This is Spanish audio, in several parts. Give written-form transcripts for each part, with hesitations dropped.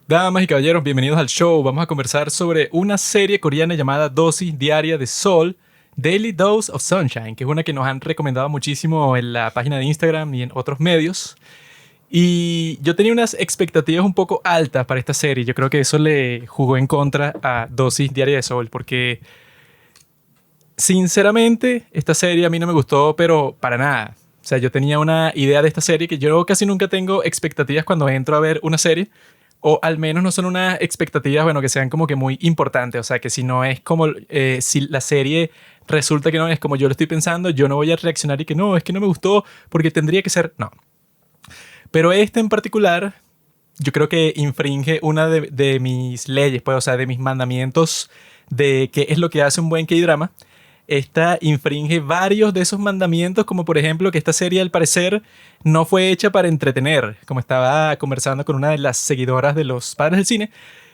Damas y caballeros, bienvenidos al show. Vamos a conversar sobre una serie coreana llamada Dosis Diaria de Sol, Daily Dose of Sunshine, que es una que nos han recomendado muchísimo en la página de Instagram y en otros medios. Y yo tenía unas expectativas un poco altas para esta serie. Yo creo que eso le jugó en contra a Dosis Diaria de Sol, porque sinceramente esta serie a mí no me gustó, pero para nada. O sea, yo tenía una idea de esta serie que yo casi nunca tengo expectativas cuando entro a ver una serie. O al menos no son unas expectativas, bueno, que sean como que muy importantes. O sea, que si no es como, si la serie resulta que no es como yo lo estoy pensando, yo no voy a reaccionar y que no, es que no me gustó porque tendría que ser, no. Pero este en particular, yo creo que infringe una de mis leyes, pues, o sea, de mis mandamientos de qué es lo que hace un buen K-drama. Esta infringe varios de esos mandamientos, como por ejemplo que esta serie al parecer no fue hecha para entretener, como estaba conversando con una de las seguidoras de los padres del cine,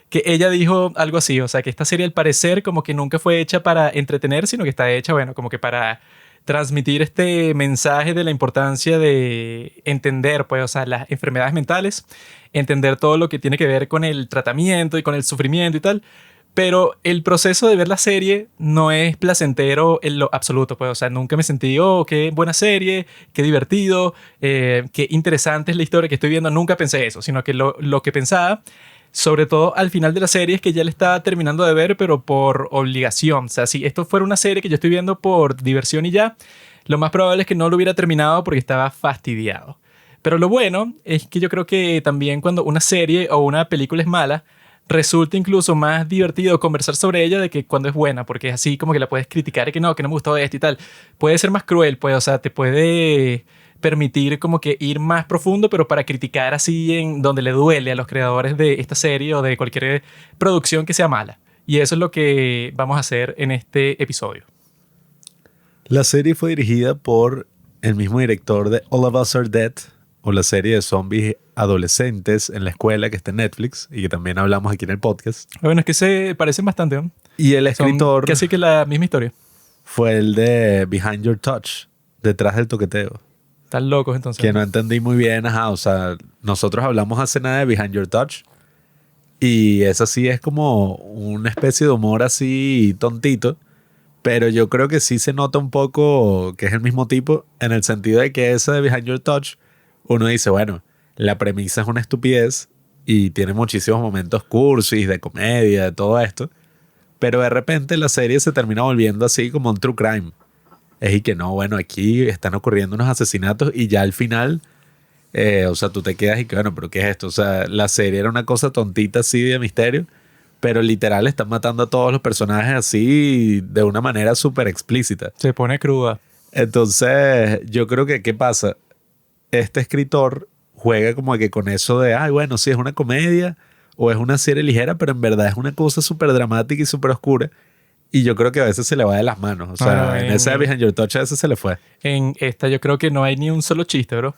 que ella dijo algo así, o sea que esta serie al parecer como que nunca fue hecha para entretener, sino que está hecha, bueno, como que para transmitir este mensaje de la importancia de entender, pues, o sea, las enfermedades mentales, entender todo lo que tiene que ver con el tratamiento y con el sufrimiento y tal. Pero el proceso de ver la serie no es placentero en lo absoluto, pues. O sea, nunca me sentí, oh, qué buena serie, qué divertido, qué interesante es la historia que estoy viendo. Nunca pensé eso, sino que lo que pensaba, sobre todo al final de la serie, es que ya la estaba terminando de ver, pero por obligación. O sea, si esto fuera una serie que yo estoy viendo por diversión y ya, lo más probable es que no lo hubiera terminado porque estaba fastidiado. Pero lo bueno es que yo creo que también cuando una serie o una película es mala, resulta incluso más divertido conversar sobre ella de que cuando es buena, porque es así como que la puedes criticar y que no me gustó esto y tal. Puede ser más cruel, pues, o sea, te puede permitir como que ir más profundo, pero para criticar así en donde le duele a los creadores de esta serie o de cualquier producción que sea mala. Y eso es lo que vamos a hacer en este episodio. La serie fue dirigida por el mismo director de All of Us Are Dead, o la serie de zombies adolescentes en la escuela que está en Netflix y que también hablamos aquí en el podcast. Bueno, es que se parecen bastante, ¿no? Y el Son escritor casi que la misma historia. fue el de Behind Your Touch, detrás del toqueteo. Están locos entonces. Que no entendí muy bien, ajá, o sea, nosotros hablamos hace nada de Behind Your Touch y esa sí es como una especie de humor así tontito, pero yo creo que sí se nota un poco que es el mismo tipo en el sentido de que esa de Behind Your Touch uno dice, bueno, la premisa es una estupidez y tiene muchísimos momentos cursis, de comedia, de todo esto, pero de repente la serie se termina volviendo así como un true crime. Es y que no, bueno, aquí están ocurriendo unos asesinatos y ya al final, o sea, tú te quedas y que, bueno, pero ¿qué es esto? O sea, la serie era una cosa tontita así de misterio, pero literal están matando a todos los personajes así de una manera súper explícita. Se pone cruda. Entonces, yo creo que, ¿qué pasa? Este escritor juega como que con eso de, ay, bueno, sí es una comedia o es una serie ligera, pero en verdad es una cosa súper dramática y súper oscura. Y yo creo que a veces se le va de las manos. O sea, en esa de Behind Your Touch a veces se le fue. En esta yo creo que no hay ni un solo chiste, bro.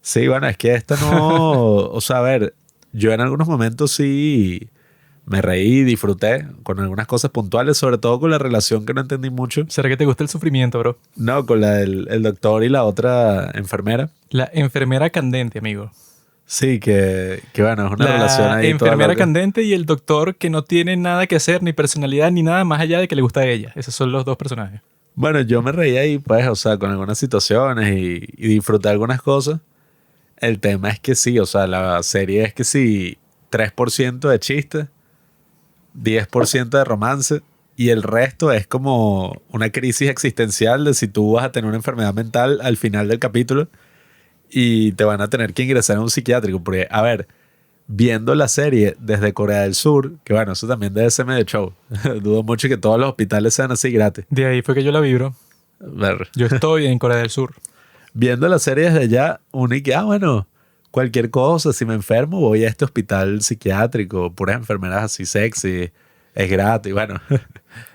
Sí, bueno, es que esta no... O sea, a ver, yo en algunos momentos sí me reí, disfruté con algunas cosas puntuales, sobre todo con la relación que no entendí mucho. ¿Será que te gusta el sufrimiento, bro? No, con la del el doctor y la otra enfermera. La enfermera candente, amigo. Sí, que bueno, es una relación La ahí toda enfermera loca. candente y el doctor que no tiene nada que hacer, ni personalidad, ni nada más allá de que le gusta a ella. Esos son los dos personajes. Bueno, yo me reí ahí, pues, o sea, con algunas situaciones y disfruté algunas cosas. El tema es que sí, o sea, la serie es que sí, 3% de chiste, 10% de romance y el resto es como una crisis existencial de si tú vas a tener una enfermedad mental al final del capítulo y te van a tener que ingresar a un psiquiátrico. Porque, a ver, viendo la serie desde Corea del Sur, que bueno, eso también debe ser medio show. Dudo mucho que todos los hospitales sean así gratis. De ahí fue que yo la vi, bro. A ver, Yo estoy en Corea del Sur. viendo la serie desde allá, uno y que, bueno, cualquier cosa, si me enfermo, voy a este hospital psiquiátrico, puras enfermeras así sexy, es gratis. Bueno,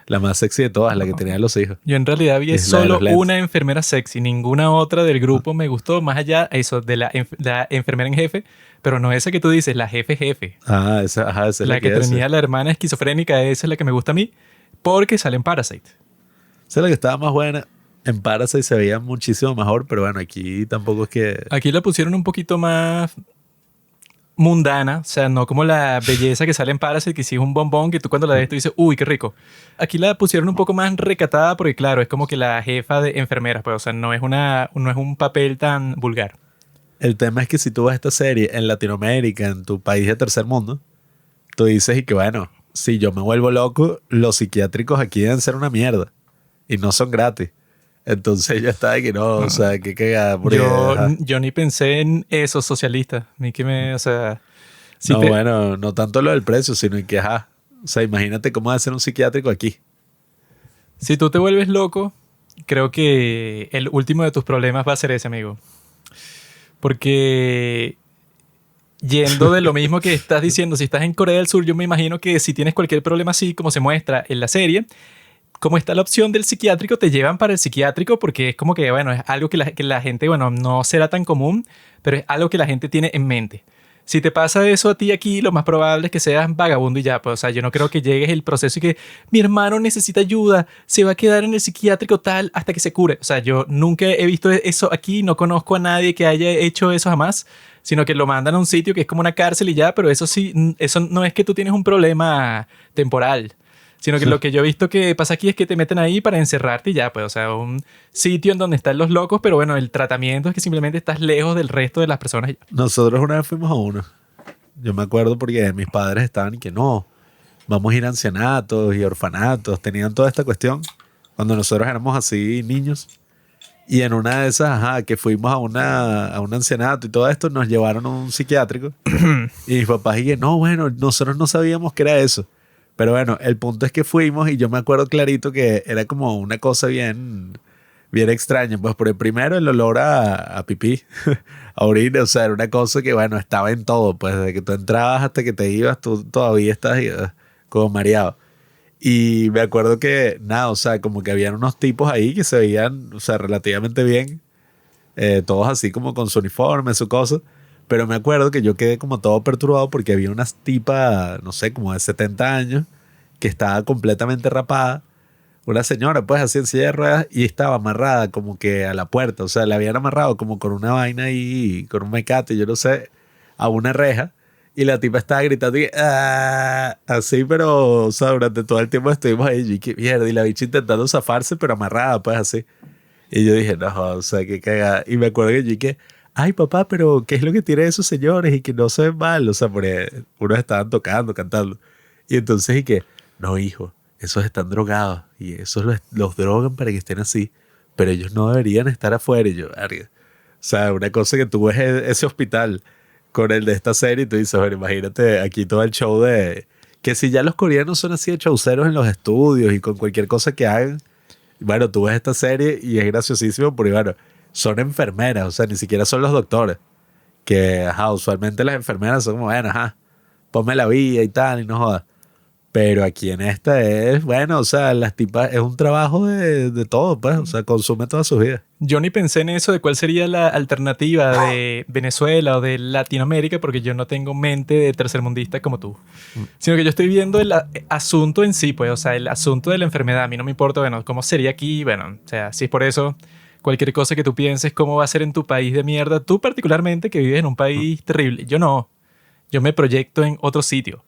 la más sexy de todas, la que tenía los hijos. Yo en realidad vi Es la de solo los lentes. una enfermera sexy. Ninguna otra del grupo me gustó. Más allá, eso, de la enfermera en jefe. Pero no esa que tú dices, la jefe jefe. Ah, esa es La que tenía la hermana esquizofrénica, esa es la que me gusta a mí. Porque sale en Parasite. Esa es la que estaba más buena. En Parasite se veía muchísimo mejor, pero bueno, aquí tampoco es que... Aquí la pusieron un poquito más mundana, o sea, no como la belleza que sale en Parasite, que sí es un bombón que tú cuando la ves tú dices, uy, qué rico. Aquí la pusieron un poco más recatada porque, claro, es como que la jefa de enfermeras, pues, o sea, no es un papel tan vulgar. El tema es que si tú ves esta serie en Latinoamérica, en tu país de tercer mundo, tú dices y que bueno, si yo me vuelvo loco, los psiquiátricos aquí deben ser una mierda y no son gratis. Entonces ya está de que no, o sea, qué cagada. Porque, ajá. Yo ni pensé en esos socialistas. Ni que me, o sea, si No, te, bueno, no tanto lo del precio, sino en que, ajá. O sea, imagínate cómo va a ser un psiquiátrico aquí. si tú te vuelves loco, creo que el último de tus problemas va a ser ese, amigo. Porque yendo de lo mismo que estás diciendo, si estás en Corea del Sur, yo me imagino que si tienes cualquier problema así, como se muestra en la serie, como está la opción del psiquiátrico, te llevan para el psiquiátrico porque es como que, bueno, es algo que la gente, bueno, no será tan común, pero es algo que la gente tiene en mente. Si te pasa eso a ti aquí, lo más probable es que seas vagabundo y ya, pues, o sea, yo no creo que llegues el proceso y que mi hermano necesita ayuda, se va a quedar en el psiquiátrico tal hasta que se cure. O sea, yo nunca he visto eso aquí, no conozco a nadie que haya hecho eso jamás, sino que lo mandan a un sitio que es como una cárcel y ya, pero eso sí, eso no es que tú tienes un problema temporal. Sino que lo que yo he visto que pasa aquí es que te meten ahí para encerrarte y ya, pues, o sea, un sitio en donde están los locos, pero bueno, el tratamiento es que simplemente estás lejos del resto de las personas. Y ya. Nosotros una vez fuimos a uno. Yo me acuerdo porque mis padres estaban y que no, vamos a ir a ancianatos y orfanatos. Tenían toda esta cuestión cuando nosotros éramos así niños. Y en una de esas, ajá, que fuimos a un ancianato y todo esto, nos llevaron a un psiquiátrico. Y mis papás y que no, bueno, nosotros no sabíamos que era eso. Pero bueno, el punto es que fuimos y yo me acuerdo clarito que era como una cosa bien, bien extraña. Pues por el primero el olor a pipí, a orina, o sea, era una cosa que bueno, estaba en todo. Pues desde que tú entrabas hasta que te ibas, tú todavía estás como mareado. Y me acuerdo que, nada, o sea, como que habían unos tipos ahí que se veían, o sea, relativamente bien, todos así como con su uniforme, su cosa. Pero me acuerdo que yo quedé como todo perturbado porque había unas tipas, no sé, como de 70 años, que estaba completamente rapada. Una señora, pues, así en silla de ruedas y estaba amarrada como que a la puerta. O sea, la habían amarrado como con una vaina ahí, con un mecate, yo no sé, a una reja. Y la tipa estaba gritando y, "Ah", así, pero, o sea, durante todo el tiempo estuvimos ahí. Y qué mierda, y la bicha intentando zafarse, pero amarrada, pues, así. Y yo dije, no, o sea, qué cagada. Y me acuerdo que yo dije, ay, papá, pero ¿qué es lo que tienen esos señores? Y que no se ven mal. O sea, porque unos estaban tocando, cantando. Y entonces, y que, no, hijo, esos están drogados. Y esos los drogan para que estén así. Pero ellos no deberían estar afuera. Y yo, verga. O sea, una cosa que tú ves ese hospital con el de esta serie y tú dices, bueno, imagínate aquí todo el show de... Que si ya los coreanos son así de showceros en los estudios y con cualquier cosa que hagan, bueno, tú ves esta serie y es graciosísimo porque, bueno, son enfermeras, o sea, ni siquiera son los doctores. Que, ajá, usualmente las enfermeras son como, bueno, ajá, ponme la vía y tal, y no jodas. Pero aquí en esta es, bueno, o sea, las tipas, es un trabajo de todo, pues, o sea, consume toda su vida. Yo ni pensé en eso de cuál sería la alternativa de Venezuela o de Latinoamérica, porque yo no tengo mente de tercermundista como tú. Sino que yo estoy viendo el asunto en sí, pues, o sea, el asunto de la enfermedad. A mí no me importa, bueno, cómo sería aquí, bueno, o sea, si es por eso, cualquier cosa que tú pienses, cómo va a ser en tu país de mierda, tú particularmente que vives en un país terrible. Yo no, yo me proyecto en otro sitio.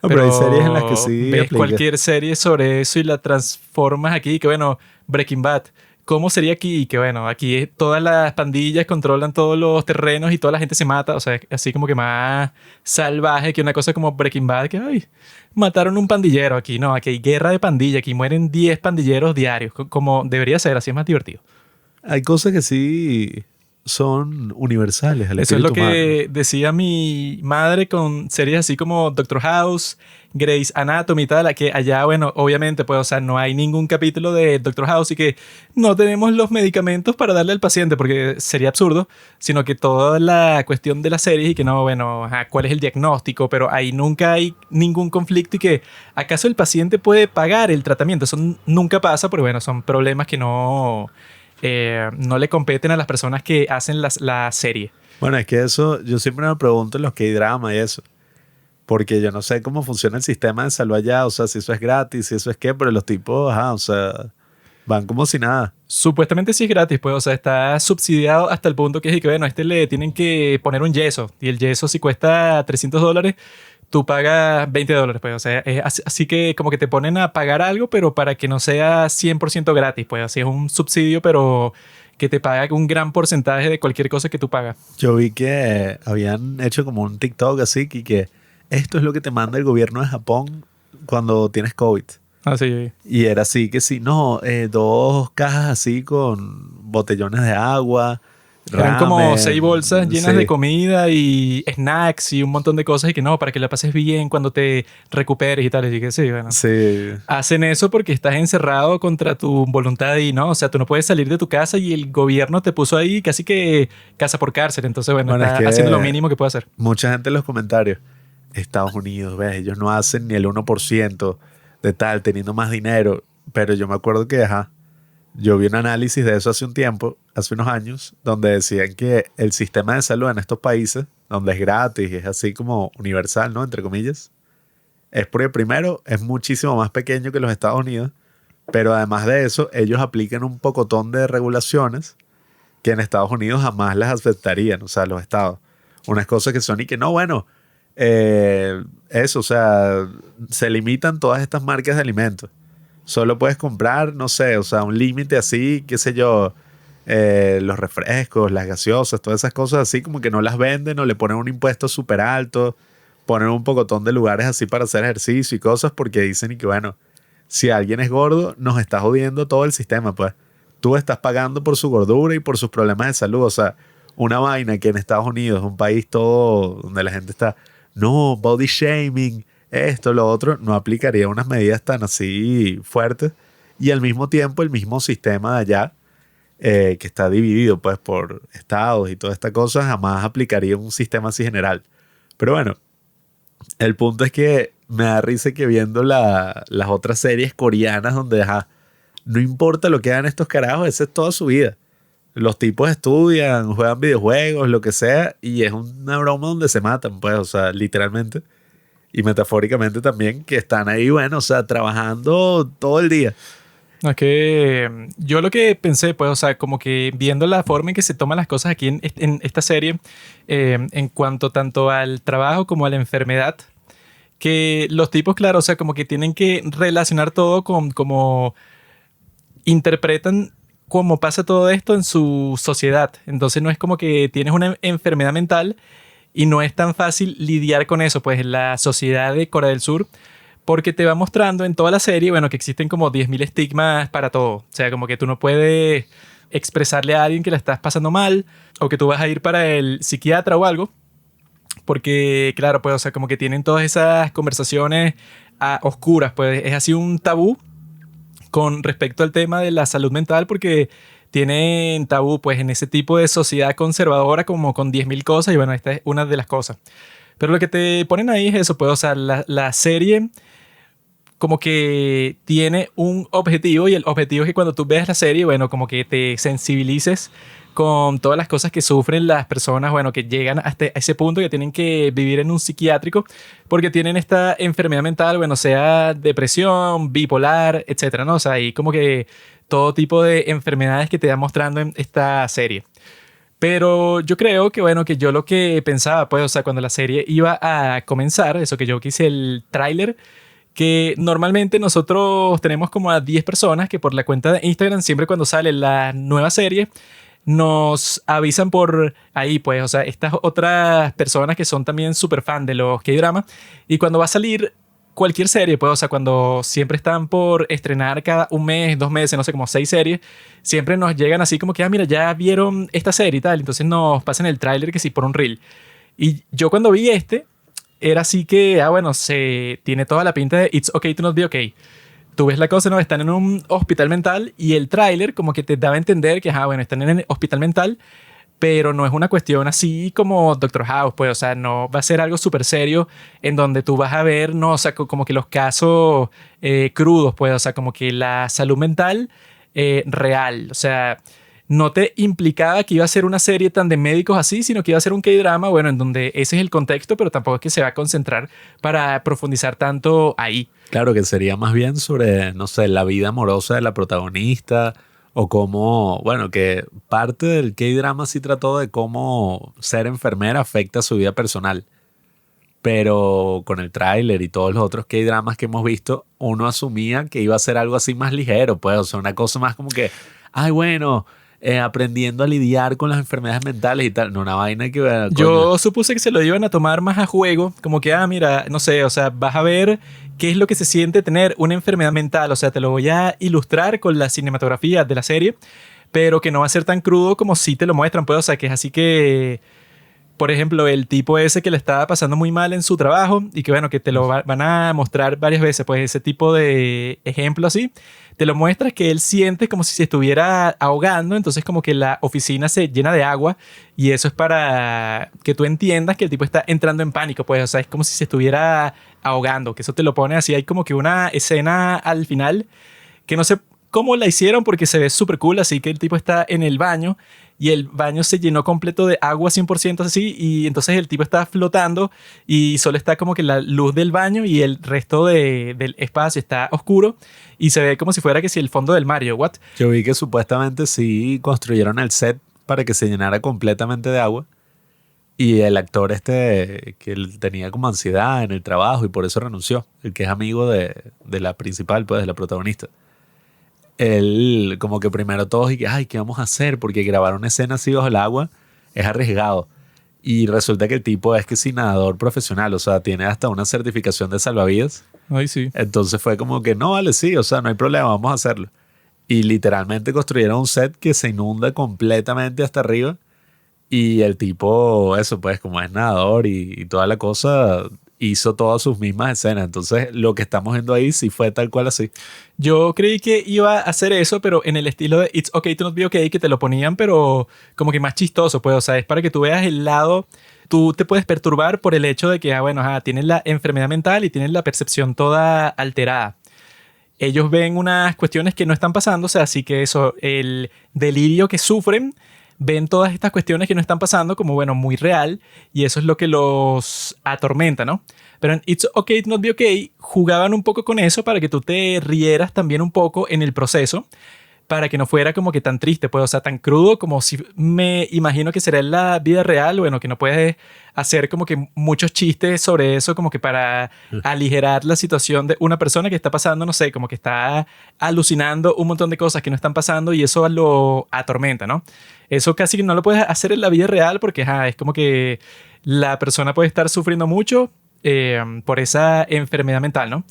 No, pero hay series en las que Pero sí ves aplica. cualquier serie sobre eso y la transformas aquí, que bueno, Breaking Bad. ¿Cómo sería aquí? Que bueno, aquí todas las pandillas controlan todos los terrenos y toda la gente se mata. O sea, así como que más salvaje que una cosa como Breaking Bad, que ay, mataron un pandillero aquí. No, aquí hay guerra de pandilla, aquí mueren 10 pandilleros diarios, como debería ser, así es más divertido. Hay cosas que sí son universales al Eso es lo espíritu humano. que decía mi madre con series así como Doctor House, Grey's Anatomy y tal, que allá, bueno, obviamente, pues, o sea, no hay ningún capítulo de Doctor House y que no tenemos los medicamentos para darle al paciente, porque sería absurdo, sino que toda la cuestión de las series y que no, bueno, ajá, cuál es el diagnóstico, pero ahí nunca hay ningún conflicto y que acaso el paciente puede pagar el tratamiento. Eso nunca pasa, porque bueno, son problemas que no le competen a las personas que hacen la serie. Bueno, es que eso, yo siempre me pregunto en los que hay drama y eso. Porque yo no sé cómo funciona el sistema de salud allá, o sea, si eso es gratis, si eso es qué, pero los tipos, ajá, o sea, van como si nada. Supuestamente sí es gratis, pues, o sea, está subsidiado hasta el punto que es que, bueno, a este le tienen que poner un yeso y el yeso si cuesta $300, tú pagas $20, pues, o sea, es así que como que te ponen a pagar algo, pero para que no sea 100% gratis, pues, así es un subsidio, pero que te paga un gran porcentaje de cualquier cosa que tú pagas. Yo vi que habían hecho como un TikTok así que esto es lo que te manda el gobierno de Japón cuando tienes COVID. Así. Y era así que sí, no, 2 cajas así con botellones de agua, Eran como 6 ramen, bolsas llenas de sí, comida y snacks y un montón de cosas y que no, para que la pases bien cuando te recuperes y tal. Y que sí, bueno. sí. Hacen eso porque estás encerrado contra tu voluntad y no, o sea, tú no puedes salir de tu casa y el gobierno te puso ahí casi que casa por cárcel. Entonces, bueno, Bueno, es está haciendo lo que mínimo que puede hacer. mucha gente en los comentarios, Estados Unidos, ves, ellos no hacen ni el 1% de tal, teniendo más dinero, pero yo me acuerdo que, ajá, yo vi un análisis de eso hace un tiempo, hace unos años, donde decían que el sistema de salud en estos países, donde es gratis y es así como universal, ¿no? Entre comillas, es porque primero es muchísimo más pequeño que los Estados Unidos, pero además de eso, ellos aplican un pocotón de regulaciones que en Estados Unidos jamás las aceptarían, o sea, los estados. Unas cosas que son y que no, bueno, eso, o sea, se limitan todas estas marcas de alimentos. Solo puedes comprar, no sé, o sea, un límite así, qué sé yo, los refrescos, las gaseosas, todas esas cosas así, como que no las venden o le ponen un impuesto súper alto, ponen un pocotón de lugares así para hacer ejercicio y cosas porque dicen y que, bueno, si alguien es gordo, nos está jodiendo todo el sistema, pues. Tú estás pagando por su gordura y por sus problemas de salud, o sea, una vaina que en Estados Unidos, un país todo donde la gente está, no, body shaming, esto, lo otro, no aplicaría unas medidas tan así fuertes. Y al mismo tiempo, el mismo sistema de allá, que está dividido pues por estados y toda esta cosa, jamás aplicaría un sistema así general. Pero bueno, el punto es que me da risa que viendo las otras series coreanas donde ajá, no importa lo que hagan estos carajos, esa es toda su vida. Los tipos estudian, juegan videojuegos, lo que sea, y es una broma donde se matan, pues, o sea, literalmente. Y metafóricamente también, que están ahí, bueno, o sea, trabajando todo el día. No, es que yo lo que pensé, pues, o sea, como que viendo la forma en que se toman las cosas aquí en esta serie, en cuanto tanto al trabajo como a la enfermedad, que los tipos, claro, o sea, como que tienen que relacionar todo con como interpretan cómo pasa todo esto en su sociedad. Entonces no es como que tienes una enfermedad mental y no es tan fácil lidiar con eso, pues en la sociedad de Corea del Sur, porque te va mostrando en toda la serie, bueno, que existen como 10.000 estigmas para todo. O sea, como que tú no puedes expresarle a alguien que la estás pasando mal o que tú vas a ir para el psiquiatra o algo, porque, claro, pues, o sea, como que tienen todas esas conversaciones oscuras, pues es así un tabú con respecto al tema de la salud mental porque tienen tabú pues en ese tipo de sociedad conservadora como con 10.000 cosas y bueno, esta es una de las cosas. Pero lo que te ponen ahí es eso, pues, o sea, la serie como que tiene un objetivo y el objetivo es que cuando tú veas la serie, bueno, como que te sensibilices con todas las cosas que sufren las personas, bueno, que llegan hasta ese punto que tienen que vivir en un psiquiátrico porque tienen esta enfermedad mental, bueno, sea depresión, bipolar, etcétera, ¿no? O sea, hay como que todo tipo de enfermedades que te va mostrando en esta serie. Pero yo creo que, bueno, que yo lo que pensaba, pues, o sea, cuando la serie iba a comenzar, eso que yo quise el tráiler, que normalmente nosotros tenemos como a 10 personas que por la cuenta de Instagram, siempre cuando sale la nueva serie, nos avisan por ahí, pues, o sea, estas otras personas que son también súper fan de los K-drama, y cuando va a salir cualquier serie, pues, o sea, cuando siempre están por estrenar cada un mes, 2 meses, no sé, como 6 series, siempre nos llegan así como que, mira, ya vieron esta serie y tal, entonces nos pasan el tráiler que sí por un reel. Y yo cuando vi era así que, bueno, se tiene toda la pinta de It's okay to not be okay. Tú ves la cosa, ¿no? Están en un hospital mental y el tráiler como que te daba a entender que, bueno, están en el hospital mental, pero no es una cuestión así como Doctor House, pues, o sea, no va a ser algo súper serio en donde tú vas a ver, no, o sea, como que los casos crudos, pues, o sea, como que la salud mental real, o sea, no te implicaba que iba a ser una serie tan de médicos así, sino que iba a ser un K-drama, bueno, en donde ese es el contexto, pero tampoco es que se va a concentrar para profundizar tanto ahí. Claro que sería más bien sobre, no sé, la vida amorosa de la protagonista o cómo, bueno, que parte del K-drama sí trató de cómo ser enfermera afecta su vida personal. Pero con el tráiler y todos los otros K-dramas que hemos visto, uno asumía que iba a ser algo así más ligero, pues, o sea, una cosa más como que, ay, bueno, aprendiendo a lidiar con las enfermedades mentales y tal. No, una vaina que, coño. Yo supuse que se lo iban a tomar más a juego, como que, mira, no sé, o sea, vas a ver qué es lo que se siente tener una enfermedad mental, o sea, te lo voy a ilustrar con la cinematografía de la serie, pero que no va a ser tan crudo como si te lo muestran, pues, o sea, que es así que, por ejemplo, el tipo ese que le estaba pasando muy mal en su trabajo y que, bueno, que te lo van a mostrar varias veces, pues ese tipo de ejemplo así, te lo muestras que él siente como si se estuviera ahogando, entonces como que la oficina se llena de agua y eso es para que tú entiendas que el tipo está entrando en pánico, pues, o sea, es como si se estuviera ahogando, que eso te lo pone así, hay como que una escena al final que no sé cómo la hicieron porque se ve súper cool, así que el tipo está en el baño y el baño se llenó completo de agua 100% así y entonces el tipo está flotando y solo está como que la luz del baño y el resto del espacio está oscuro y se ve como si fuera que si el fondo del Mario, what? Yo vi que supuestamente sí construyeron el set para que se llenara completamente de agua. Y el actor que él tenía como ansiedad en el trabajo y por eso renunció, el que es amigo de la principal, pues, de la protagonista. Él, como que primero todos y que, ay, ¿qué vamos a hacer? Porque grabar una escena así bajo el agua es arriesgado. Y resulta que el tipo es que sí nadador profesional, o sea, tiene hasta una certificación de salvavidas. Ay, sí. Entonces fue como que, no, vale, sí, o sea, no hay problema, vamos a hacerlo. Y literalmente construyeron un set que se inunda completamente hasta arriba. Y el tipo, eso pues, como es nadador y toda la cosa, hizo todas sus mismas escenas. Entonces, lo que estamos viendo ahí sí fue tal cual así. Yo creí que iba a hacer eso, pero en el estilo de It's Okay to Not Be Okay, que te lo ponían, pero como que más chistoso, pues, o sea, es para que tú veas el lado, tú te puedes perturbar por el hecho de que, bueno, tienes la enfermedad mental y tienes la percepción toda alterada. Ellos ven unas cuestiones que no están pasando, o sea, así que eso, el delirio que sufren, ven todas estas cuestiones que no están pasando como, bueno, muy real y eso es lo que los atormenta, ¿no? Pero en It's Okay to Not Be Okay jugaban un poco con eso para que tú te rieras también un poco en el proceso, para que no fuera como que tan triste, pues, o sea, tan crudo como si me imagino que será en la vida real, bueno, que no puedes hacer como que muchos chistes sobre eso, como que para aligerar la situación de una persona que está pasando, no sé, como que está alucinando un montón de cosas que no están pasando y eso lo atormenta, ¿no? Eso casi que no lo puedes hacer en la vida real porque es como que la persona puede estar sufriendo mucho por esa enfermedad mental, ¿no?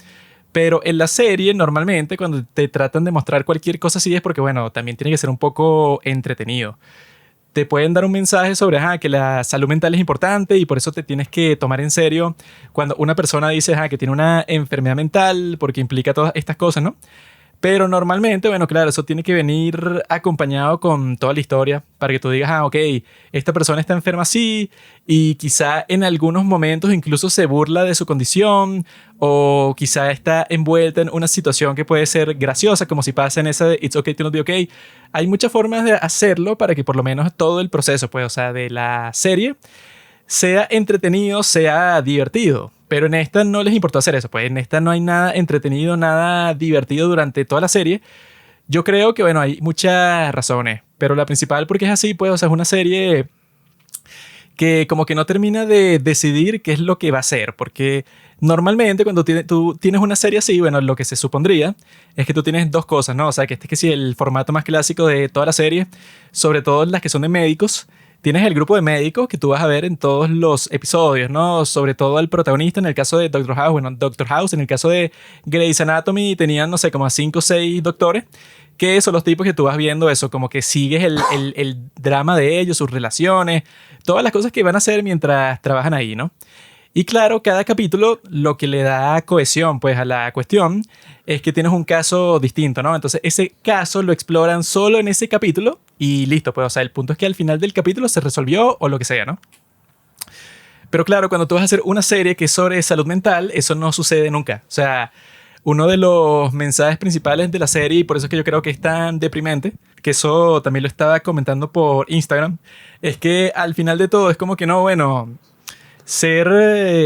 Pero en la serie, normalmente, cuando te tratan de mostrar cualquier cosa así, es porque, bueno, también tiene que ser un poco entretenido. Te pueden dar un mensaje sobre que la salud mental es importante y por eso te tienes que tomar en serio cuando una persona dice que tiene una enfermedad mental porque implica todas estas cosas, ¿no? Pero normalmente, bueno, claro, eso tiene que venir acompañado con toda la historia para que tú digas, ok, esta persona está enferma así y quizá en algunos momentos incluso se burla de su condición o quizá está envuelta en una situación que puede ser graciosa, como si pasa en esa de It's Okay to Not Be Okay. Hay muchas formas de hacerlo para que por lo menos todo el proceso, pues, o sea, de la serie sea entretenido, sea divertido. Pero en esta no les importó hacer eso, pues en esta no hay nada entretenido, nada divertido durante toda la serie. Yo creo que, bueno, hay muchas razones, pero la principal porque es así, pues, o sea, es una serie que como que no termina de decidir qué es lo que va a hacer, porque normalmente cuando tú tienes una serie así, bueno, lo que se supondría es que tú tienes dos cosas, ¿no? O sea, que este es que sí, el formato más clásico de toda la serie, sobre todo las que son de médicos. Tienes el grupo de médicos que tú vas a ver en todos los episodios, ¿no? Sobre todo el protagonista en el caso de Doctor House. Bueno, Doctor House, en el caso de Grey's Anatomy, tenían, no sé, como a 5 o 6 doctores, que son los tipos que tú vas viendo eso, como que sigues el drama de ellos, sus relaciones, todas las cosas que van a hacer mientras trabajan ahí, ¿no? Y claro, cada capítulo lo que le da cohesión pues a la cuestión es que tienes un caso distinto, ¿no? Entonces ese caso lo exploran solo en ese capítulo y listo, pues, o sea, el punto es que al final del capítulo se resolvió o lo que sea, ¿no? Pero claro, cuando tú vas a hacer una serie que es sobre salud mental, eso no sucede nunca. O sea, uno de los mensajes principales de la serie, y por eso es que yo creo que es tan deprimente, que eso también lo estaba comentando por Instagram, es que al final de todo es como que no, bueno, ser,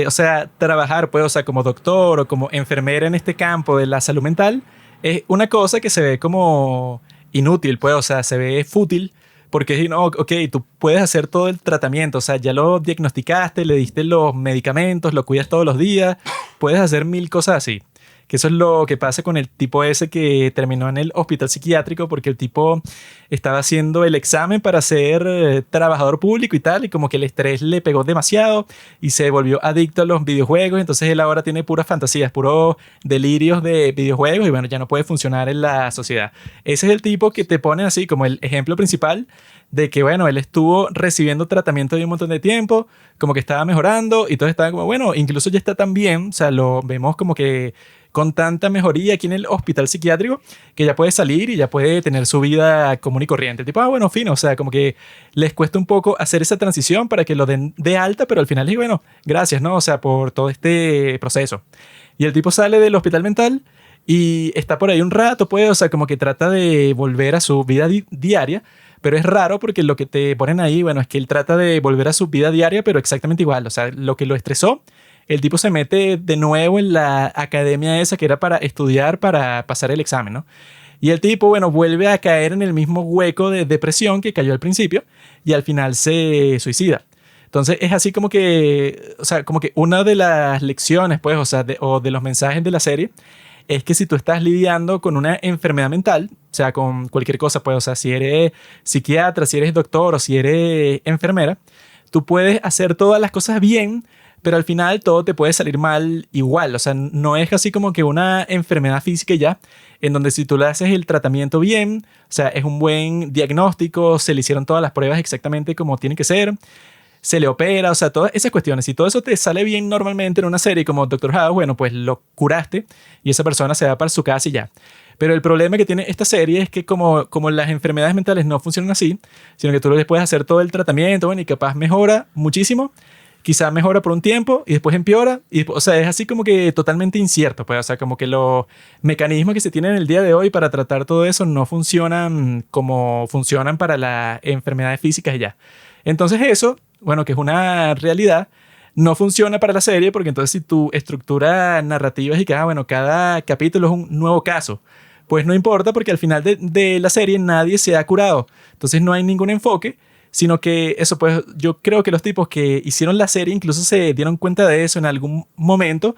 o sea, trabajar, pues, o sea, como doctor o como enfermera en este campo de la salud mental es una cosa que se ve como inútil, pues, o sea, se ve fútil porque, no, ok, tú puedes hacer todo el tratamiento, o sea, ya lo diagnosticaste, le diste los medicamentos, lo cuidas todos los días, puedes hacer mil cosas así. Que eso es lo que pasa con el tipo ese que terminó en el hospital psiquiátrico porque el tipo estaba haciendo el examen para ser trabajador público y tal, y como que el estrés le pegó demasiado y se volvió adicto a los videojuegos, entonces él ahora tiene puras fantasías, puros delirios de videojuegos y bueno, ya no puede funcionar en la sociedad. Ese es el tipo que te pone así como el ejemplo principal de que, bueno, él estuvo recibiendo tratamiento de un montón de tiempo, como que estaba mejorando y todo estaba como, bueno, incluso ya está tan bien, o sea, lo vemos como que con tanta mejoría aquí en el hospital psiquiátrico que ya puede salir y ya puede tener su vida común y corriente. Tipo, bueno, fino, o sea, como que les cuesta un poco hacer esa transición para que lo den de alta, pero al final digo, bueno, gracias, ¿no? O sea, por todo este proceso. Y el tipo sale del hospital mental y está por ahí un rato, pues, o sea, como que trata de volver a su vida diaria, pero es raro porque lo que te ponen ahí, bueno, es que él trata de volver a su vida diaria, pero exactamente igual, o sea, lo que lo estresó el tipo se mete de nuevo en la academia esa que era para estudiar, para pasar el examen, ¿no? Y el tipo, bueno, vuelve a caer en el mismo hueco de depresión que cayó al principio y al final se suicida. Entonces es así como que, o sea, como que una de las lecciones, pues, o sea, o de los mensajes de la serie es que si tú estás lidiando con una enfermedad mental, o sea, con cualquier cosa, pues, o sea, si eres psiquiatra, si eres doctor o si eres enfermera, tú puedes hacer todas las cosas bien, pero al final todo te puede salir mal igual. O sea, no es así como que una enfermedad física ya, en donde si tú le haces el tratamiento bien, o sea, es un buen diagnóstico, se le hicieron todas las pruebas exactamente como tienen que ser, se le opera, o sea, todas esas cuestiones. Si todo eso te sale bien normalmente en una serie como Doctor House, bueno, pues lo curaste y esa persona se va para su casa y ya. Pero el problema que tiene esta serie es que como las enfermedades mentales no funcionan así, sino que tú le puedes hacer todo el tratamiento, bueno, y capaz mejora muchísimo, quizá mejora por un tiempo y después empeora. Y, o sea, es así como que totalmente incierto. Pues, o sea, como que los mecanismos que se tienen en el día de hoy para tratar todo eso no funcionan como funcionan para las enfermedades físicas y ya. Entonces eso, bueno, que es una realidad, no funciona para la serie porque entonces si tu estructura narrativa es y que, bueno, cada capítulo es un nuevo caso, pues no importa porque al final de la serie nadie se ha curado. Entonces no hay ningún enfoque, sino que eso, pues yo creo que los tipos que hicieron la serie incluso se dieron cuenta de eso en algún momento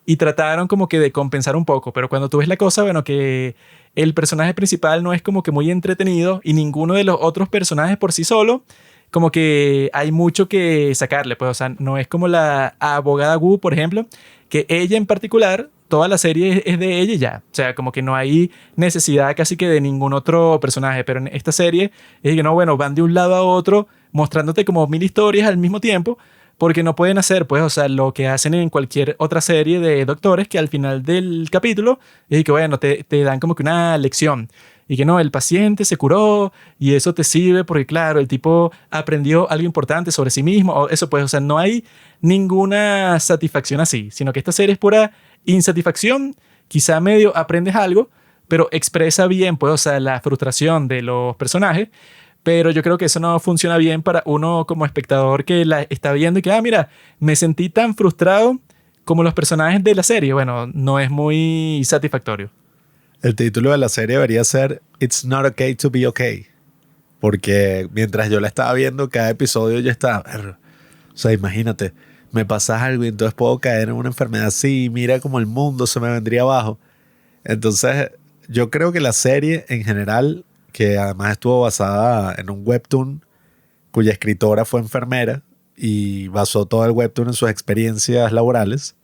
y trataron como que de compensar un poco, pero cuando tú ves la cosa, bueno, que el personaje principal no es como que muy entretenido y ninguno de los otros personajes por sí solo, como que hay mucho que sacarle, pues, o sea, no es como la abogada Wu, por ejemplo, que ella en particular, toda la serie es de ella y ya. O sea, como que no hay necesidad casi que de ningún otro personaje. Pero en esta serie es que no, bueno, van de un lado a otro mostrándote como mil historias al mismo tiempo porque no pueden hacer, pues, o sea, lo que hacen en cualquier otra serie de doctores que al final del capítulo es que, bueno, te dan como que una lección. Y que no, el paciente se curó y eso te sirve porque, claro, el tipo aprendió algo importante sobre sí mismo. O eso, pues, o sea, no hay ninguna satisfacción así, sino que esta serie es pura insatisfacción. Quizá medio aprendes algo, pero expresa bien, pues, o sea, la frustración de los personajes. Pero yo creo que eso no funciona bien para uno como espectador que la está viendo y que, mira, me sentí tan frustrado como los personajes de la serie. Bueno, no es muy satisfactorio. El título de la serie debería ser It's Not Okay to Be Okay. Porque mientras yo la estaba viendo, cada episodio yo estaba... O sea, imagínate, me pasa algo y entonces puedo caer en una enfermedad así y mira como el mundo se me vendría abajo. Entonces, yo creo que la serie en general, que además estuvo basada en un webtoon cuya escritora fue enfermera y basó todo el webtoon en sus experiencias laborales,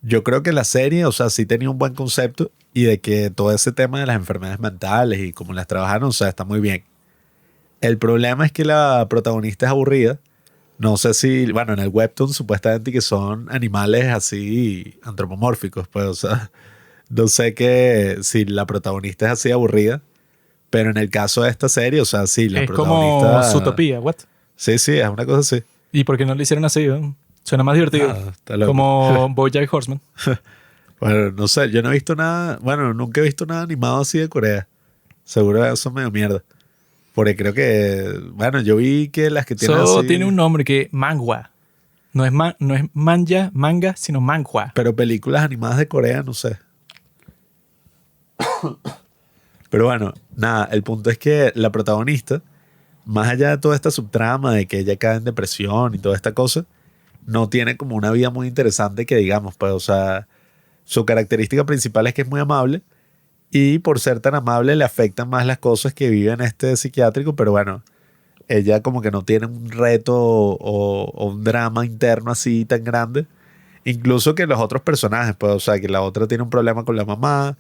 yo creo que la serie, o sea, sí tenía un buen concepto y de que todo ese tema de las enfermedades mentales y cómo las trabajaron, o sea, está muy bien. El problema es que la protagonista es aburrida. No sé si, bueno, en el webtoon supuestamente que son animales así antropomórficos, pues, o sea, no sé si la protagonista es así aburrida, pero en el caso de esta serie, o sea, sí, la Es protagonista... como Zootopia, ¿what? Sí, sí, es una cosa así. ¿Y por qué no lo hicieron así? Suena más divertido. Está loco. Como BoJack Horseman. Bueno, no sé, yo no he visto nada, bueno, nunca he visto nada animado así de Corea. O Seguro eso medio mierda. Porque creo que, bueno, yo vi que las que tienen Eso así, tiene un nombre que manhwa. No es manga, sino manhwa. pero películas animadas de Corea, no sé. Pero bueno, nada, el punto es que la protagonista, más allá de toda esta subtrama de que ella cae en depresión y toda esta cosa, no tiene como una vida muy interesante que digamos, pues, o sea, su característica principal es que es muy amable y por ser tan amable le afectan más las cosas que vive en este psiquiátrico, pero bueno, ella como que no tiene un reto o un drama interno así tan grande, incluso que los otros personajes, pues, o sea, que la otra tiene un problema con la mamá,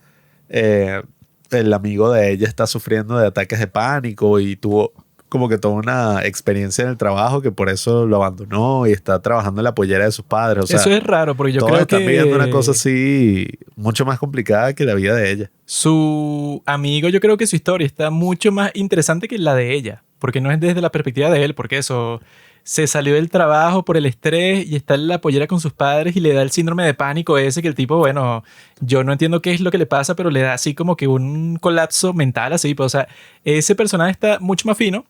eh, el amigo de ella está sufriendo de ataques de pánico y tuvo como que toda una experiencia en el trabajo que por eso lo abandonó y está trabajando en la pollera de sus padres, o Eso sea, es raro, porque yo todos creo están viviendo una cosa que así mucho más complicada que la vida de ella. su amigo, yo creo que su historia está mucho más interesante que la de ella, porque no es desde la perspectiva de él, porque eso, se salió del trabajo por el estrés y está en la pollera con sus padres y le da el síndrome de pánico ese que el tipo, bueno, yo no entiendo qué es lo que le pasa, pero le da así como que un colapso mental así, pues, o sea, ese personaje está mucho más fino.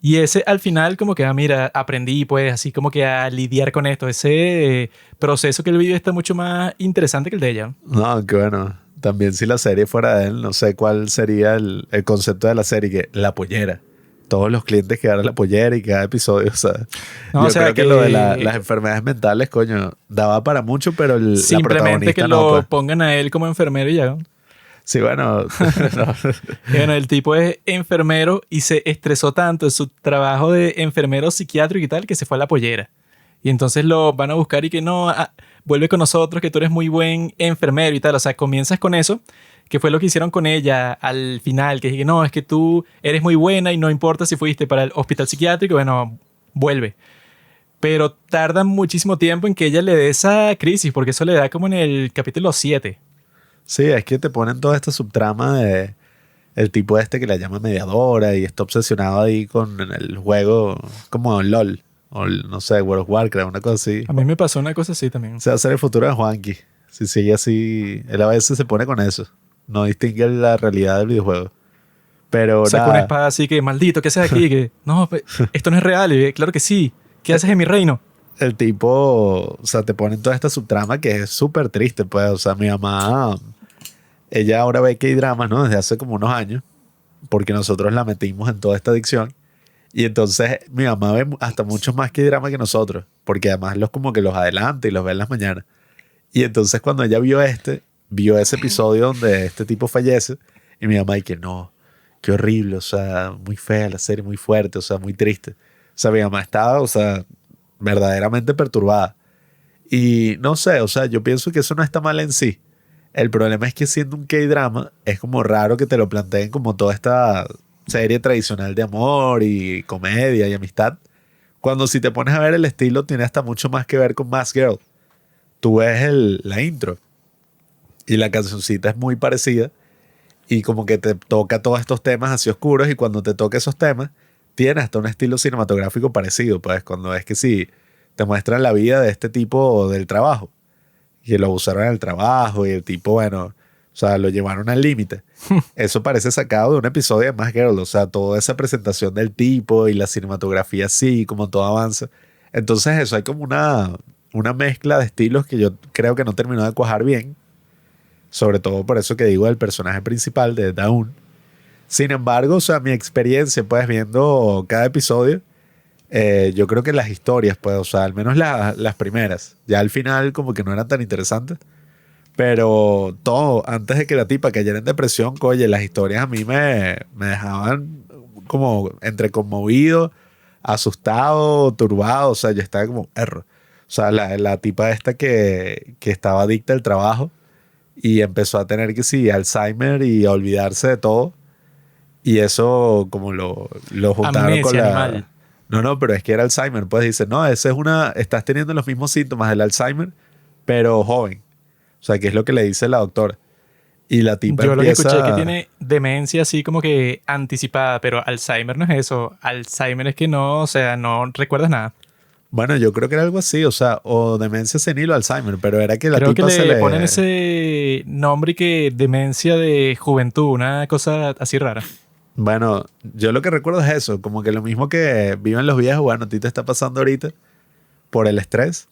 Y ese al final como que, mira, aprendí pues así como que a lidiar con esto. Ese proceso que él vive está mucho más interesante que el de ella. No, aunque bueno, también si la serie fuera de él, no sé cuál sería el concepto de la serie, que la pollera. Todos los clientes que dan la pollera y cada episodio, o sea, No, o yo sea creo que lo de las que enfermedades mentales, coño, daba para mucho, pero la simplemente que protagonista no, lo pues. pongan a él como enfermero y ya. ¿No? Sí, bueno, no. Y bueno, el tipo es enfermero y se estresó tanto en su trabajo de enfermero psiquiátrico y tal que se fue a la pollera. Y entonces lo van a buscar y que no, vuelve con nosotros, que tú eres muy buen enfermero y tal. O sea, comienzas con eso, que fue lo que hicieron con ella al final, que dije, no, es que tú eres muy buena y no importa si fuiste para el hospital psiquiátrico, bueno, vuelve. Pero tarda muchísimo tiempo en que ella le dé esa crisis, porque eso le da como en el capítulo 7. Sí, es que te ponen toda esta subtrama de el tipo este que la llama mediadora y está obsesionado ahí con el juego como LOL o no sé, World of Warcraft, una cosa así. A mí me pasó una cosa así también. Se va a hacer el futuro de Juanqui. Si sigue así, él a veces se pone con eso. No distingue la realidad del videojuego. Pero Saca una nada, espada así que, maldito, ¿qué haces aquí? Que, no, esto no es real. Y, claro que sí. ¿Qué haces en mi reino? el tipo, o sea, te ponen toda esta subtrama que es súper triste, pues. O sea, mi mamá, ella ahora ve que hay dramas, ¿no? Desde hace como unos años, porque nosotros la metimos en toda esta adicción. Y entonces mi mamá ve hasta muchos más que drama que nosotros, porque además los como que los adelanta y los ve en las mañanas. Y entonces cuando ella vio ese episodio donde este tipo fallece, y mi mamá y que no, qué horrible, o sea, muy fea la serie, muy fuerte, o sea, muy triste. O sea, mi mamá estaba, o sea, verdaderamente perturbada. Y no sé, o sea, yo pienso que eso no está mal en sí. El problema es que siendo un K-drama, es como raro que te lo planteen como toda esta serie tradicional de amor y comedia y amistad. Cuando si te pones a ver el estilo, tiene hasta mucho más que ver con Mask Girl. Tú ves la intro y la cancioncita es muy parecida y como que te toca todos estos temas así oscuros y cuando te toca esos temas, tiene hasta un estilo cinematográfico parecido. Pues cuando es que sí, te muestran la vida de este tipo del trabajo que lo usaron en el trabajo y el tipo, bueno, o sea, lo llevaron al límite. Eso parece sacado de un episodio de Mask Girl, o sea, toda esa presentación del tipo y la cinematografía así, como todo avanza. Entonces eso, hay como una mezcla de estilos que yo creo que no terminó de cuajar bien, sobre todo por eso que digo del personaje principal de Dawn. Sin embargo, o sea, mi experiencia, pues, viendo cada episodio, yo creo que las historias, pues, o sea, al menos las primeras, ya al final como que no eran tan interesantes, pero todo, antes de que la tipa cayera en depresión, oye, las historias a mí me dejaban como entre conmovido, asustado, turbado, o sea, yo estaba como erro. O sea, la tipa esta que estaba adicta al trabajo y empezó a tener que sí, Alzheimer y a olvidarse de todo. Y eso como lo juntaron con Amnesia la... animal. No, no, pero es que era Alzheimer. Pues dice, no, ese es estás teniendo los mismos síntomas del Alzheimer, pero joven. O sea, que es lo que le dice la doctora. Y la tipa Yo lo que escuché es que empieza... tiene demencia así como que anticipada, pero Alzheimer no es eso. Alzheimer es que no, o sea, no recuerdas nada. Bueno, yo creo que era algo así, o sea, o demencia senil o Alzheimer, pero era que la Creo que tipa se le ponen le... ese nombre y que demencia de juventud, una cosa así rara. Bueno, yo lo que recuerdo es eso, como que lo mismo que viven los viejos, bueno, a ti te está pasando ahorita por el estrés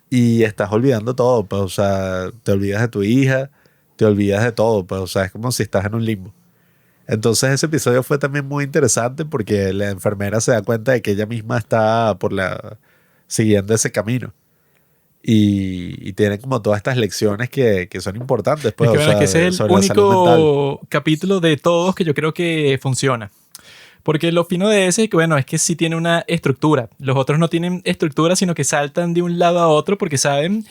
y estás olvidando todo, pues, o sea, te olvidas de tu hija, te olvidas de todo, pues, o sea, es como si estás en un limbo. Entonces ese episodio fue también muy interesante porque la enfermera se da cuenta de que ella misma está siguiendo ese camino. Y tiene como todas estas lecciones que son importantes, Es pues, que o bueno, es sea, que ese es el sobre la salud mental. único capítulo de todos que yo creo que funciona. Porque lo fino de ese es que, bueno, es que sí tiene una estructura. Los otros no tienen estructura, sino que saltan de un lado a otro porque saben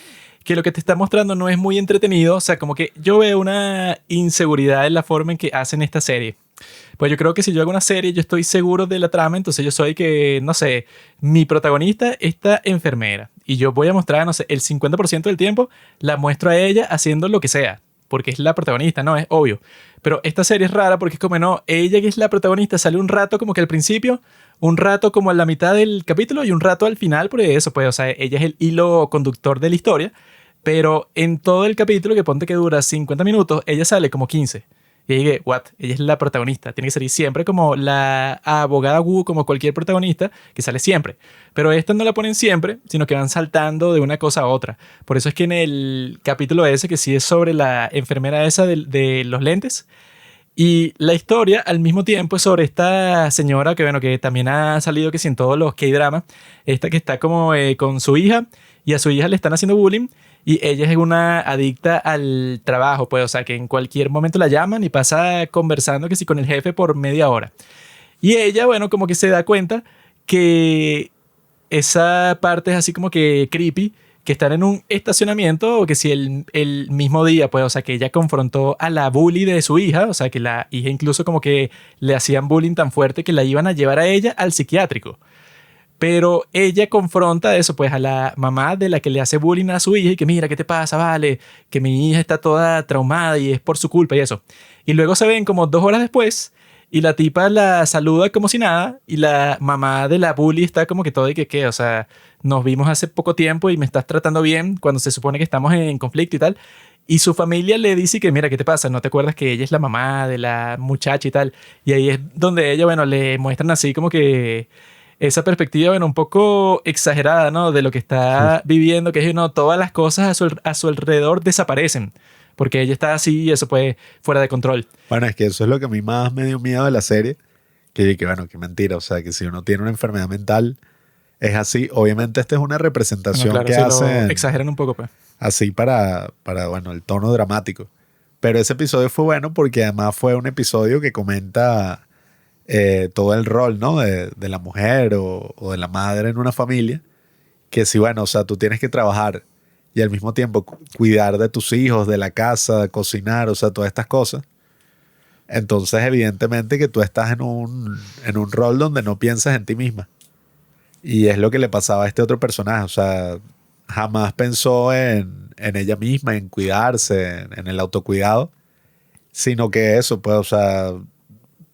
que lo que te está mostrando no es muy entretenido. O sea, como que yo veo una inseguridad en la forma en que hacen esta serie. Pues yo creo que si yo hago una serie, yo estoy seguro de la trama, entonces yo soy que, no sé, mi protagonista, esta enfermera, y yo voy a mostrar, no sé, el 50% del tiempo la muestro a ella haciendo lo que sea, porque es la protagonista, ¿no? Es obvio. Pero esta serie es rara porque es como, no, ella que es la protagonista sale un rato como que al principio, un rato como a la mitad del capítulo y un rato al final, porque eso, pues, o sea, ella es el hilo conductor de la historia, pero en todo el capítulo, que ponte que dura 50 minutos, ella sale como 15. Y dije, what? Ella es la protagonista. Tiene que salir siempre como la abogada Wu, como cualquier protagonista, que sale siempre. Pero esta no la ponen siempre, sino que van saltando de una cosa a otra. Por eso es que en el capítulo ese, que sí es sobre la enfermera esa de los lentes, y la historia al mismo tiempo es sobre esta señora que, bueno, que también ha salido que sí en todos los K-dramas, esta que está como con su hija y a su hija le están haciendo bullying y ella es una adicta al trabajo, pues, o sea, que en cualquier momento la llaman y pasa conversando que sí con el jefe por media hora. Y ella, bueno, como que se da cuenta que esa parte es así como que creepy, que están en un estacionamiento o que si el mismo día, pues, o sea, que ella confrontó a la bully de su hija, o sea, que la hija incluso como que le hacían bullying tan fuerte que la iban a llevar a ella al psiquiátrico. Pero ella confronta eso, pues, a la mamá de la que le hace bullying a su hija y que mira, ¿qué te pasa? Vale, que mi hija está toda traumada y es por su culpa y eso. Y luego se ven como 2 horas después y la tipa la saluda como si nada y la mamá de la bully está como que todo de que, ¿qué? O sea, nos vimos hace poco tiempo y me estás tratando bien cuando se supone que estamos en conflicto y tal. Y su familia le dice que, mira, ¿qué te pasa? ¿No te acuerdas que ella es la mamá de la muchacha y tal? Y ahí es donde ella, bueno, le muestran así como que esa perspectiva, bueno, un poco exagerada, ¿no? De lo que está viviendo, que es, no, todas las cosas a su alrededor desaparecen, porque ella está así y eso pues fuera de control. Bueno, es que eso es lo que a mí más me dio miedo de la serie, que bueno, que mentira, o sea, que si uno tiene una enfermedad mental, es así. Obviamente esta es una Bueno, representación claro, que sí lo hacen exageran un poco, pues. así bueno, el tono dramático. Pero ese episodio fue bueno porque además fue un episodio que comenta todo el rol, ¿no? De la mujer o de la madre en una familia. Que si, bueno, o sea, tú tienes que trabajar y al mismo tiempo cuidar de tus hijos, de la casa, cocinar, o sea, todas estas cosas. Entonces, evidentemente que tú estás en un rol donde no piensas en ti misma. Y es lo que le pasaba a este otro personaje. O sea, jamás pensó en ella misma, en cuidarse, en el autocuidado, sino que eso, pues, o sea,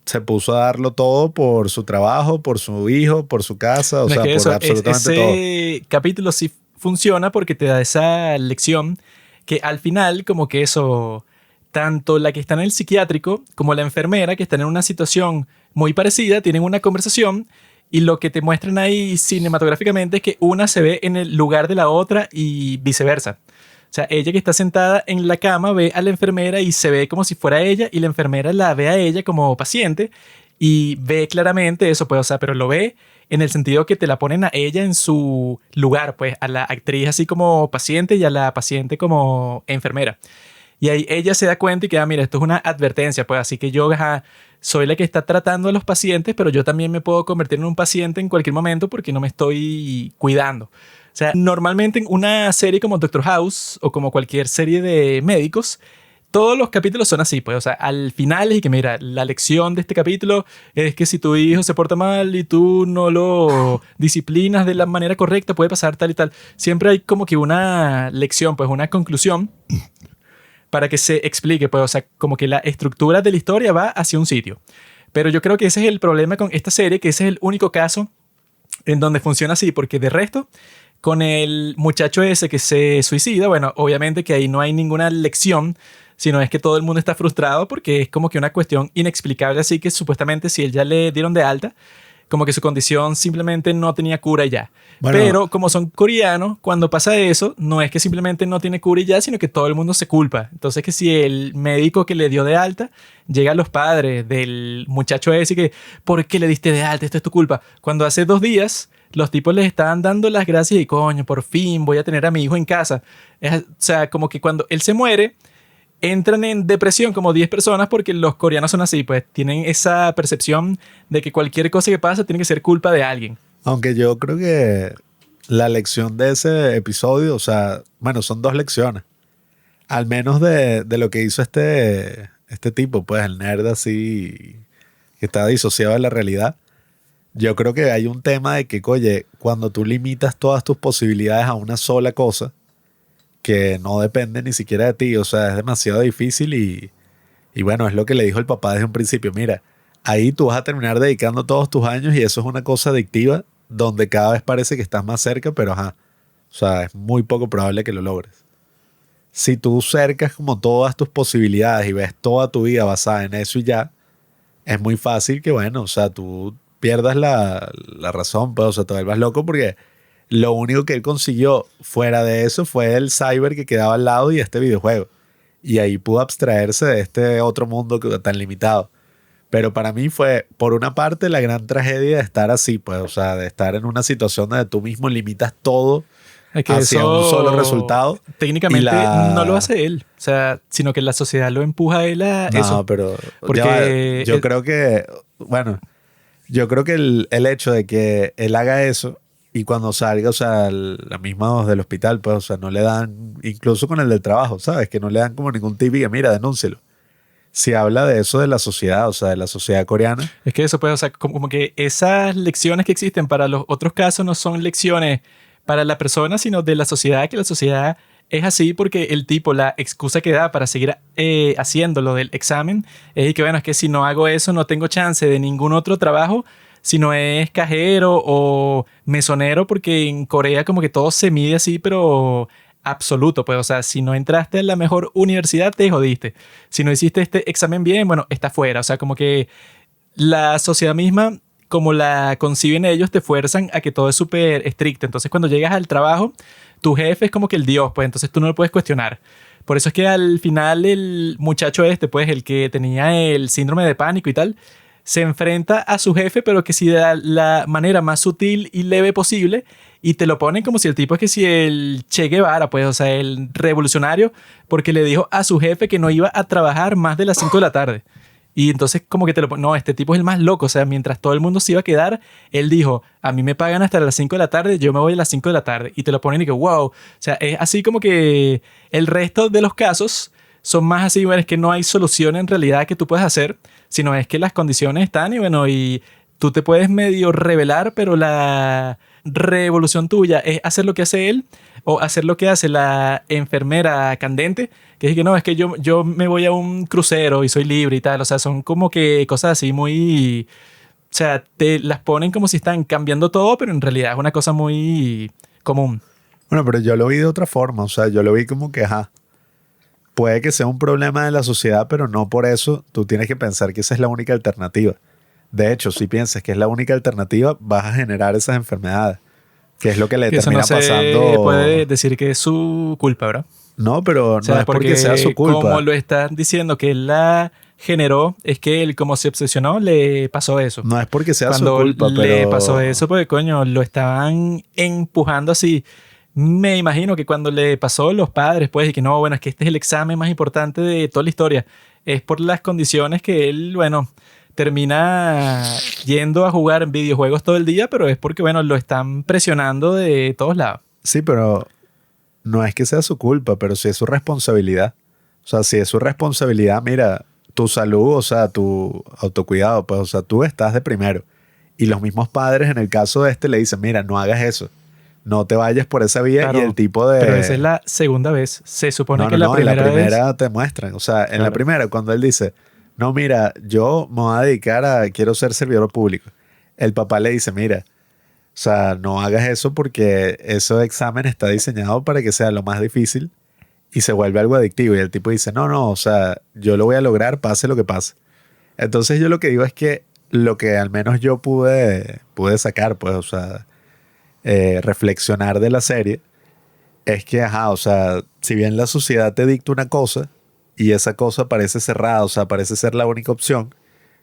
se puso a darlo todo por su trabajo, por su hijo, por su casa, o No es sea, que por eso, absolutamente todo. ese capítulo sí funciona porque te da esa lección que al final como que eso, tanto la que está en el psiquiátrico como la enfermera que están en una situación muy parecida, tienen una conversación y lo que te muestran ahí cinematográficamente es que una se ve en el lugar de la otra y viceversa. O sea, ella que está sentada en la cama ve a la enfermera y se ve como si fuera ella y la enfermera la ve a ella como paciente y ve claramente eso, pues, o sea, pero lo ve en el sentido que te la ponen a ella en su lugar, pues, a la actriz así como paciente y a la paciente como enfermera. Y ahí ella se da cuenta y que, mira, esto es una advertencia, pues, así que yo, ajá, soy la que está tratando a los pacientes, pero yo también me puedo convertir en un paciente en cualquier momento porque no me estoy cuidando. O sea, normalmente en una serie como Doctor House o como cualquier serie de médicos, todos los capítulos son así, pues, o sea, al final es que, mira, la lección de este capítulo es que si tu hijo se porta mal y tú no lo disciplinas de la manera correcta, puede pasar tal y tal. Siempre hay como que una lección, pues, una conclusión para que se explique, pues, o sea, como que la estructura de la historia va hacia un sitio. Pero yo creo que ese es el problema con esta serie, que ese es el único caso en donde funciona así, porque de resto, con el muchacho ese que se suicida, bueno, obviamente que ahí no hay ninguna lección sino es que todo el mundo está frustrado porque es como que una cuestión inexplicable, así que supuestamente si él ya le dieron de alta, como que su condición simplemente no tenía cura y ya. Bueno, Pero como son coreanos, cuando pasa eso, no es que simplemente no tiene cura y ya, sino que todo el mundo se culpa. Entonces que si el médico que le dio de alta llega a los padres del muchacho ese y que, ¿por qué le diste de alta? Esto es tu culpa. Cuando hace 2 días los tipos les estaban dando las gracias y coño, por fin voy a tener a mi hijo en casa. O sea, como que cuando él se muere entran en depresión como 10 personas porque los coreanos son así, pues tienen esa percepción de que cualquier cosa que pasa tiene que ser culpa de alguien. aunque yo creo que la lección de ese episodio, o sea, bueno, son dos lecciones. Al menos de lo que hizo este tipo, pues el nerd así, que está disociado de la realidad. Yo creo que hay un tema de que, oye, cuando tú limitas todas tus posibilidades a una sola cosa, que no depende ni siquiera de ti, o sea, es demasiado difícil y bueno, es lo que le dijo el papá desde un principio, mira, ahí tú vas a terminar dedicando todos tus años y eso es una cosa adictiva donde cada vez parece que estás más cerca, pero ajá, o sea, es muy poco probable que lo logres. Si tú cercas como todas tus posibilidades y ves toda tu vida basada en eso y ya, es muy fácil que, bueno, o sea, tú pierdas la razón, pues, o sea, te vuelvas loco porque lo único que él consiguió fuera de eso fue el cyber que quedaba al lado y este videojuego. Y ahí pudo abstraerse de este otro mundo tan limitado. Pero para mí fue, por una parte, la gran tragedia de estar así, pues, o sea, de estar en una situación donde tú mismo limitas todo Es que hacia un solo resultado. Y técnicamente no lo hace él, o sea, sino que la sociedad lo empuja a él a eso. No, pero ya va, Porque yo creo que, bueno, yo creo que el hecho de que él haga eso y cuando salga, o sea, la misma del hospital, pues, o sea, no le dan, incluso con el del trabajo, ¿sabes? Que no le dan como ningún tip y que, mira, denúncielo. Si habla de eso de la sociedad, o sea, de la sociedad coreana. es que eso puede, o sea, como que esas lecciones que existen para los otros casos no son lecciones para la persona, sino de la sociedad, que la sociedad es así porque el tipo, la excusa que da para seguir haciendo lo del examen es que, bueno, es que si no hago eso no tengo chance de ningún otro trabajo, si no es cajero o mesonero, porque en Corea como que todo se mide así, pero absoluto, pues, o sea, si no entraste en la mejor universidad, te jodiste. Si no hiciste este examen bien, bueno, está fuera, o sea, como que la sociedad misma, como la conciben ellos, te fuerzan a que todo es súper estricto. Entonces, cuando llegas al trabajo, tu jefe es como que el dios, pues entonces tú no lo puedes cuestionar. Por eso es que al final el muchacho este, pues el que tenía el síndrome de pánico y tal, se enfrenta a su jefe, pero que sí de la manera más sutil y leve posible, y te lo ponen como si el tipo es que si el Che Guevara, pues, o sea, el revolucionario, porque le dijo a su jefe que no iba a trabajar más de las 5 de la tarde. Y entonces como que te lo ponen, no, este tipo es el más loco, o sea, mientras todo el mundo se iba a quedar, él dijo, a mí me pagan hasta las 5 de la tarde, yo me voy a las 5 de la tarde. Y te lo ponen y que, wow, o sea, es así como que el resto de los casos son más así, bueno, es que no hay solución en realidad que tú puedas hacer, sino es que las condiciones están y bueno, y tú te puedes medio revelar, pero la revolución tuya es hacer lo que hace él o hacer lo que hace la enfermera candente, que es que no, es que yo me voy a un crucero y soy libre y tal, o sea, son como que cosas así muy, o sea, te las ponen como si están cambiando todo, pero en realidad es una cosa muy común. Bueno, pero yo lo vi de otra forma, o sea, yo lo vi como que, ajá, puede que sea un problema de la sociedad, pero no por eso tú tienes que pensar que esa es la única alternativa. De hecho, si piensas que es la única alternativa, vas a generar esas enfermedades, que es lo que le Que eso no termina se puede pasando. decir que es su culpa, ¿verdad? No, pero O no sea, es porque sea su porque como culpa. lo están diciendo que él la generó, es que él como se obsesionó, le pasó eso. No es porque sea su Cuando culpa, le pasó pero eso, pues coño, lo estaban empujando así. Me imagino que cuando le pasó los padres, pues, y que no, bueno, es que este es el examen más importante de toda la historia, es por las condiciones que él, bueno, termina yendo a jugar en videojuegos todo el día, pero es porque, bueno, lo están presionando de todos lados. sí, pero no es que sea su culpa, pero sí es su responsabilidad. O sea, si es su responsabilidad, mira, tu salud, o sea, tu autocuidado, pues, o sea, tú estás de primero. Y los mismos padres, en el caso de este, le dicen, mira, no hagas eso. No te vayas por esa vía y el Claro, tipo pero esa es de... la segunda vez. Se supone No, que no, la no, en la primera vez, primera te muestran. O sea, en la claro, primera, cuando él dice, no, mira, yo me voy a dedicar a, quiero ser servidor público. El papá le dice, mira, o sea, no hagas eso porque ese examen está diseñado para que sea lo más difícil y se vuelve algo adictivo y el tipo dice, no, no, o sea, yo lo voy a lograr pase lo que pase. Entonces yo lo que digo es que lo que al menos yo pude sacar, pues, o sea, reflexionar de la serie, es que, ajá, o sea, si bien la sociedad te dicta una cosa y esa cosa parece cerrada, o sea, parece ser la única opción,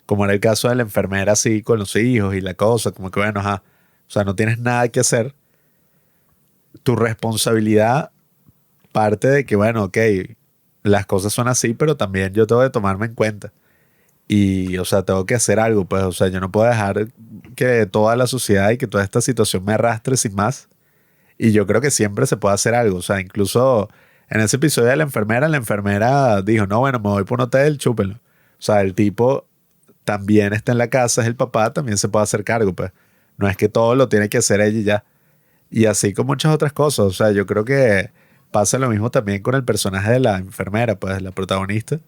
como era el caso de la enfermera así con los hijos y la cosa, como que bueno, ajá, o sea, no tienes nada que hacer, tu responsabilidad parte de que, bueno, ok, las cosas son así, pero también yo tengo que tomarme en cuenta. Y, o sea, tengo que hacer algo, pues, o sea, yo no puedo dejar que toda la sociedad y que toda esta situación me arrastre sin más. Y yo creo que siempre se puede hacer algo. O sea, incluso en ese episodio de la enfermera dijo, no, bueno, me voy por un hotel, chúpenlo. O sea, el tipo también está en la casa, es el papá, también se puede hacer cargo, pues. No es que todo lo tiene que hacer ella y ya. Y así con muchas otras cosas. O sea, yo creo que pasa lo mismo también con el personaje de la enfermera, pues, la protagonista.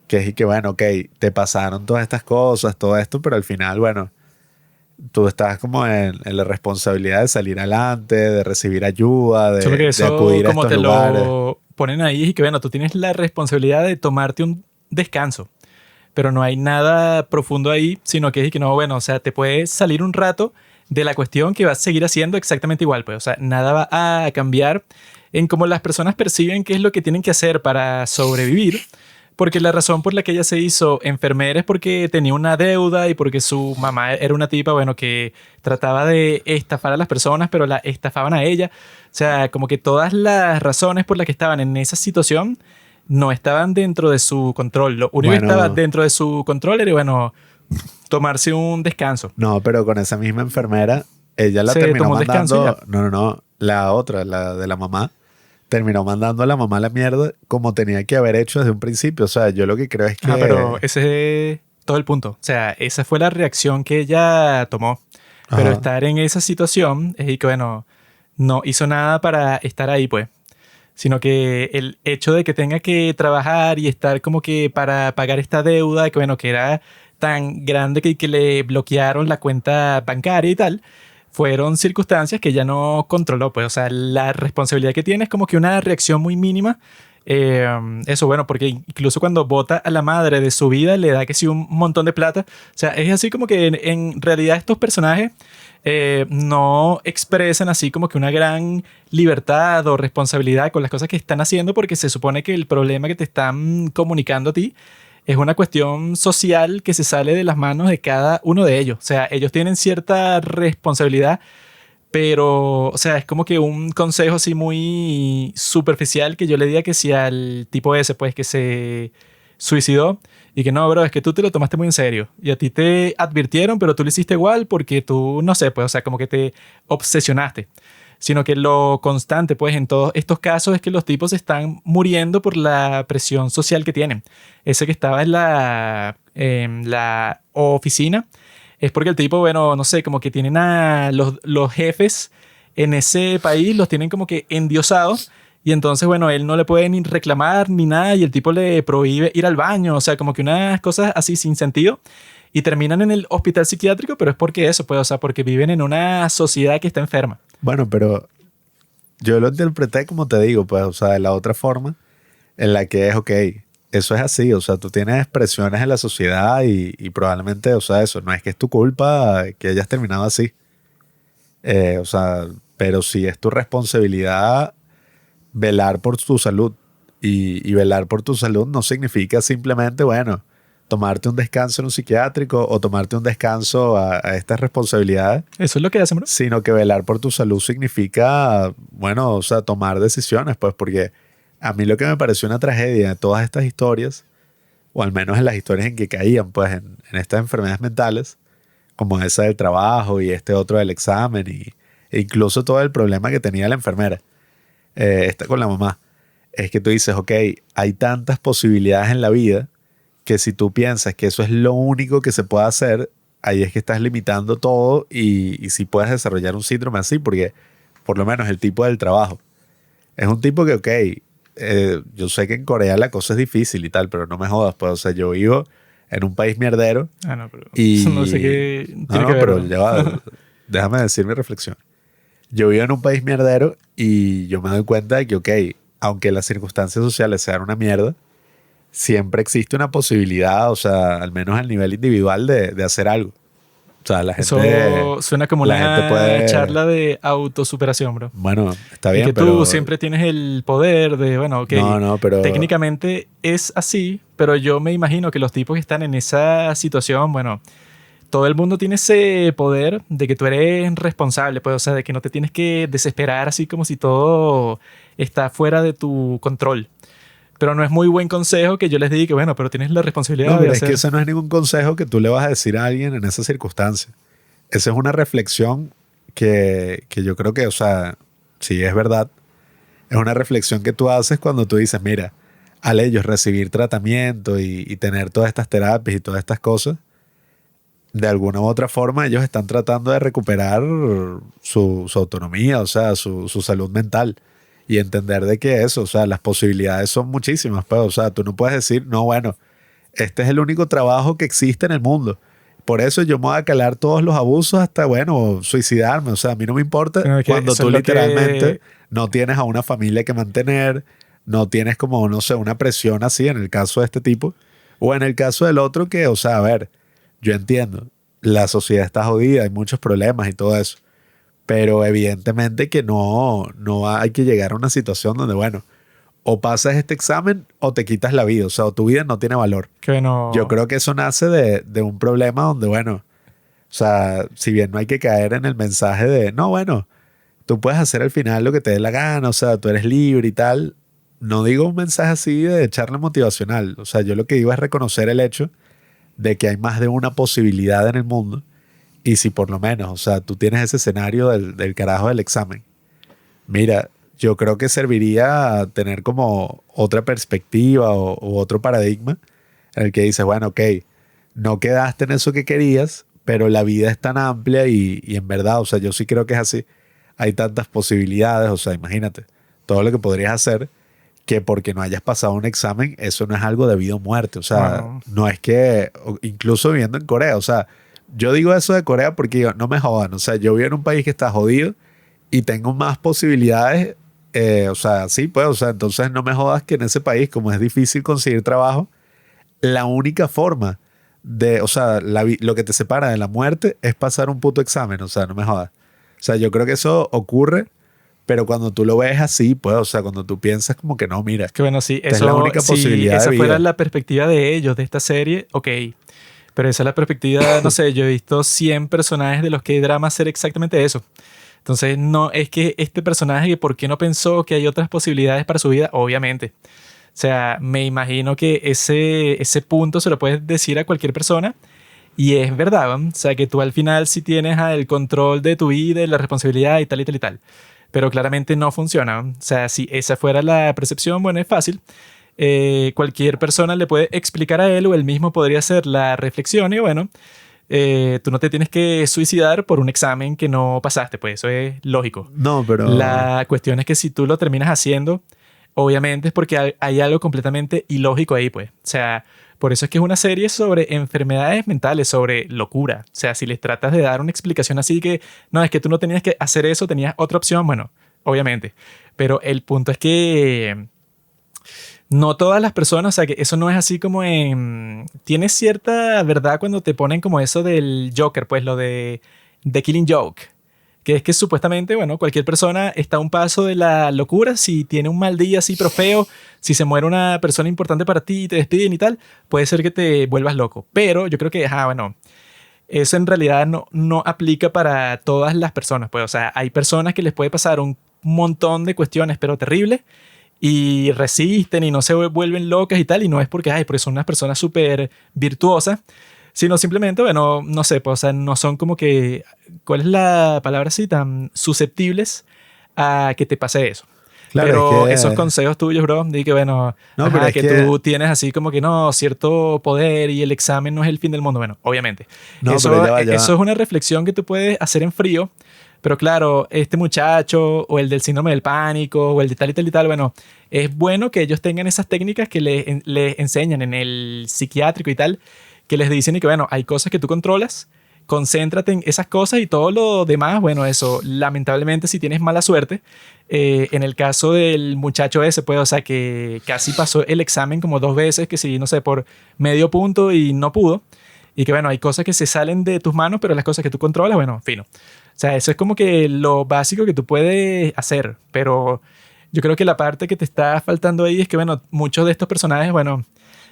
Que es y que, bueno, ok, te pasaron todas estas cosas, todo esto, pero al final, bueno, tú estás como en la responsabilidad de salir adelante, de recibir ayuda, Solo que de eso acudir a como estos te lugares. lo ponen ahí y que bueno, tú tienes la responsabilidad de tomarte un descanso, pero no hay nada profundo ahí, sino que es que no, bueno, o sea, te puedes salir un rato de la cuestión que vas a seguir haciendo exactamente igual, pues, o sea, nada va a cambiar en cómo las personas perciben qué es lo que tienen que hacer para sobrevivir. Porque la razón por la que ella se hizo enfermera es porque tenía una deuda y porque su mamá era una tipa, bueno, que trataba de estafar a las personas, pero la estafaban a ella. O sea, como que todas las razones por las que estaban en esa situación no estaban dentro de su control. Lo único que estaba Bueno, dentro de su control era, bueno, tomarse un descanso. no, pero con esa misma enfermera, ella la Se terminó tomó un descanso y ya. mandando, no, no, no, la otra, la de la mamá, terminó mandando a la mamá a la mierda como tenía que haber hecho desde un principio. O sea, yo lo que creo es Ajá, pero que, ese es todo el punto. O sea, esa fue la reacción que ella tomó. Pero ajá, estar en esa situación es que, bueno, no hizo nada para estar ahí, pues. Sino que el hecho de que tenga que trabajar y estar como que para pagar esta deuda, que bueno, que era tan grande que le bloquearon la cuenta bancaria y tal, fueron circunstancias que ella no controló, pues. O sea, la responsabilidad que tiene es como que una reacción muy mínima. Eh, Eso, bueno, porque incluso cuando vota a la madre de su vida, le da que sí un montón de plata. O sea, es así como que en realidad estos personajes no expresan así como que una gran libertad o responsabilidad con las cosas que están haciendo, porque se supone que el problema que te están comunicando a ti es una cuestión social que se sale de las manos de cada uno de ellos. O sea, ellos tienen cierta responsabilidad, pero, o sea, es como que un consejo así muy superficial que yo le diga que si al tipo ese, pues, que se suicidó y que no, bro, es que tú te lo tomaste muy en serio y a ti te advirtieron, pero tú lo hiciste igual porque tú, no sé, pues, o sea, como que te obsesionaste. Sino que lo constante, pues, en todos estos casos es que los tipos están muriendo por la presión social que tienen. Ese que estaba en la oficina es porque el tipo, bueno, no sé, como que tienen a los jefes en ese país, los tienen como que endiosados. Y entonces, bueno, él no le puede ni reclamar ni nada y el tipo le prohíbe ir al baño. O sea, como que unas cosas así sin sentido. Y terminan en el hospital psiquiátrico, pero es porque eso, pues, o sea, porque viven en una sociedad que está enferma. bueno, pero yo lo interpreté como te digo, pues, o sea, de la otra forma, en la que es, ok, eso es así, o sea, tú tienes presiones en la sociedad y probablemente, o sea, eso, no es que es tu culpa que hayas terminado así, o sea, pero sí es tu responsabilidad velar por tu salud y velar por tu salud no significa simplemente, bueno, tomarte un descanso en un psiquiátrico o tomarte un descanso a estas responsabilidades, Eso es lo que hacen, bro. sino que velar por tu salud significa, bueno, o sea, tomar decisiones, pues porque a mí lo que me pareció una tragedia de todas estas historias, o al menos en las historias en que caían, pues en estas enfermedades mentales, como esa del trabajo y este otro del examen e incluso todo el problema que tenía la enfermera, esta con la mamá, es que tú dices, ok, hay tantas posibilidades en la vida que si tú piensas que eso es lo único que se puede hacer, ahí es que estás limitando todo y si puedes desarrollar un síndrome así, porque por lo menos el tipo del trabajo es un tipo que, ok, yo sé que en Corea la cosa es difícil y tal, pero no me jodas, pues, o sea, yo vivo en un país mierdero Ah, no, pero no sé y... qué No, tiene que no, ver, pero bro. ya va, déjame decir mi reflexión. Yo vivo en un país mierdero y yo me doy cuenta de que, ok, aunque las circunstancias sociales sean una mierda, siempre existe una posibilidad, o sea, al menos al nivel individual, de hacer algo. O sea, Eso suena como la gente una puede, charla de autosuperación, bro. bueno, está Y bien, que tú pero siempre tienes el poder de, bueno, ok, no, pero técnicamente es así, pero yo me imagino que los tipos que están en esa situación, bueno, todo el mundo tiene ese poder de que tú eres responsable, pues, o sea, de que no te tienes que desesperar así como si todo está fuera de tu control. Pero no es muy buen consejo que yo les diga que, bueno, pero tienes la no, responsabilidad de pero es que hacer. ese no es ningún consejo que tú le vas a decir a alguien en esa circunstancia. Esa es una reflexión que yo creo que, o sea, si es verdad, es una reflexión que tú haces cuando tú dices, mira, al ellos recibir tratamiento y tener todas estas terapias y todas estas cosas, de alguna u otra forma ellos están tratando de recuperar su autonomía, o sea, su salud mental y entender de que eso, o sea, las posibilidades son muchísimas, pues, o sea, tú no puedes decir, no, bueno, este es el único trabajo que existe en el mundo. Por eso yo me voy a calar todos los abusos hasta, bueno, suicidarme. O sea, a mí no me importa Sino que cuando eso tú es lo literalmente que... no tienes a una familia que mantener, no tienes como, no sé, una presión así en el caso de este tipo. O en el caso del otro que, o sea, a ver, yo entiendo, la sociedad está jodida, hay muchos problemas y todo eso. Pero evidentemente que no hay que llegar a una situación donde, bueno, o pasas este examen o te quitas la vida. O sea, o tu vida no tiene valor. Que Yo no... creo que eso nace de un problema donde, bueno, o sea, si bien no hay que caer en el mensaje de, no, bueno, tú puedes hacer al final lo que te dé la gana, o sea, tú eres libre y tal. No digo un mensaje así de echarle motivacional. O sea, yo lo que digo es reconocer el hecho de que hay más de una posibilidad en el mundo. Y si por lo menos, o sea, tú tienes ese escenario del carajo del examen, mira, yo creo que serviría tener como otra perspectiva o otro paradigma en el que dices, bueno, ok, no quedaste en eso que querías, pero la vida es tan amplia y en verdad, o sea, yo sí creo que es así. Hay tantas posibilidades, o sea, imagínate, todo lo que podrías hacer que porque no hayas pasado un examen, eso no es algo de vida o muerte. O sea, No, no es que, incluso viviendo en Corea, o sea, yo digo eso de Corea porque digo, no me jodan, o sea, yo vivo en un país que está jodido y tengo más posibilidades, o sea, sí, pues, o sea, entonces no me jodas que en ese país, como es difícil conseguir trabajo, la única forma de, o sea, lo que te separa de la muerte es pasar un puto examen, o sea, no me jodas. O sea, yo creo que eso ocurre, pero cuando tú lo ves así, pues, o sea, cuando tú piensas como que no, mira, es que bueno, sí, esta es la eso, única si posibilidad de esa fuera vida. la perspectiva de ellos, de esta serie, ok. Pero esa es la perspectiva, no sé, yo he visto 100 personajes de los que drama hacer exactamente eso. Entonces, no es que este personaje, ¿por qué no pensó que hay otras posibilidades para su vida? Obviamente. O sea, me imagino que ese punto se lo puedes decir a cualquier persona y es verdad, ¿no? O sea, que tú al final sí tienes el control de tu vida, y la responsabilidad y tal y tal y tal. Pero claramente no funciona, ¿no? O sea, si esa fuera la percepción, bueno, es fácil. Cualquier persona le puede explicar a él o él mismo podría hacer la reflexión y bueno, tú no te tienes que suicidar por un examen que no pasaste, pues eso es lógico. No, pero La cuestión es que si tú lo terminas haciendo, obviamente es porque hay algo completamente ilógico ahí, pues. O sea, por eso es que es una serie sobre enfermedades mentales, sobre locura. O sea, si les tratas de dar una explicación así que, no, es que tú no tenías que hacer eso, tenías otra opción, bueno, obviamente. Pero el punto es que no todas las personas, o sea, que eso no es así como en... Tienes cierta verdad cuando te ponen como eso del Joker, pues lo de The Killing Joke. Que es que supuestamente, bueno, cualquier persona está a un paso de la locura. Si tiene un mal día así, pero feo, si se muere una persona importante para ti y te despiden y tal, puede ser que te vuelvas loco. Pero yo creo que, bueno, eso en realidad no aplica para todas las personas. Pues, o sea, hay personas que les puede pasar un montón de cuestiones, pero terribles, y resisten y no se vuelven locas y tal. Y no es porque son unas personas súper virtuosas, sino simplemente, bueno, no sé, pues, o sea, no son como que, ¿cuál es la palabra así? Tan susceptibles a que te pase eso. claro, es Pero esos que, consejos tuyos, bro, de que, bueno, no, pero es que que, tú tienes así como que no, cierto poder y el examen no es el fin del mundo. Bueno, obviamente. no, pero Eso, ya eso va. es una reflexión que tú puedes hacer en frío. Pero claro, este muchacho o el del síndrome del pánico o el de tal y tal y tal, bueno, es bueno que ellos tengan esas técnicas que les enseñan en el psiquiátrico y tal, que les dicen y que, bueno, hay cosas que tú controlas concéntrate en esas cosas y todo lo demás, bueno, eso, lamentablemente si tienes mala suerte, en el caso del muchacho ese, pues, o sea, que casi pasó el examen como 2 veces, que sí, no sé, por medio punto y no pudo, y que bueno, hay cosas que se salen de tus manos, pero las cosas que tú controlas, bueno, fino. O sea, eso es como que lo básico que tú puedes hacer, pero yo creo que la parte que te está faltando ahí es que, bueno, muchos de estos personajes, bueno,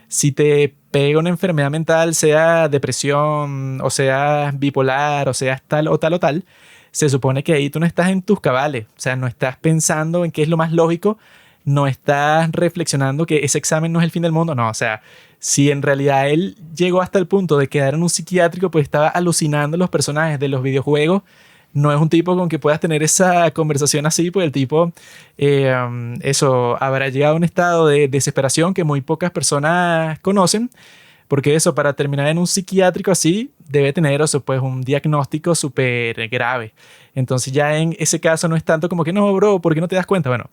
si te pega una enfermedad mental, sea depresión, o sea bipolar, o sea tal o tal o tal, se supone que ahí tú no estás en tus cabales. O sea, no estás pensando en qué es lo más lógico, no estás reflexionando que ese examen no es el fin del mundo. No, o sea, si en realidad él llegó hasta el punto de quedar en un psiquiátrico, pues estaba alucinando los personajes de los videojuegos. No es un tipo con que puedas tener esa conversación así, pues el tipo, eso, habrá llegado a un estado de desesperación que muy pocas personas conocen, porque eso, para terminar en un psiquiátrico así, debe tener, eso, pues un diagnóstico súper grave. Entonces ya en ese caso no es tanto como que, no, bro, ¿por qué no te das cuenta? Bueno,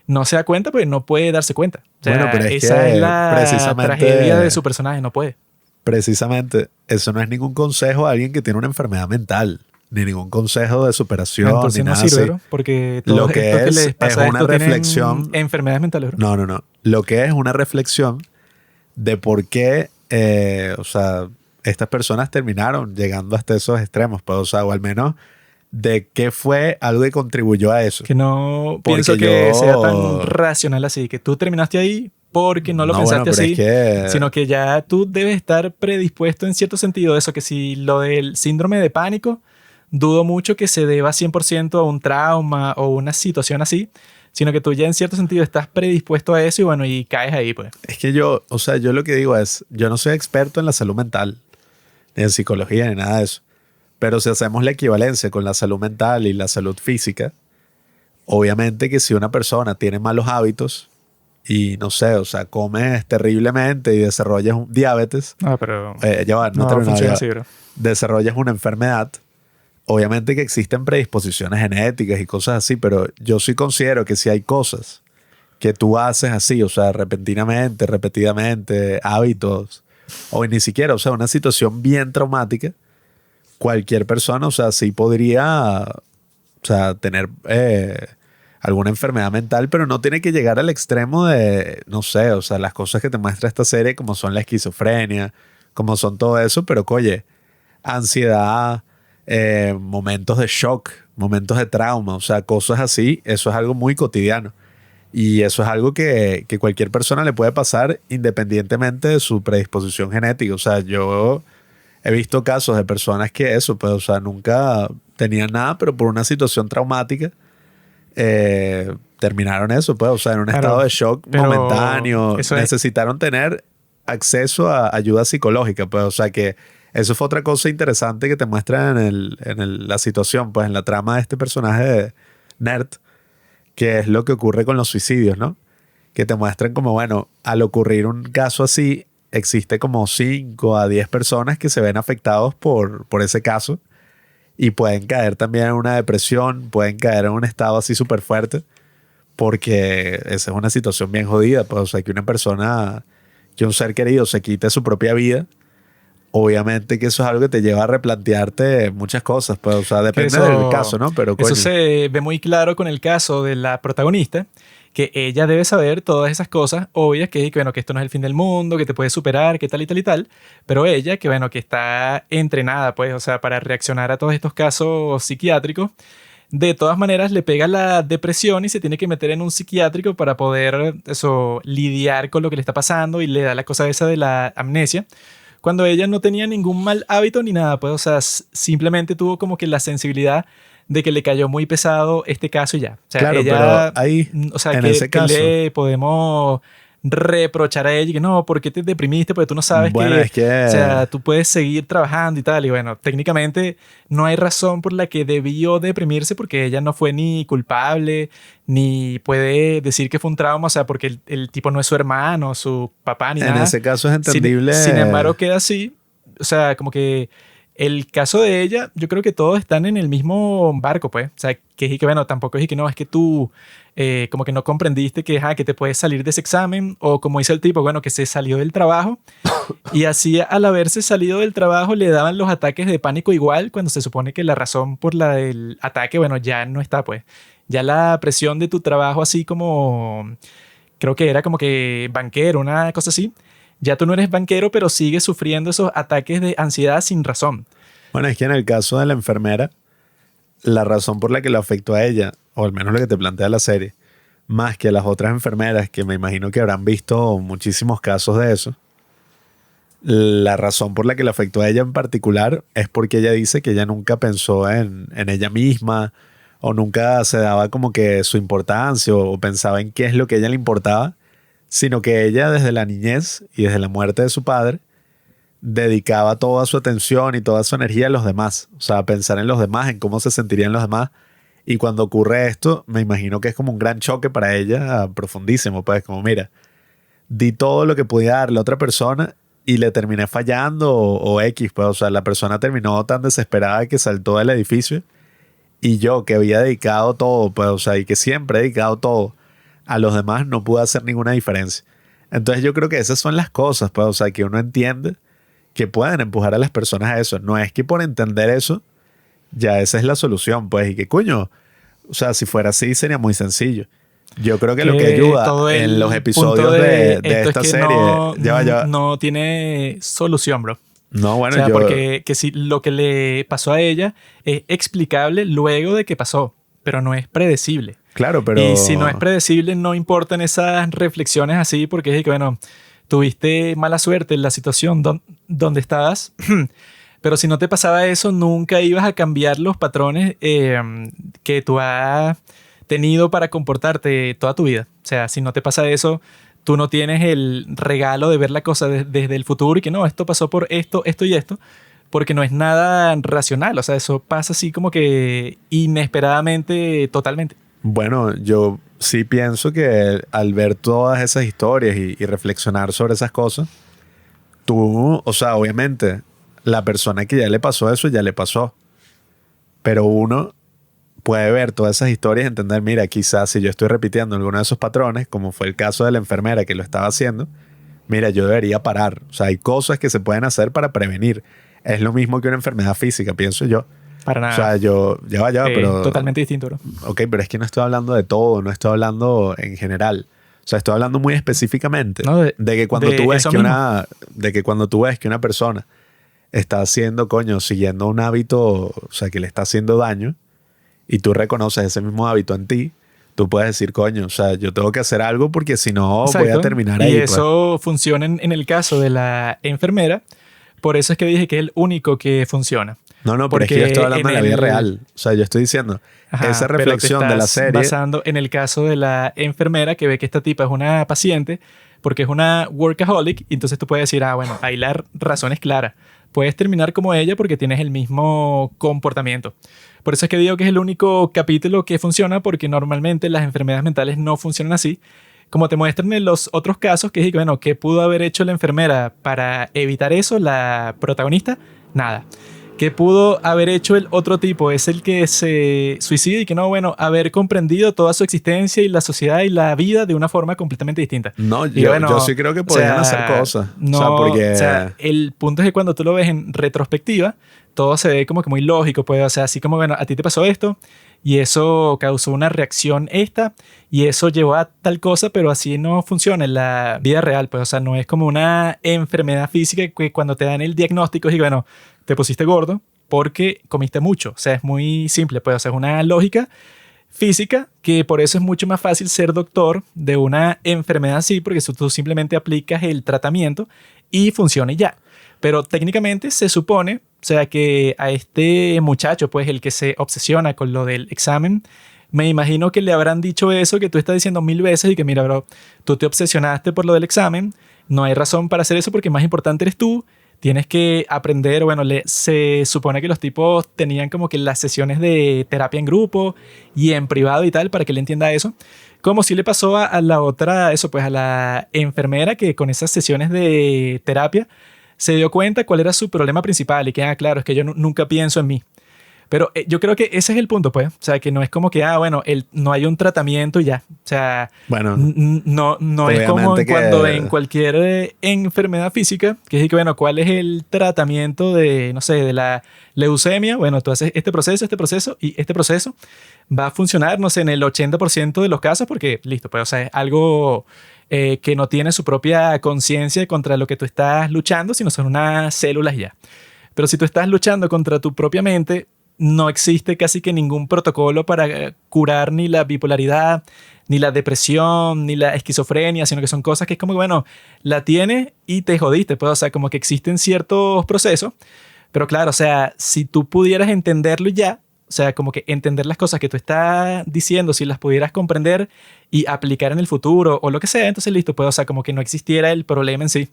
no se da cuenta, pues no puede darse cuenta. O sea, Bueno, pero es esa es que la tragedia de su personaje, no puede. precisamente, eso no es ningún consejo a alguien que tiene una enfermedad mental, ni ningún consejo de superación, Entonces ni no nada sirve, así. bro, porque Lo todos estos que que les es pasa una esto tienen reflexión. enfermedades mentales, bro. No, no, no. Lo que es una reflexión de por qué, o sea, estas personas terminaron llegando hasta esos extremos, pues, o sea, o al menos de qué fue algo que contribuyó a eso. Que no Porque pienso que sea tan yo, racional así, que tú terminaste ahí porque no lo no, bueno, pensaste pero es así, que, sino que ya tú debes estar predispuesto en cierto sentido. Eso que si lo del síndrome de pánico, dudo mucho que se deba 100% a un trauma o una situación así, sino que tú ya en cierto sentido estás predispuesto a eso y bueno, y caes ahí, pues. es que yo, o sea, yo lo que digo es, yo no soy experto en la salud mental, ni en psicología, ni nada de eso. Pero si hacemos la equivalencia con la salud mental y la salud física, obviamente que si una persona tiene malos hábitos y no sé, o sea, comes terriblemente y desarrollas un diabetes, Ah, pero ya va, no he no terminado, ya funciona va. así, bro. Desarrollas una enfermedad, obviamente que existen predisposiciones genéticas y cosas así, pero yo sí considero que si hay cosas que tú haces así, o sea, repentinamente, repetidamente, hábitos, o ni siquiera, o sea, una situación bien traumática, cualquier persona, o sea, sí podría, o sea, tener alguna enfermedad mental, pero no tiene que llegar al extremo de, no sé, o sea, las cosas que te muestra esta serie, como son la esquizofrenia, como son todo eso, pero oye, ansiedad, momentos de shock, momentos de trauma, o sea, cosas así, eso es algo muy cotidiano. Y eso es algo que cualquier persona le puede pasar independientemente de su predisposición genética. O sea, yo he visto casos de personas que eso, pues, o sea, nunca tenían nada, pero por una situación traumática terminaron eso, pues, o sea, en un estado Claro, de shock pero momentáneo, eso es, necesitaron tener acceso a ayuda psicológica, pues, o sea, que eso fue otra cosa interesante que te muestra la situación, pues, en la trama de este personaje de Nerd, que es lo que ocurre con los suicidios, ¿no? Que te muestran como, bueno, al ocurrir un caso así, existe como 5 a 10 personas que se ven afectados por ese caso y pueden caer también en una depresión, pueden caer en un estado así súper fuerte, porque esa es una situación bien jodida, pues, o sea, que una persona, que un ser querido se quite su propia vida, obviamente que eso es algo que te lleva a replantearte muchas cosas, pues, o sea, que depende del caso, ¿no? Pero eso coño, se ve muy claro con el caso de la protagonista, que ella debe saber todas esas cosas obvias, que bueno, que esto no es el fin del mundo, que te puedes superar, que tal y tal y tal, pero ella, que bueno, que está entrenada, pues, o sea, para reaccionar a todos estos casos psiquiátricos, de todas maneras le pega la depresión y se tiene que meter en un psiquiátrico para poder, eso, lidiar con lo que le está pasando y le da la cosa esa de la amnesia. Cuando ella no tenía ningún mal hábito ni nada, pues, o sea, simplemente tuvo como que la sensibilidad de que le cayó muy pesado este caso y ya. O sea, claro, pero ella, ahí, o sea, en ese que caso, le podemos reprochar a ella y que no, ¿por qué te deprimiste? Porque tú no sabes bueno, que, es que, o sea, tú puedes seguir trabajando y tal. Y bueno, técnicamente no hay razón por la que debió deprimirse porque ella no fue ni culpable, ni puede decir que fue un trauma, o sea, porque el tipo no es su hermano, su papá, ni en nada. ese caso es Sin entendible. embargo, queda así, o sea, como que El caso de ella, yo creo que todos están en el mismo barco, pues. O sea, que es y que, bueno, tampoco es y que no, es que tú como que no comprendiste que, que te puedes salir de ese examen, o como dice el tipo, bueno, que se salió del trabajo y así al haberse salido del trabajo le daban los ataques de pánico igual, cuando se supone que la razón por la del ataque, bueno, ya no está, pues. Ya la presión de tu trabajo, así como, creo que era como que banquero, una cosa así. Ya tú no eres banquero, pero sigues sufriendo esos ataques de ansiedad sin razón. Bueno, es que en el caso de la enfermera, la razón por la que le afectó a ella, o al menos lo que te plantea la serie, más que a las otras enfermeras, que me imagino que habrán visto muchísimos casos de eso, la razón por la que le afectó a ella en particular es porque ella dice que ella nunca pensó en ella misma, o nunca se daba como que su importancia, o pensaba en qué es lo que a ella le importaba, sino que ella desde la niñez y desde la muerte de su padre dedicaba toda su atención y toda su energía a los demás, o sea, a pensar en los demás, en cómo se sentirían los demás. Y cuando ocurre esto, me imagino que es como un gran choque para ella, profundísimo, pues como mira, di todo lo que podía darle a otra persona y le terminé fallando o X, pues, o sea, la persona terminó tan desesperada que saltó del edificio y yo que había dedicado todo, pues, o sea, y que siempre he dedicado todo a los demás, no pude hacer ninguna diferencia. Entonces yo creo que esas son las cosas, pues, o sea, que uno entiende que pueden empujar a las personas a eso. No es que por entender eso, ya esa es la solución, pues, y que coño, o sea, si fuera así sería muy sencillo. Yo creo que lo que ayuda en los episodios de esta es que serie, no tiene solución, bro. No, bueno, O sea, porque que si lo que le pasó a ella es explicable luego de que pasó, pero no es predecible. Claro, pero... Y si no es predecible, no importan esas reflexiones así, porque es que, bueno, tuviste mala suerte en la situación donde estabas, pero si no te pasaba eso, nunca ibas a cambiar los patrones que tú has tenido para comportarte toda tu vida. O sea, si no te pasa eso, tú no tienes el regalo de ver la cosa desde el futuro y que no, esto pasó por esto, esto y esto, porque no es nada racional. O sea, eso pasa así como que inesperadamente, totalmente. Bueno, yo sí pienso que al ver todas esas historias y reflexionar sobre esas cosas, tú, o sea, obviamente, la persona que ya le pasó eso, ya le pasó. Pero uno puede ver todas esas historias y entender, mira, quizás si yo estoy repitiendo alguno de esos patrones, como fue el caso de la enfermera que lo estaba haciendo, mira, yo debería parar. O sea, hay cosas que se pueden hacer para prevenir. Es lo mismo que una enfermedad física, pienso yo. Para nada. O sea, ya va, pero... Totalmente distinto, bro. Ok, pero es que no estoy hablando de todo, no estoy hablando en general. O sea, estoy hablando muy específicamente No, de que cuando de tú ves eso que mismo. de que cuando tú ves que una persona está haciendo, coño, siguiendo un hábito, o sea, que le está haciendo daño, y tú reconoces ese mismo hábito en ti, tú puedes decir, coño, o sea, yo tengo que hacer algo porque si no voy a Exacto. terminar Y ahí. eso funciona en el caso de la enfermera. Por eso es que dije que es el único que funciona. No, pero es que yo estoy hablando de la vida real. O sea, yo estoy diciendo, esa reflexión de la serie... basando en el caso de la enfermera que ve que esta tipa es una paciente porque es una workaholic, y entonces tú puedes decir, bueno, ahí la razón es clara. Puedes terminar como ella porque tienes el mismo comportamiento. Por eso es que digo que es el único capítulo que funciona, porque normalmente las enfermedades mentales no funcionan así. Como te muestran en los otros casos, que es, bueno, ¿qué pudo haber hecho la enfermera para evitar eso, la protagonista? Nada. ¿Qué pudo haber hecho el otro tipo? Es el que se suicida y que no, bueno, haber comprendido toda su existencia y la sociedad y la vida de una forma completamente distinta. No, y bueno, yo sí creo que podían hacer cosas. No, o sea, porque... o sea, el punto es que cuando tú lo ves en retrospectiva, todo se ve como que muy lógico, pues, o sea, así como, bueno, a ti te pasó esto y eso causó una reacción esta y eso llevó a tal cosa, pero así no funciona en la vida real, pues, o sea, no es como una enfermedad física que cuando te dan el diagnóstico y bueno, te pusiste gordo porque comiste mucho, o sea, es muy simple, pues, o sea, es una lógica física que por eso es mucho más fácil ser doctor de una enfermedad así, porque tú simplemente aplicas el tratamiento y funciona y ya. Pero técnicamente se supone, o sea, que a este muchacho, pues el que se obsesiona con lo del examen, me imagino que le habrán dicho eso que tú estás diciendo 1000 veces y que mira, bro, tú te obsesionaste por lo del examen, no hay razón para hacer eso porque más importante eres tú, tienes que aprender, bueno, se supone que los tipos tenían como que las sesiones de terapia en grupo y en privado y tal para que él entienda eso. Como si le pasó a la otra, eso pues a la enfermera que con esas sesiones de terapia se dio cuenta cuál era su problema principal y que, claro, es que yo nunca pienso en mí. Pero yo creo que ese es el punto, pues. O sea, que no es como que, bueno, no hay un tratamiento y ya. O sea, Bueno, no es como obviamente cuando que en cualquier enfermedad física, que es que, bueno, ¿cuál es el tratamiento de, no sé, de la leucemia? Bueno, tú haces este proceso y este proceso va a funcionar, no sé, en el 80% de los casos porque, listo, pues, o sea, es algo que no tiene su propia conciencia contra lo que tú estás luchando, sino son unas células y ya. Pero si tú estás luchando contra tu propia mente, no existe casi que ningún protocolo para curar ni la bipolaridad, ni la depresión, ni la esquizofrenia, sino que son cosas que es como, bueno, la tienes y te jodiste, pues, o sea, como que existen ciertos procesos, pero claro, o sea, si tú pudieras entenderlo ya, o sea, como que entender las cosas que tú estás diciendo, si las pudieras comprender y aplicar en el futuro o lo que sea, entonces listo, pues, o sea, como que no existiera el problema en sí,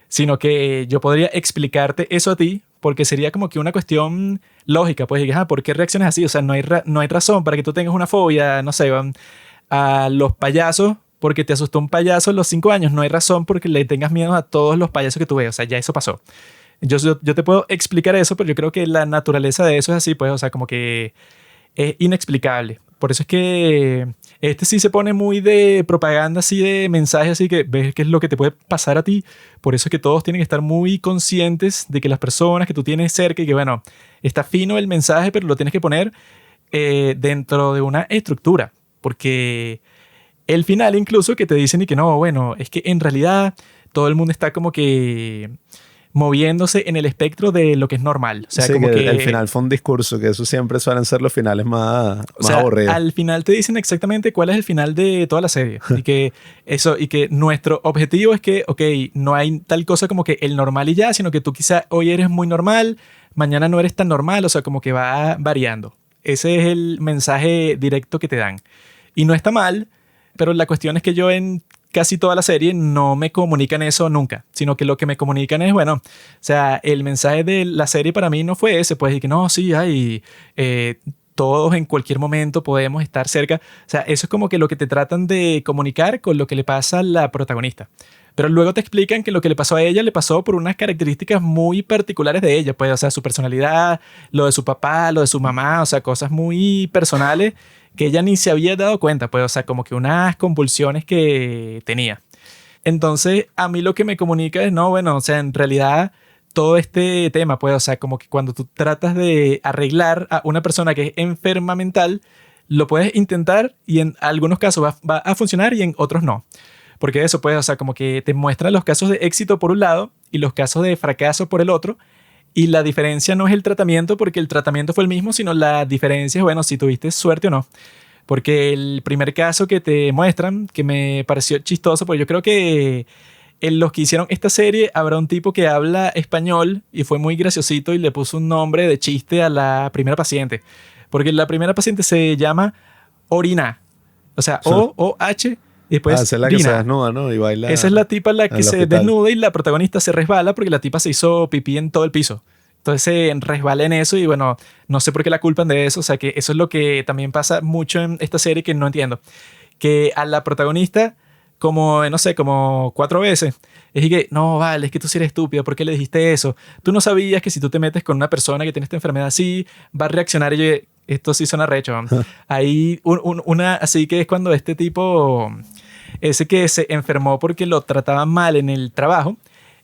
sino que yo podría explicarte eso a ti porque sería como que una cuestión lógica, pues, ¿por qué reaccionas así? O sea, no hay razón para que tú tengas una fobia, no sé, a los payasos porque te asustó un payaso a los 5 años. No hay razón porque le tengas miedo a todos los payasos que tú ves. O sea, ya eso pasó. Yo te puedo explicar eso, pero yo creo que la naturaleza de eso es así, pues, o sea, como que es inexplicable. Por eso es que este sí se pone muy de propaganda, así de mensajes, así que ves qué es lo que te puede pasar a ti. Por eso es que todos tienen que estar muy conscientes de que las personas que tú tienes cerca y que, bueno, está fino el mensaje, pero lo tienes que poner dentro de una estructura. Porque el final incluso que te dicen y que no, bueno, es que en realidad todo el mundo está como que moviéndose en el espectro de lo que es normal. O sea, sí, como que el final fue un discurso, que eso siempre suelen ser los finales más o sea, aburridos. al final te dicen exactamente cuál es el final de toda la serie. Y que nuestro objetivo es que, ok, no hay tal cosa como que el normal y ya, sino que tú quizá hoy eres muy normal, mañana no eres tan normal, o sea, como que va variando. Ese es el mensaje directo que te dan. Y no está mal, pero la cuestión es que yo en casi toda la serie no me comunican eso nunca, sino que lo que me comunican es, bueno, o sea, el mensaje de la serie para mí no fue ese, pues, y que no, sí, todos en cualquier momento podemos estar cerca. O sea, eso es como que lo que te tratan de comunicar con lo que le pasa a la protagonista. Pero luego te explican que lo que le pasó a ella le pasó por unas características muy particulares de ella, pues, o sea, su personalidad, lo de su papá, lo de su mamá, o sea, cosas muy personales que ella ni se había dado cuenta, pues, o sea, como que unas convulsiones que tenía. Entonces, a mí lo que me comunica es, no, bueno, o sea, en realidad todo este tema, pues, o sea, como que cuando tú tratas de arreglar a una persona que es enferma mental, lo puedes intentar y en algunos casos va a funcionar y en otros no. Porque eso, pues, o sea, como que te muestran los casos de éxito por un lado y los casos de fracaso por el otro. Y la diferencia no es el tratamiento, porque el tratamiento fue el mismo, sino la diferencia es, bueno, si tuviste suerte o no. Porque el primer caso que te muestran, que me pareció chistoso, porque yo creo que en los que hicieron esta serie habrá un tipo que habla español y fue muy graciosito y le puso un nombre de chiste a la primera paciente. Porque la primera paciente se llama Orina. O sea, O-O-H y después Esa es la que se Dina. desnuda, ¿no? Y baila. Esa es la tipa la que al se hospital. desnuda y la protagonista se resbala porque la tipa se hizo pipí en todo el piso. Entonces se resbala en eso y bueno, no sé por qué la culpan de eso. O sea que eso es lo que también pasa mucho en esta serie que no entiendo. Que a la protagonista, como, no sé, como 4 veces, es que, no, vale, es que tú sí eres estúpido, ¿por qué le dijiste eso? Tú no sabías que si tú te metes con una persona que tiene esta enfermedad así, va a reaccionar y yo, esto sí suena recho. Hay una, así que es cuando este tipo, ese que se enfermó porque lo trataban mal en el trabajo,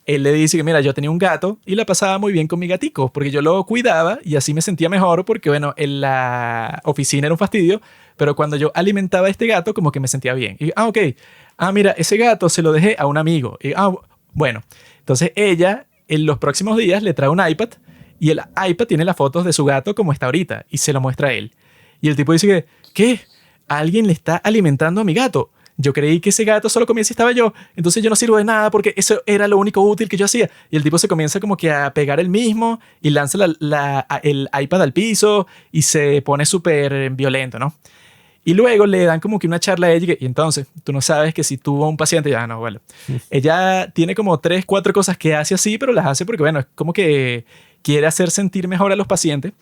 él le dice que, mira, yo tenía un gato y la pasaba muy bien con mi gatico porque yo lo cuidaba y así me sentía mejor porque, bueno, en la oficina era un fastidio, pero cuando yo alimentaba a este gato como que me sentía bien. Y, ok, mira, ese gato se lo dejé a un amigo. Y, bueno, entonces ella en los próximos días le trae un iPad y el iPad tiene las fotos de su gato como está ahorita y se lo muestra a él. Y el tipo dice que, ¿qué? ¿Alguien le está alimentando a mi gato? Yo creí que ese gato solo comía si estaba yo, entonces yo no sirvo de nada porque eso era lo único útil que yo hacía. Y el tipo se comienza como que a pegar el mismo y lanza el iPad al piso y se pone súper violento, ¿no? Y luego le dan como que una charla a ella y entonces tú no sabes que si tuvo un paciente, ya no, bueno. Ella tiene como 3, 4 cosas que hace así, pero las hace porque, bueno, es como que quiere hacer sentir mejor a los pacientes.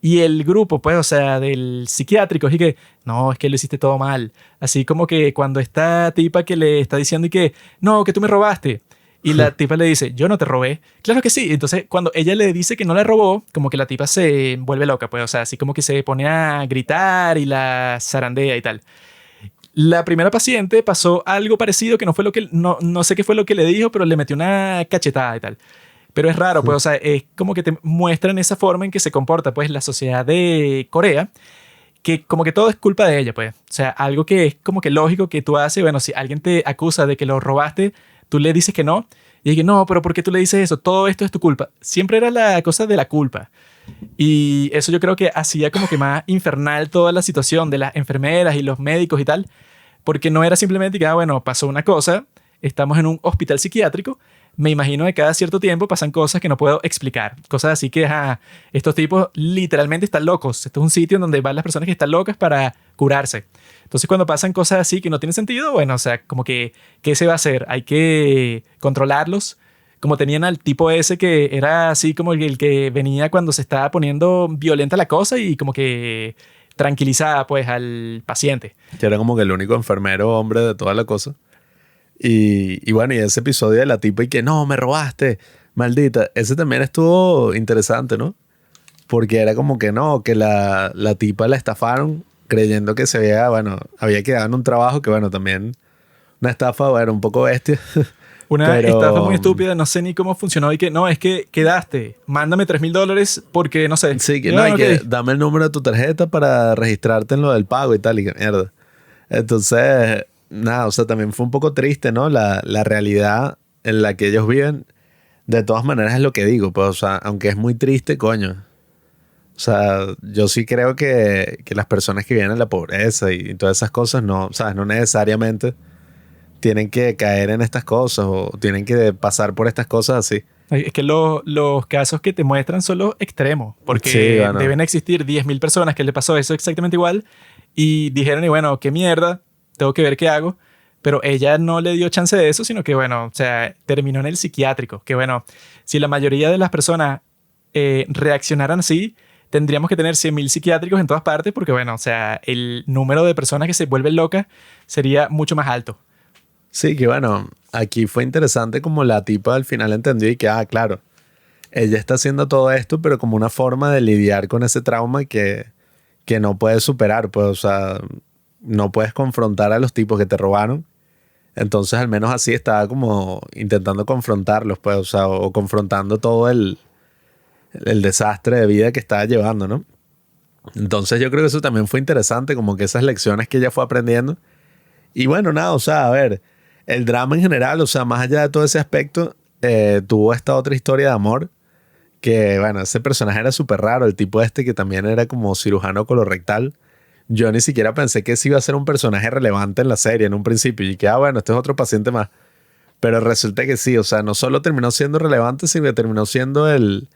Y el grupo, pues, o sea, del psiquiátrico, y que, no, es que lo hiciste todo mal. Así como que cuando esta tipa que le está diciendo y que, no, que tú me robaste. Y la tipa le dice, yo no te robé. Claro que sí. Entonces, cuando ella le dice que no le robó, como que la tipa se vuelve loca, pues, o sea, así como que se pone a gritar y la zarandea y tal. La primera paciente pasó algo parecido que no fue lo que, no sé qué fue lo que le dijo, pero le metió una cachetada y tal. Pero es raro, pues, o sea, es como que te muestran esa forma en que se comporta, pues, la sociedad de Corea, que como que todo es culpa de ella, pues. O sea, algo que es como que lógico que tú haces, bueno, si alguien te acusa de que lo robaste, tú le dices que no, y que no, pero ¿por qué tú le dices eso? Todo esto es tu culpa. Siempre era la cosa de la culpa. Y eso yo creo que hacía como que más infernal toda la situación de las enfermeras y los médicos y tal, porque no era simplemente que, bueno, pasó una cosa, estamos en un hospital psiquiátrico, me imagino que cada cierto tiempo pasan cosas que no puedo explicar. Cosas así que, estos tipos literalmente están locos. Esto es un sitio en donde van las personas que están locas para curarse. Entonces, cuando pasan cosas así que no tienen sentido, bueno, o sea, como que, ¿qué se va a hacer? Hay que controlarlos. Como tenían al tipo ese que era así como el que venía cuando se estaba poniendo violenta la cosa y como que tranquilizaba, pues, al paciente. Que era como que el único enfermero hombre de toda la cosa. Y bueno, y ese episodio de la tipa y que no, me robaste, maldita. Ese también estuvo interesante, ¿no? Porque era como que no, que la tipa la estafaron creyendo que se había, bueno, había quedado en un trabajo que, bueno, también una estafa, bueno, un poco bestia. Una Pero estafa muy estúpida, no sé ni cómo funcionó y que no, es que quedaste, mándame $3,000 porque no sé. sí, que Y no, hay bueno, que ok. dame el número de tu tarjeta para registrarte en lo del pago y tal, y que mierda. Entonces, nada, o sea, también fue un poco triste, ¿no? La realidad en la que ellos viven, de todas maneras es lo que digo, pues, o sea, aunque es muy triste, coño. O sea, yo sí creo que las personas que viven en la pobreza y todas esas cosas, no, ¿sabes? No necesariamente tienen que caer en estas cosas o tienen que pasar por estas cosas así. Es que los casos que te muestran son los extremos, Sí, porque bueno. deben existir 10.000 personas que le pasó eso exactamente igual y dijeron, y bueno, qué mierda, tengo que ver qué hago. Pero ella no le dio chance de eso, sino que, bueno, o sea, terminó en el psiquiátrico. Que, bueno, si la mayoría de las personas reaccionaran así, tendríamos que tener 100.000 psiquiátricos en todas partes, porque, bueno, o sea, el número de personas que se vuelven locas sería mucho más alto. Sí, que bueno, aquí fue interesante como la tipa al final entendió y que, claro, ella está haciendo todo esto, pero como una forma de lidiar con ese trauma que no puedes superar, pues, o sea, no puedes confrontar a los tipos que te robaron. Entonces, al menos así estaba como intentando confrontarlos, pues, o sea, o confrontando todo el desastre de vida que estaba llevando, ¿no? Entonces, yo creo que eso también fue interesante, como que esas lecciones que ella fue aprendiendo. Y bueno, nada, o sea, a ver, el drama en general, o sea, más allá de todo ese aspecto, tuvo esta otra historia de amor que, bueno, ese personaje era súper raro, el tipo este que también era como cirujano colorectal. Yo ni siquiera pensé que ese iba a ser un personaje relevante en la serie en un principio. Y que, bueno, este es otro paciente más. Pero resulta que sí, o sea, no solo terminó siendo relevante, sino que terminó siendo el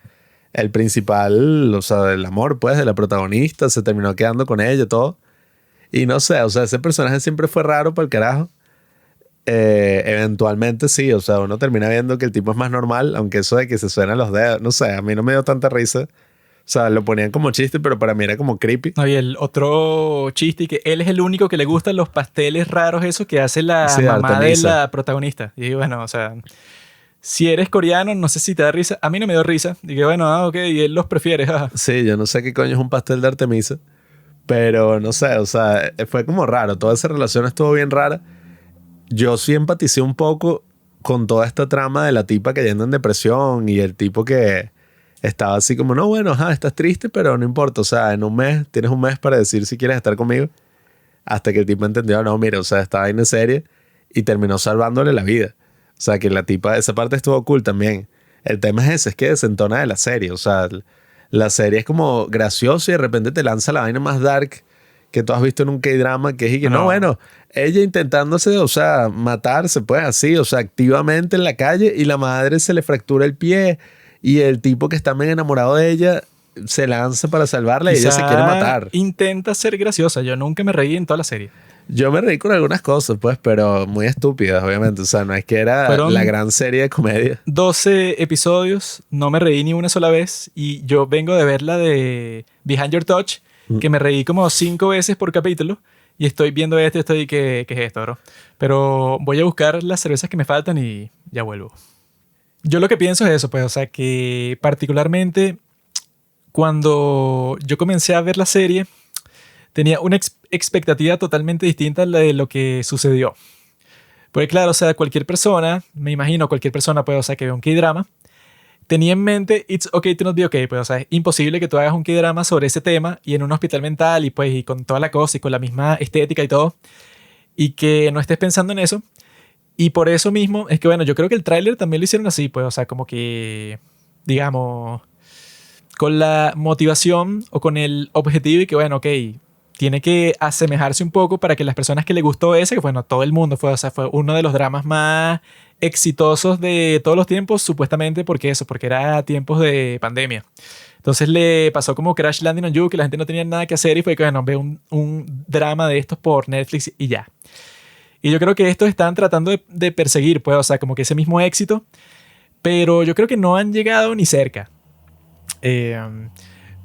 principal, o sea, el amor, pues, de la protagonista. Se terminó quedando con ella y todo. Y no sé, o sea, ese personaje siempre fue raro para el carajo. Eventualmente sí, o sea, uno termina viendo que el tipo es más normal, aunque eso de que se suenan los dedos, no sé, a mí no me dio tanta risa. O sea, lo ponían como chiste, pero para mí era como creepy. No, y el otro chiste, y que él es el único que le gustan los pasteles raros esos que hace la Sí, de mamá de Artemisa. la protagonista. Y bueno, o sea, si eres coreano, no sé si te da risa. A mí no me dio risa. Y que bueno, ok, y él los prefiere. jaja. Sí, yo no sé qué coño es un pastel de Artemisa, pero no sé, o sea, fue como raro. Toda esa relación estuvo bien rara. Yo sí empaticé un poco con toda esta trama de la tipa cayendo en depresión y el tipo que estaba así como, no, bueno, estás triste, pero no importa. O sea, en un mes, tienes un mes para decir si quieres estar conmigo. Hasta que el tipo entendió, no, mira, o sea, estaba en serie y terminó salvándole la vida. O sea, que la tipa, esa parte estuvo cool también. El tema es ese, es que desentona de la serie. O sea, la serie es como graciosa y de repente te lanza la vaina más dark que tú has visto en un K-drama, que es y que no, No. bueno, ella intentándose, o sea, matarse, pues así, o sea, activamente en la calle y la madre se le fractura el pie y el tipo que está bien enamorado de ella se lanza para salvarla y ella se quiere Quizá matar. intenta ser graciosa. Yo nunca me reí en toda la serie. Yo me reí con algunas cosas, pues, pero muy estúpidas, obviamente. O sea, no es que era la Fueron gran serie de comedia. 12 episodios, no me reí ni una sola vez. Y yo vengo de ver la de Behind Your Touch, que me reí como 5 veces por capítulo. Y estoy viendo esto y estoy, ¿qué es esto, bro? Pero voy a buscar las cervezas que me faltan y ya vuelvo. Yo lo que pienso es eso, pues, o sea, que particularmente cuando yo comencé a ver la serie, tenía una expectativa totalmente distinta a la de lo que sucedió. Porque claro, o sea, cualquier persona, me imagino cualquier persona, pues, o sea, que ve un K-drama, tenía en mente, it's okay to not be okay, pues, o sea, es imposible que tú hagas un K-drama sobre ese tema y en un hospital mental y pues, y con toda la cosa y con la misma estética y todo, y que no estés pensando en eso. Y por eso mismo, es que bueno, yo creo que el tráiler también lo hicieron así, pues, o sea, como que, digamos, con la motivación o con el objetivo y que, bueno, ok, tiene que asemejarse un poco para que las personas que le gustó ese, que bueno, todo el mundo fue, o sea, fue uno de los dramas más exitosos de todos los tiempos, supuestamente porque eso, porque era tiempos de pandemia. Entonces le pasó como Crash Landing on You, que la gente no tenía nada que hacer y fue que, bueno, ve un drama de estos por Netflix y ya. Y yo creo que estos están tratando de perseguir, pues, o sea, como que ese mismo éxito, pero yo creo que no han llegado ni cerca. Eh,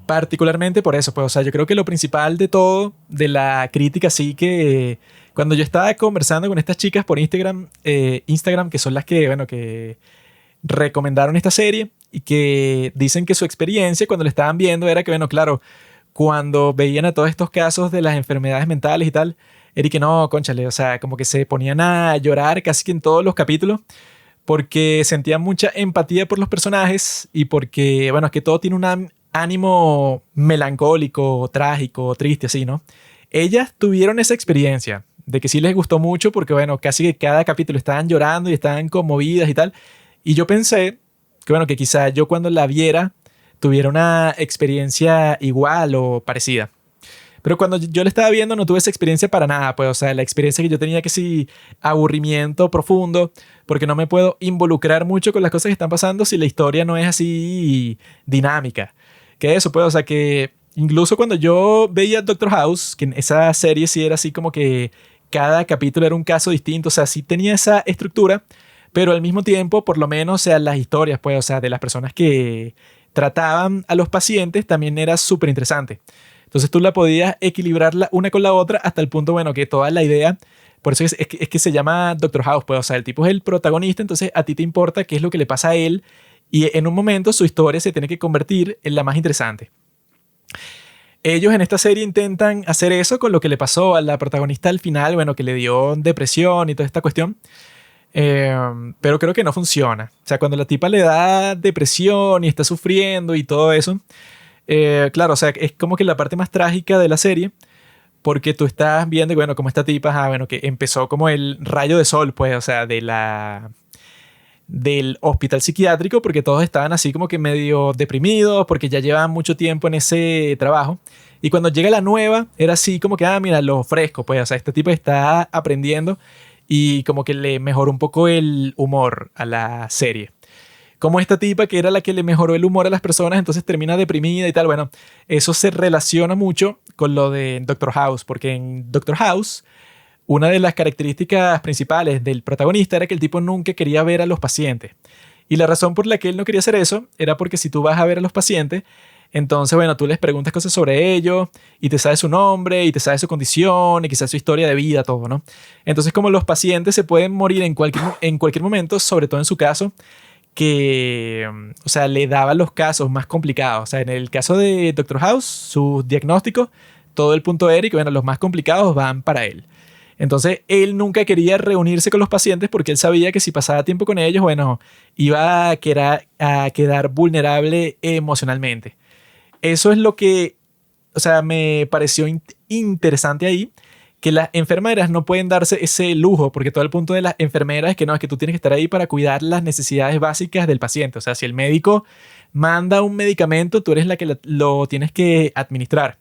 Particularmente por eso, pues, o sea, yo creo que lo principal de todo, de la crítica, sí que cuando yo estaba conversando con estas chicas por Instagram, que son las que, bueno, que recomendaron esta serie y que dicen que su experiencia cuando la estaban viendo era que, bueno, claro, cuando veían a todos estos casos de las enfermedades mentales y tal, era que no, cónchale, o sea, como que se ponían a llorar casi que en todos los capítulos porque sentían mucha empatía por los personajes y porque, bueno, es que todo tiene un ánimo melancólico, trágico, triste, así, ¿no? Ellas tuvieron esa experiencia de que sí les gustó mucho porque, bueno, casi que cada capítulo estaban llorando y estaban conmovidas y tal. Y yo pensé que, bueno, que quizá yo cuando la viera tuviera una experiencia igual o parecida. Pero cuando yo la estaba viendo no tuve esa experiencia para nada, pues, o sea, la experiencia que yo tenía que sí, aburrimiento profundo, porque no me puedo involucrar mucho con las cosas que están pasando si la historia no es así dinámica. Que eso, pues, o sea, que incluso cuando yo veía Doctor House, que en esa serie sí era así como que cada capítulo era un caso distinto, o sea, sí tenía esa estructura, pero al mismo tiempo, por lo menos, o sea, las historias, pues, o sea, de las personas que trataban a los pacientes también era súper interesante. Entonces tú la podías equilibrar la una con la otra hasta el punto, bueno, que toda la idea, por eso es que se llama Doctor House, pues, o sea, el tipo es el protagonista, entonces a ti te importa qué es lo que le pasa a él y en un momento su historia se tiene que convertir en la más interesante. Ellos en esta serie intentan hacer eso con lo que le pasó a la protagonista al final, bueno, que le dio depresión y toda esta cuestión. Pero creo que no funciona. O sea, cuando la tipa le da depresión y está sufriendo y todo eso, claro, o sea, es como que la parte más trágica de la serie, porque tú estás viendo, bueno, como esta tipa, bueno, que empezó como el rayo de sol, pues, o sea, del hospital psiquiátrico, porque todos estaban así como que medio deprimidos, porque ya llevaban mucho tiempo en ese trabajo. Y cuando llega la nueva, era así como que, mira, lo fresco, pues, o sea, este tipo está aprendiendo y como que le mejoró un poco el humor a la serie. Como esta tipa que era la que le mejoró el humor a las personas, entonces termina deprimida y tal. Bueno, eso se relaciona mucho con lo de Doctor House, porque en Doctor House, una de las características principales del protagonista era que el tipo nunca quería ver a los pacientes. Y la razón por la que él no quería hacer eso era porque si tú vas a ver a los pacientes, entonces, bueno, tú les preguntas cosas sobre ellos y te sabes su nombre y te sabes su condición y quizás su historia de vida, todo, ¿no? Entonces, como los pacientes se pueden morir en cualquier momento, sobre todo en su caso, que, o sea, le daba los casos más complicados. O sea, en el caso de Doctor House, sus diagnósticos, todo el punto era que, bueno, los más complicados van para él. Entonces, él nunca quería reunirse con los pacientes porque él sabía que si pasaba tiempo con ellos, bueno, iba a quedar vulnerable emocionalmente. Eso es lo que, o sea, me pareció interesante ahí, que las enfermeras no pueden darse ese lujo, porque todo el punto de las enfermeras es que no, es que tú tienes que estar ahí para cuidar las necesidades básicas del paciente. O sea, si el médico manda un medicamento, tú eres la que lo tienes que administrar.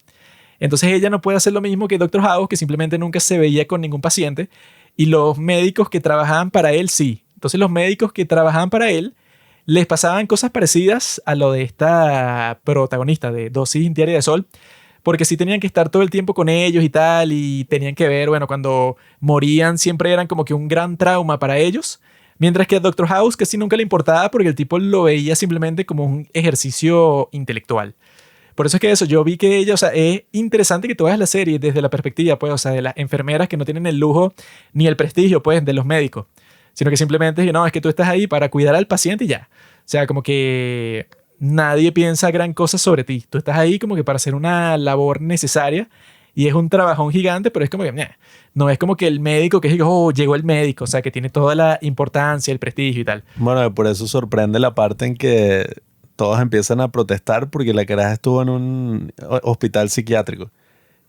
Entonces ella no puede hacer lo mismo que Doctor House, que simplemente nunca se veía con ningún paciente, y los médicos que trabajaban para él sí. Entonces los médicos que trabajaban para él les pasaban cosas parecidas a lo de esta protagonista de Dosis Diaria de Sol, porque sí tenían que estar todo el tiempo con ellos y tal, y tenían que ver, bueno, cuando morían siempre eran como que un gran trauma para ellos, mientras que a Doctor House casi nunca le importaba porque el tipo lo veía simplemente como un ejercicio intelectual. Por eso es que eso, yo vi que ella, o sea, es interesante que tú veas la serie desde la perspectiva, pues, o sea, de las enfermeras que no tienen el lujo ni el prestigio, pues, de los médicos. sino que simplemente es que no, es que tú estás ahí para cuidar al paciente y ya. O sea, como que nadie piensa gran cosa sobre ti. Tú estás ahí como que para hacer una labor necesaria y es un trabajón gigante, pero es como que no es como que el médico que diga, oh, llegó el médico, o sea, que tiene toda la importancia, el prestigio y tal. Bueno, por eso sorprende la parte en que todos empiezan a protestar porque la caraja estuvo en un hospital psiquiátrico.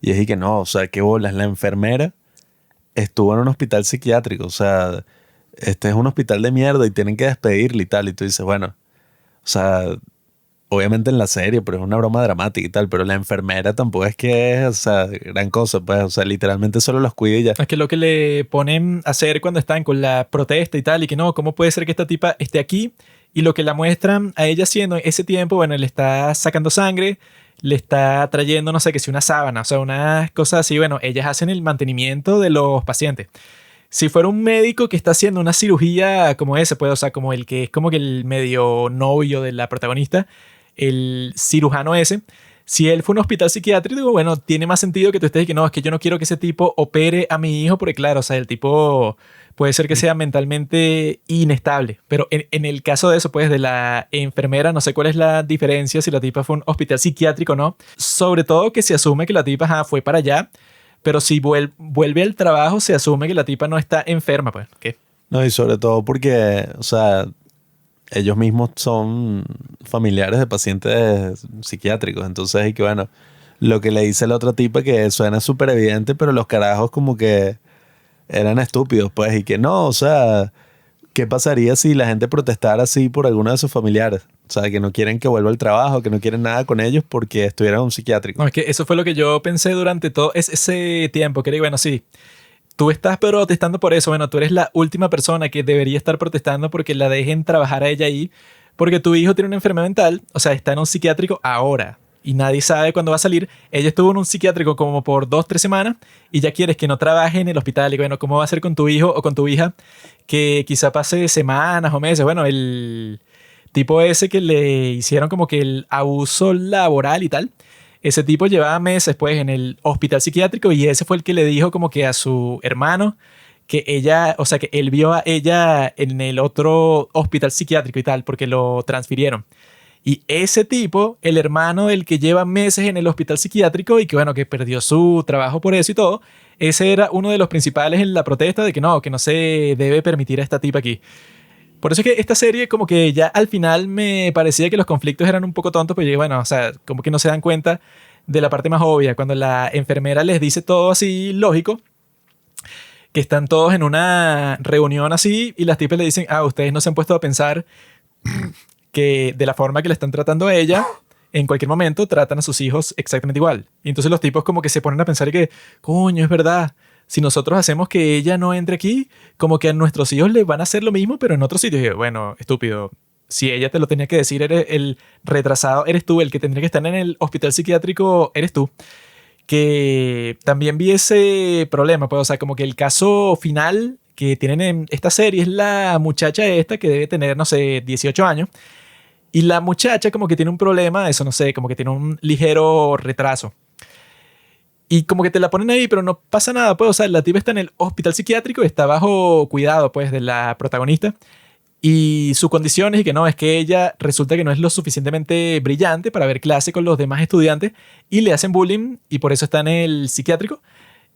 Y es que no, o sea, qué bolas, la enfermera estuvo en un hospital psiquiátrico, o sea, este es un hospital de mierda y tienen que despedirle y tal. Y tú dices, bueno, o sea, obviamente en la serie, pero es una broma dramática y tal, pero la enfermera tampoco es que es, o sea, gran cosa, pues, o sea, literalmente solo los cuida y ya. Es que lo que le ponen a hacer cuando están con la protesta y tal, y que no, ¿cómo puede ser que esta tipa esté aquí? Y lo que la muestran a ella haciendo en ese tiempo, bueno, le está sacando sangre, le está trayendo, no sé, que si una sábana, o sea, unas cosas así, bueno, ellas hacen el mantenimiento de los pacientes. Si fuera un médico que está haciendo una cirugía como ese, pues, o sea, como el que es como que el medio novio de la protagonista, el cirujano ese, si él fue a un hospital psiquiátrico, digo, bueno, tiene más sentido que tú estés y que no, es que yo no quiero que ese tipo opere a mi hijo, porque claro, o sea, el tipo puede ser que sea mentalmente inestable, pero en el caso de eso, pues, de la enfermera, no sé cuál es la diferencia si la tipa fue a un hospital psiquiátrico o no, sobre todo que se asume que la tipa fue para allá, pero si vuelve al trabajo, se asume que la tipa no está enferma, pues, ¿qué? No, y sobre todo porque, o sea, ellos mismos son familiares de pacientes psiquiátricos. Entonces, y que bueno, lo que le dice la otra tipa que suena súper evidente, pero los carajos como que eran estúpidos, pues, y que no, o sea, ¿qué pasaría si la gente protestara así por alguno de sus familiares? O sea, que no quieren que vuelva al trabajo, que no quieren nada con ellos porque estuvieran en un psiquiátrico. No, es que eso fue lo que yo pensé durante todo ese tiempo, que era, bueno, sí, tú estás protestando por eso, bueno, tú eres la última persona que debería estar protestando porque la dejen trabajar a ella ahí, porque tu hijo tiene una enfermedad mental, o sea, está en un psiquiátrico ahora y nadie sabe cuándo va a salir. Ella estuvo en un psiquiátrico como por 2, 3 semanas y ya quieres que no trabaje en el hospital. Y bueno, ¿cómo va a ser con tu hijo o con tu hija que quizá pase semanas o meses? Bueno, el tipo ese que le hicieron como que el abuso laboral y tal, ese tipo llevaba meses pues en el hospital psiquiátrico y ese fue el que le dijo como que a su hermano que ella, o sea, que él vio a ella en el otro hospital psiquiátrico y tal, porque lo transfirieron. Y ese tipo, el hermano del que lleva meses en el hospital psiquiátrico y que bueno, que perdió su trabajo por eso y todo, ese era uno de los principales en la protesta de que no se debe permitir a esta tipa aquí. Por eso es que esta serie como que ya al final me parecía que los conflictos eran un poco tontos, pero yo, bueno, o sea, como que no se dan cuenta de la parte más obvia, cuando la enfermera les dice todo así lógico, que están todos en una reunión así y las tipas le dicen, ustedes no se han puesto a pensar que de la forma que le están tratando a ella, en cualquier momento tratan a sus hijos exactamente igual. Y entonces los tipos como que se ponen a pensar y que, coño, es verdad. Si nosotros hacemos que ella no entre aquí, como que a nuestros hijos les van a hacer lo mismo, pero en otros sitios. Y yo, bueno, estúpido. Si ella te lo tenía que decir, eres el retrasado, eres tú. El que tendría que estar en el hospital psiquiátrico, eres tú. Que también vi ese problema, pues, o sea, como que el caso final que tienen en esta serie es la muchacha esta que debe tener, no sé, 18 años. Y la muchacha como que tiene un problema, eso no sé, como que tiene un ligero retraso. Y como que te la ponen ahí, pero no pasa nada, pues, o sea, la tipa está en el hospital psiquiátrico, está bajo cuidado, pues, de la protagonista. Y su condición es que no, es que ella resulta que no es lo suficientemente brillante para ver clase con los demás estudiantes y le hacen bullying y por eso está en el psiquiátrico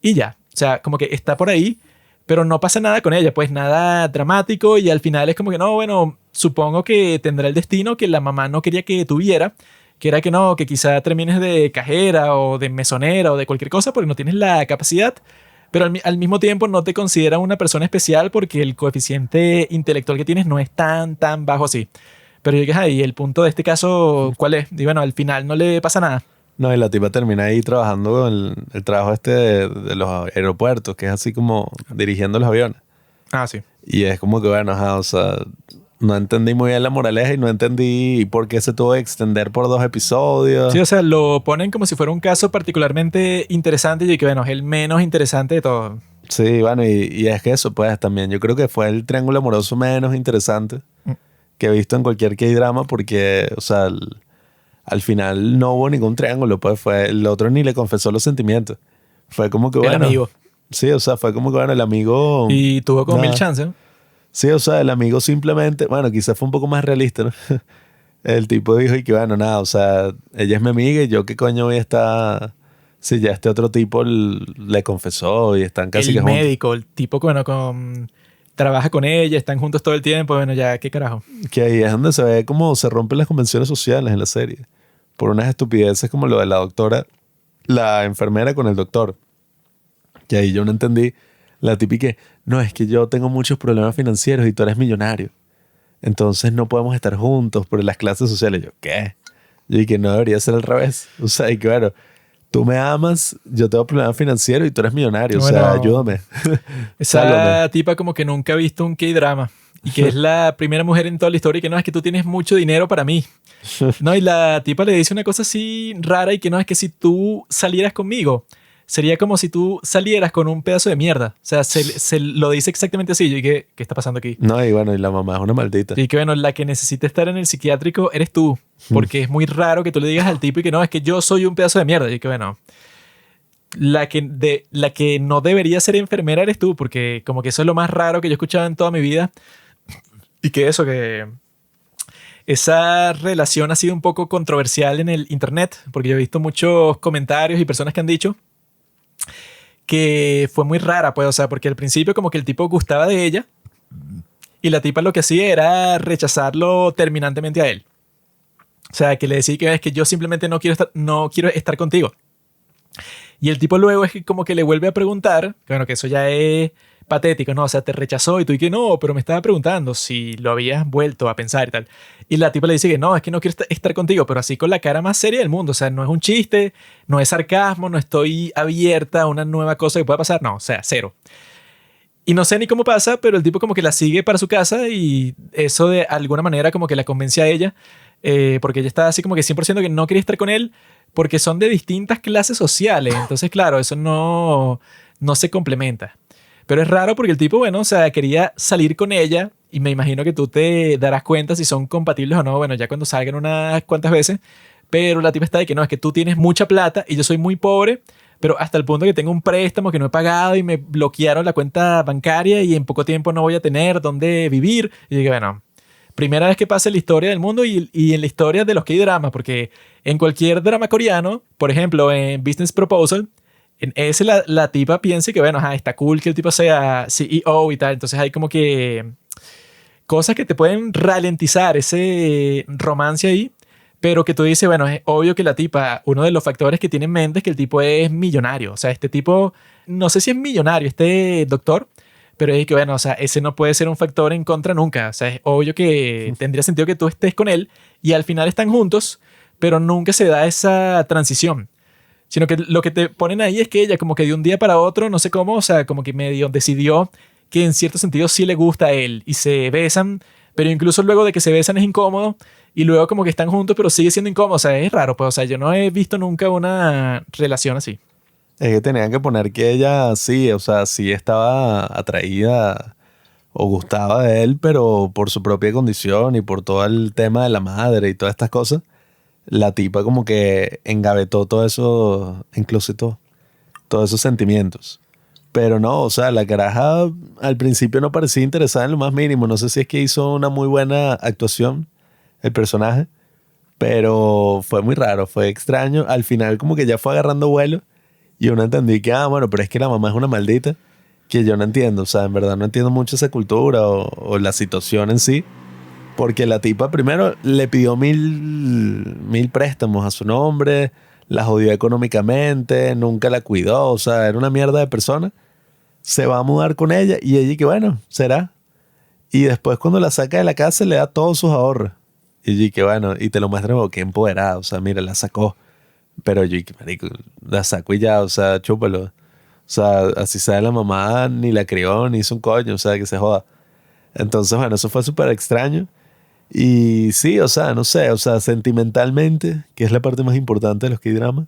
y ya. O sea, como que está por ahí, pero no pasa nada con ella, pues nada dramático y al final es como que no, bueno, supongo que tendrá el destino que la mamá no quería que tuviera, que era que no, que quizá termines de cajera o de mesonera o de cualquier cosa porque no tienes la capacidad. Pero al mismo tiempo no te considera una persona especial porque el coeficiente intelectual que tienes no es tan bajo así. Pero llegas ahí, el punto de este caso, ¿cuál es? Y bueno, al final no le pasa nada. No, y la tipa termina ahí trabajando el trabajo este de los aeropuertos, que es así como dirigiendo los aviones. Sí. Y es como que, bueno, o sea, no entendí muy bien la moraleja y no entendí por qué se tuvo que extender por 2 episodios. Sí, o sea, lo ponen como si fuera un caso particularmente interesante y que, bueno, es el menos interesante de todo. Sí, bueno, y es que eso, pues, también yo creo que fue el triángulo amoroso menos interesante que he visto en cualquier K-drama porque, o sea, al final no hubo ningún triángulo, pues, fue el otro ni le confesó los sentimientos. Fue como que, bueno... El amigo. Sí, o sea, fue como que, bueno, el amigo... Y tuvo como nada. 1000 chances, ¿no? Sí, o sea, el amigo simplemente, bueno, quizás fue un poco más realista, ¿no? El tipo dijo y que bueno, nada, o sea, ella es mi amiga y yo qué coño voy a estar si ya este otro tipo le confesó y están casi que El juntos. médico, el tipo que, bueno, trabaja con ella, están juntos todo el tiempo, bueno, ya, ¿qué carajo? Que ahí es donde se ve cómo se rompen las convenciones sociales en la serie. Por unas estupideces como lo de la doctora, la enfermera con el doctor. Que ahí yo no entendí la típica, no, es que yo tengo muchos problemas financieros y tú eres millonario. Entonces no podemos estar juntos por las clases sociales. Yo, ¿qué? Yo dije que no debería ser al revés. O sea, y que bueno, tú me amas, yo tengo problemas financieros y tú eres millonario. O sea, Bueno, ayúdame. Sálvame. esa tipa como que nunca ha visto un K-drama y que es la primera mujer en toda la historia y que no, es que tú tienes mucho dinero para mí. No, y la tipa le dice una cosa así rara y que no, es que si tú salieras conmigo, sería como si tú salieras con un pedazo de mierda. O sea, se lo dice exactamente así. Yo dije, ¿qué está pasando aquí? No, y bueno, y la mamá es una maldita. Y que bueno, la que necesita estar en el psiquiátrico eres tú, porque es muy raro que tú le digas al tipo y que no, es que yo soy un pedazo de mierda. Y que bueno, la que no debería ser enfermera eres tú, porque como que eso es lo más raro que yo he escuchado en toda mi vida. Y que eso, que esa relación ha sido un poco controversial en el internet, porque yo he visto muchos comentarios y personas que han dicho que fue muy rara, pues, o sea, porque al principio como que el tipo gustaba de ella y la tipa lo que hacía era rechazarlo terminantemente a él. O sea, que le decía que es que yo simplemente no quiero estar contigo. Y el tipo luego es que como que le vuelve a preguntar, que bueno, que eso ya es patético, ¿no? O sea, te rechazó y tú y que no, pero me estaba preguntando si lo habías vuelto a pensar y tal. Y la tipa le dice que no, es que no quiero estar contigo, pero así con la cara más seria del mundo. O sea, no es un chiste, no es sarcasmo, no estoy abierta a una nueva cosa que pueda pasar. No, o sea, cero. Y no sé ni cómo pasa, pero el tipo como que la sigue para su casa y eso de alguna manera como que la convence a ella, porque ella está así como que 100% que no quería estar con él porque son de distintas clases sociales. Entonces, claro, eso no se complementa. Pero es raro porque el tipo, bueno, o sea, quería salir con ella y me imagino que tú te darás cuenta si son compatibles o no, bueno, ya cuando salgan unas cuantas veces. Pero la tipa está de que no, es que tú tienes mucha plata y yo soy muy pobre, pero hasta el punto que tengo un préstamo que no he pagado y me bloquearon la cuenta bancaria y en poco tiempo no voy a tener dónde vivir. Y dije, bueno, primera vez que pasa en la historia del mundo y en la historia de los K-dramas, porque en cualquier drama coreano, por ejemplo, en Business Proposal, en ese la tipa piensa que, bueno, ajá, está cool que el tipo sea CEO y tal. Entonces hay como que cosas que te pueden ralentizar ese romance ahí, pero que tú dices, bueno, es obvio que la tipa, uno de los factores que tiene en mente es que el tipo es millonario. O sea, este tipo, no sé si es millonario, este doctor, pero es que, bueno, o sea, ese no puede ser un factor en contra nunca. O sea, es obvio que tendría sentido que tú estés con él y al final están juntos, pero nunca se da esa transición. Sino que lo que te ponen ahí es que ella como que de un día para otro, no sé cómo, o sea, como que medio decidió que en cierto sentido sí le gusta a él y se besan, pero incluso luego de que se besan es incómodo y luego como que están juntos pero sigue siendo incómodo. O sea, es raro, pues, o sea, yo no he visto nunca una relación así. Es que tenían que poner que ella sí, o sea, sí estaba atraída o gustaba de él, pero por su propia condición y por todo el tema de la madre y todas estas cosas, la tipa como que engavetó todo eso, incluso todos esos sentimientos. Pero no, o sea, la caraja al principio no parecía interesada en lo más mínimo. No sé si es que hizo una muy buena actuación el personaje, pero fue muy raro, fue extraño. Al final como que ya fue agarrando vuelo y uno entendí que, bueno, pero es que la mamá es una maldita, que yo no entiendo. O sea, en verdad no entiendo mucho esa cultura o la situación en sí. Porque la tipa primero le pidió mil préstamos a su nombre, la jodió económicamente, nunca la cuidó, o sea, era una mierda de persona. Se va a mudar con ella y ella que bueno, será. Y después cuando la saca de la casa le da todos sus ahorros. Y ella que bueno, y te lo muestra como que empoderada, o sea, mira, la sacó. Pero yo que marico, la sacó y ya, o sea, chúpalo. O sea, así sabe la mamá, ni la crió, ni hizo un coño, o sea, que se joda. Entonces, bueno, eso fue súper extraño. Y sí, o sea, no sé, o sea, sentimentalmente, que es la parte más importante de los K-dramas,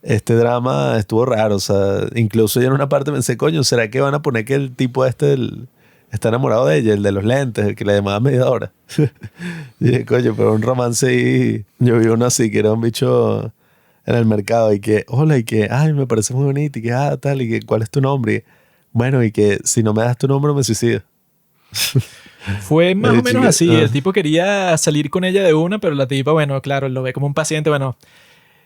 este drama estuvo raro, o sea, incluso yo en una parte pensé, coño, ¿será que van a poner que el tipo está enamorado de ella, el de los lentes, el que le llamaba media hora? Y dije, coño, pero un romance ahí, yo vi uno así, que era un bicho en el mercado y que, hola, y que, ay, me parece muy bonito, y que, tal, y que, ¿cuál es tu nombre? Y, bueno, y que si no me das tu nombre me suicido. Fue más Ay, o menos chica, así. El tipo quería salir con ella de una, pero la tipa, bueno, claro, lo ve como un paciente. Bueno,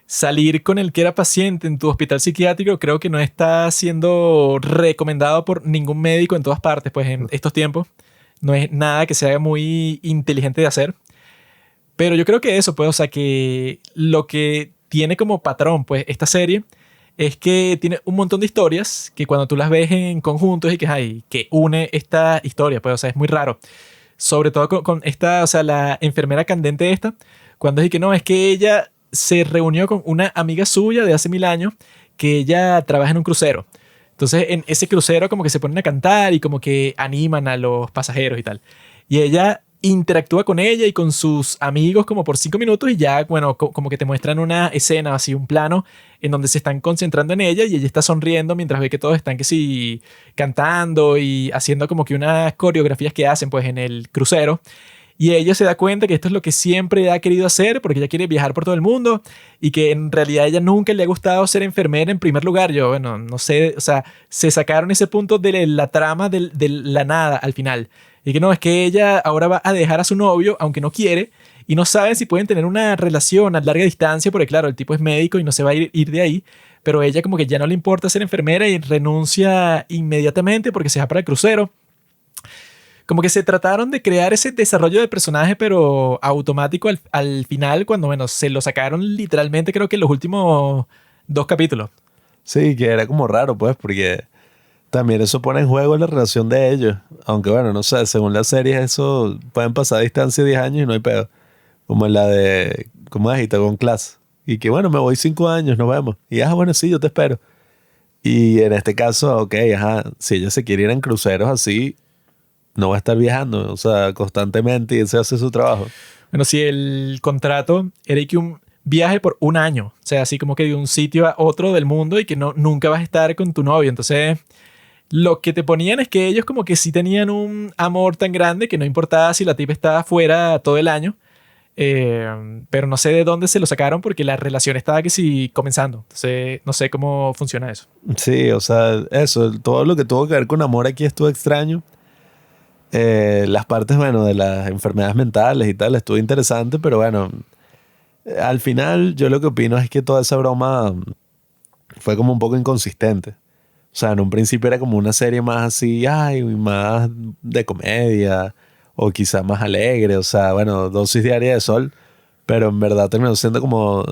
salir con el que era paciente en tu hospital psiquiátrico creo que no está siendo recomendado por ningún médico en todas partes, pues en estos tiempos. No es nada que se haga muy inteligente de hacer. Pero yo creo que eso, pues, o sea, que lo que tiene como patrón, pues, esta serie es que tiene un montón de historias que cuando tú las ves en conjuntos y que hay que une esta historia, pues, o sea, es muy raro. Sobre todo con esta, o sea, la enfermera candente esta, cuando es que no, es que ella se reunió con una amiga suya de hace 1000 años que ella trabaja en un crucero. Entonces, en ese crucero como que se ponen a cantar y como que animan a los pasajeros y tal. Y ella interactúa con ella y con sus amigos como por 5 minutos y ya, bueno, como que te muestran una escena, así un plano en donde se están concentrando en ella y ella está sonriendo mientras ve que todos están que sí cantando y haciendo como que unas coreografías que hacen pues en el crucero. Y ella se da cuenta que esto es lo que siempre ha querido hacer porque ella quiere viajar por todo el mundo y que en realidad a ella nunca le ha gustado ser enfermera en primer lugar. Yo, bueno, no sé, o sea, se sacaron ese punto de la trama de la nada al final. Y que no, es que ella ahora va a dejar a su novio, aunque no quiere, y no saben si pueden tener una relación a larga distancia, porque claro, el tipo es médico y no se va a ir de ahí, pero ella como que ya no le importa ser enfermera y renuncia inmediatamente porque se va para el crucero. Como que se trataron de crear ese desarrollo de personaje, pero automático al final, cuando, bueno, se lo sacaron literalmente, creo que en los últimos 2 capítulos. Sí, que era como raro, pues, porque también eso pone en juego la relación de ellos. Aunque bueno, no sé, según las series eso pueden pasar a distancia de 10 años y no hay pedo. Como en la de, ¿cómo es? Con Class. Y que bueno, me voy 5 años, nos vemos. Y bueno, sí, yo te espero. Y en este caso, ok, ajá, si ella se quiere ir en cruceros así, no va a estar viajando, o sea, constantemente y ese hace su trabajo. Bueno, si el contrato era que un viaje por 1 año, o sea, así como que de un sitio a otro del mundo y que no, nunca vas a estar con tu novio. Entonces, lo que te ponían es que ellos como que sí tenían un amor tan grande que no importaba si la tipa estaba fuera todo el año. Pero no sé de dónde se lo sacaron porque la relación estaba que sí comenzando. Entonces, no sé cómo funciona eso. Sí, o sea, eso, todo lo que tuvo que ver con amor aquí estuvo extraño. Las partes, bueno, de las enfermedades mentales y tal, estuvo interesante, pero bueno, al final yo lo que opino es que toda esa broma fue como un poco inconsistente. O sea, en un principio era como una serie más así, ay, más de comedia, o quizá más alegre, o sea, bueno, dosis diaria de sol, pero en verdad terminó siendo como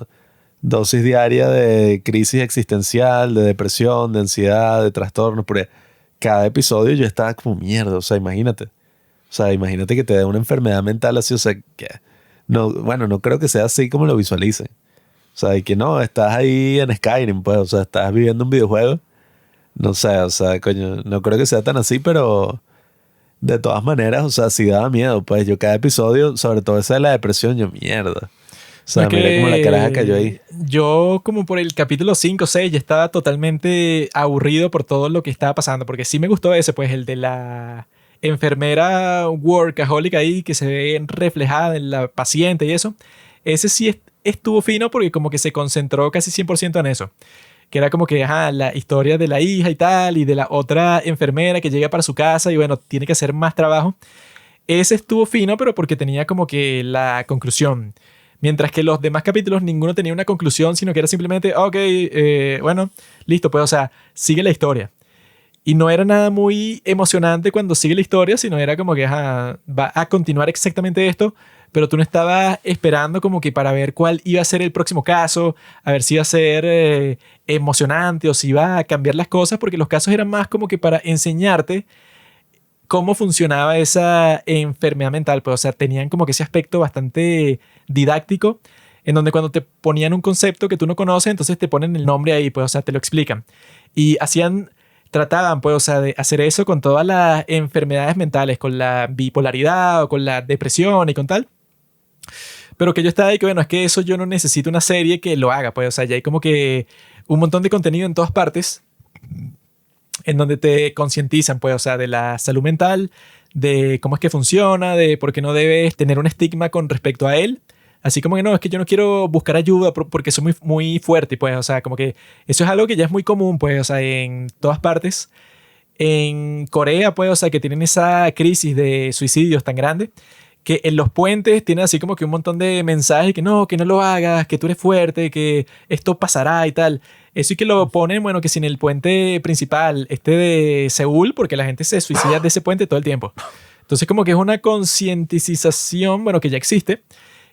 dosis diaria de crisis existencial, de depresión, de ansiedad, de trastornos, porque cada episodio yo estaba como mierda, o sea, imagínate. O sea, imagínate que te dé una enfermedad mental así, o sea, que no, bueno, no creo que sea así como lo visualicen. O sea, y que no, estás ahí en Skyrim, pues, o sea, estás viviendo un videojuego. No sé, o sea, coño, no creo que sea tan así, pero de todas maneras, o sea, sí daba miedo, pues yo cada episodio, sobre todo esa de la depresión, yo mierda. O sea, Es mira cómo la caraja cayó que ahí. yo como por el capítulo 5 o 6 ya estaba totalmente aburrido por todo lo que estaba pasando, porque sí me gustó ese, pues el de la enfermera workaholic ahí que se ve reflejada en la paciente y eso. Ese sí estuvo fino porque como que se concentró casi 100% en eso. Que era como que, ajá, la historia de la hija y tal, y de la otra enfermera que llega para su casa y bueno, tiene que hacer más trabajo. Ese estuvo fino, pero porque tenía como que la conclusión. Mientras que los demás capítulos ninguno tenía una conclusión, sino que era simplemente, ok, bueno, listo, pues, o sea, sigue la historia. Y no era nada muy emocionante cuando sigue la historia, sino era como que ajá, va a continuar exactamente esto, pero tú no estabas esperando como que para ver cuál iba a ser el próximo caso, a ver si iba a ser emocionante o si iba a cambiar las cosas, porque los casos eran más como que para enseñarte cómo funcionaba esa enfermedad mental, pues, o sea, tenían como que ese aspecto bastante didáctico, en donde cuando te ponían un concepto que tú no conoces, entonces te ponen el nombre ahí, pues, o sea, te lo explican. Y trataban, pues, o sea, de hacer eso con todas las enfermedades mentales, con la bipolaridad o con la depresión y con tal. Pero que yo estaba ahí que, bueno, es que eso yo no necesito una serie que lo haga, pues, o sea, ya hay como que un montón de contenido en todas partes en donde te concientizan, pues, o sea, de la salud mental, de cómo es que funciona, de por qué no debes tener un estigma con respecto a él. Así como que no, es que yo no quiero buscar ayuda porque soy muy, muy fuerte, pues, o sea, como que eso es algo que ya es muy común, pues, o sea, en todas partes. en Corea, pues, o sea, que tienen esa crisis de suicidios tan grande, que en los puentes tienen así como que un montón de mensajes que no lo hagas, que tú eres fuerte, que esto pasará y tal. Eso y que lo ponen, bueno, que si en el puente principal, este de Seúl, porque la gente se suicida de ese puente todo el tiempo. Entonces como que es una concientización, bueno, que ya existe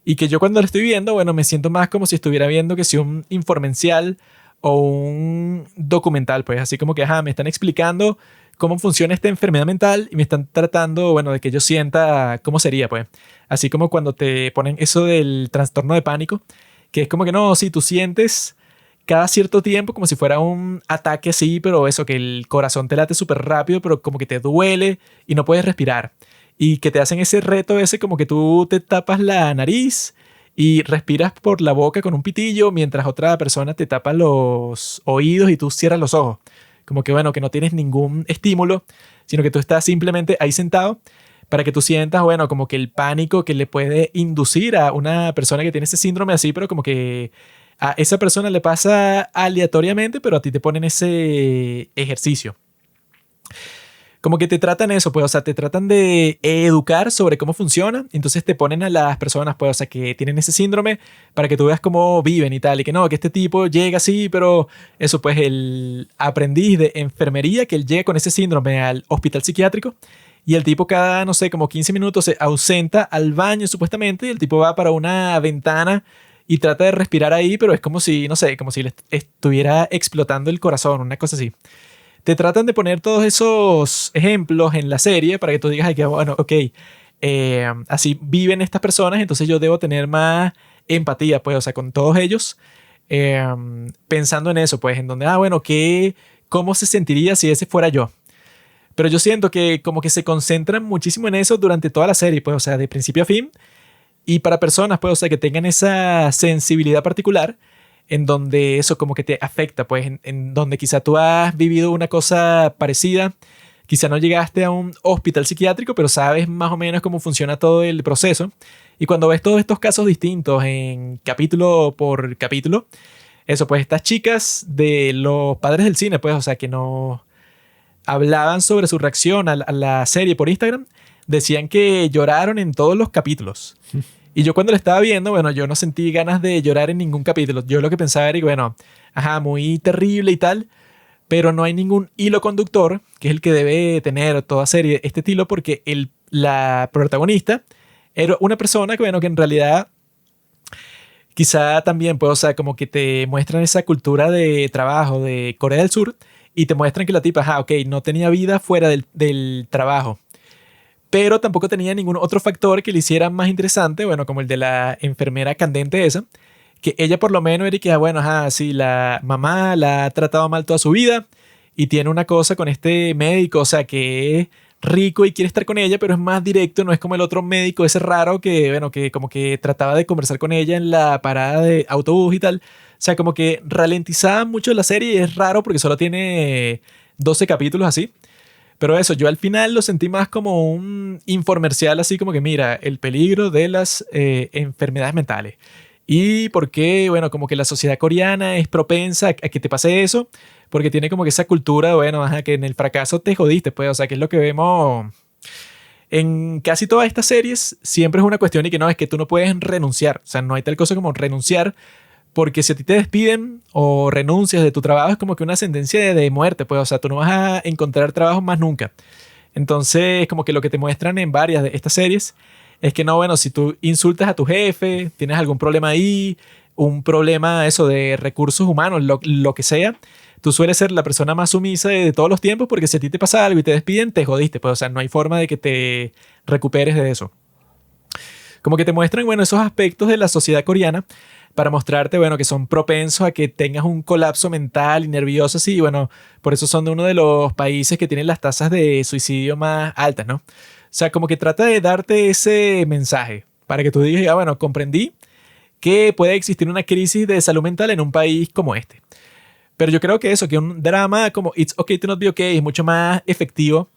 y que yo cuando lo estoy viendo, bueno, me siento más como si estuviera viendo que si un informencial o un documental, pues así como que, ajá, me están explicando cómo funciona esta enfermedad mental y me están tratando, bueno, de que yo sienta cómo sería, pues. Así como cuando te ponen eso del trastorno de pánico, que es como que no, si tú sientes cada cierto tiempo como si fuera un ataque así, pero eso, que el corazón te late súper rápido, pero como que te duele y no puedes respirar. Y que te hacen ese reto ese como que tú te tapas la nariz y respiras por la boca con un pitillo mientras otra persona te tapa los oídos y tú cierras los ojos. Como que bueno, que no tienes ningún estímulo, sino que tú estás simplemente ahí sentado para que tú sientas, bueno, como que el pánico que le puede inducir a una persona que tiene ese síndrome así, pero como que a esa persona le pasa aleatoriamente, pero a ti te ponen ese ejercicio. Como que te tratan eso, pues, o sea, te tratan de educar sobre cómo funciona, entonces te ponen a las personas, pues, o sea, que tienen ese síndrome para que tú veas cómo viven y tal, y que no, que este tipo llega así, pero eso, pues, el aprendiz de enfermería, que él llega con ese síndrome al hospital psiquiátrico, y el tipo cada, no sé, como 15 minutos se ausenta al baño, supuestamente, y el tipo va para una ventana y trata de respirar ahí, pero es como si, no sé, como si le estuviera explotando el corazón, una cosa así. Te tratan de poner todos esos ejemplos en la serie para que tú digas, ay, que bueno, ok, así viven estas personas, entonces yo debo tener más empatía, pues, o sea, con todos ellos, eh, pensando en eso, pues, en donde, bueno, ¿cómo se sentiría si ese fuera yo? Pero yo siento que como que se concentran muchísimo en eso durante toda la serie, pues, o sea, de principio a fin, y para personas, pues, o sea, que tengan esa sensibilidad particular, en donde eso como que te afecta, pues en donde quizá tú has vivido una cosa parecida, quizá no llegaste a un hospital psiquiátrico, pero sabes más o menos cómo funciona todo el proceso. Y cuando ves todos estos casos distintos en capítulo por capítulo, eso, pues estas chicas de los padres del cine, pues, o sea, que no hablaban sobre su reacción a la serie por Instagram, decían que lloraron en todos los capítulos. Y yo cuando lo estaba viendo, bueno, yo no sentí ganas de llorar en ningún capítulo. Yo lo que pensaba era, bueno, ajá, muy terrible y tal, pero no hay ningún hilo conductor, que es el que debe tener toda serie, este estilo, porque la protagonista era una persona que, bueno, que en realidad quizá también, pues, o sea, como que te muestran esa cultura de trabajo de Corea del Sur y te muestran que la tipa, ajá, ok, no tenía vida fuera del trabajo, pero tampoco tenía ningún otro factor que le hiciera más interesante, bueno, como el de la enfermera candente esa, que ella por lo menos era que, bueno, ajá, sí, la mamá la ha tratado mal toda su vida y tiene una cosa con este médico, o sea, que es rico y quiere estar con ella, pero es más directo, no es como el otro médico ese raro que, bueno, que como que trataba de conversar con ella en la parada de autobús y tal. O sea, como que ralentizaba mucho la serie y es raro porque solo tiene 12 capítulos así. Pero eso, yo al final lo sentí más como un infomercial, así como que mira, el peligro de las enfermedades mentales. Y por qué, bueno, como que la sociedad coreana es propensa a que te pase eso, porque tiene como que esa cultura, bueno, ajá, que en el fracaso te jodiste, pues, o sea, que es lo que vemos en casi todas estas series, siempre es una cuestión y que no, es que tú no puedes renunciar, o sea, no hay tal cosa como renunciar, porque si a ti te despiden o renuncias de tu trabajo es como que una sentencia de muerte, pues, o sea, tú no vas a encontrar trabajo más nunca. Entonces, como que lo que te muestran en varias de estas series es que no, bueno, si tú insultas a tu jefe, tienes algún problema ahí, un problema eso de recursos humanos, lo que sea, tú sueles ser la persona más sumisa de todos los tiempos porque si a ti te pasa algo y te despiden, te jodiste, pues, o sea, no hay forma de que te recuperes de eso. Como que te muestran, bueno, esos aspectos de la sociedad coreana para mostrarte, bueno, que son propensos a que tengas un colapso mental y nervioso así, y bueno, por eso son de uno de los países que tienen las tasas de suicidio más altas, ¿no? O sea, como que trata de darte ese mensaje para que tú digas, bueno, comprendí que puede existir una crisis de salud mental en un país como este. Pero yo creo que eso, que un drama como It's Okay to Not Be Okay es mucho más efectivo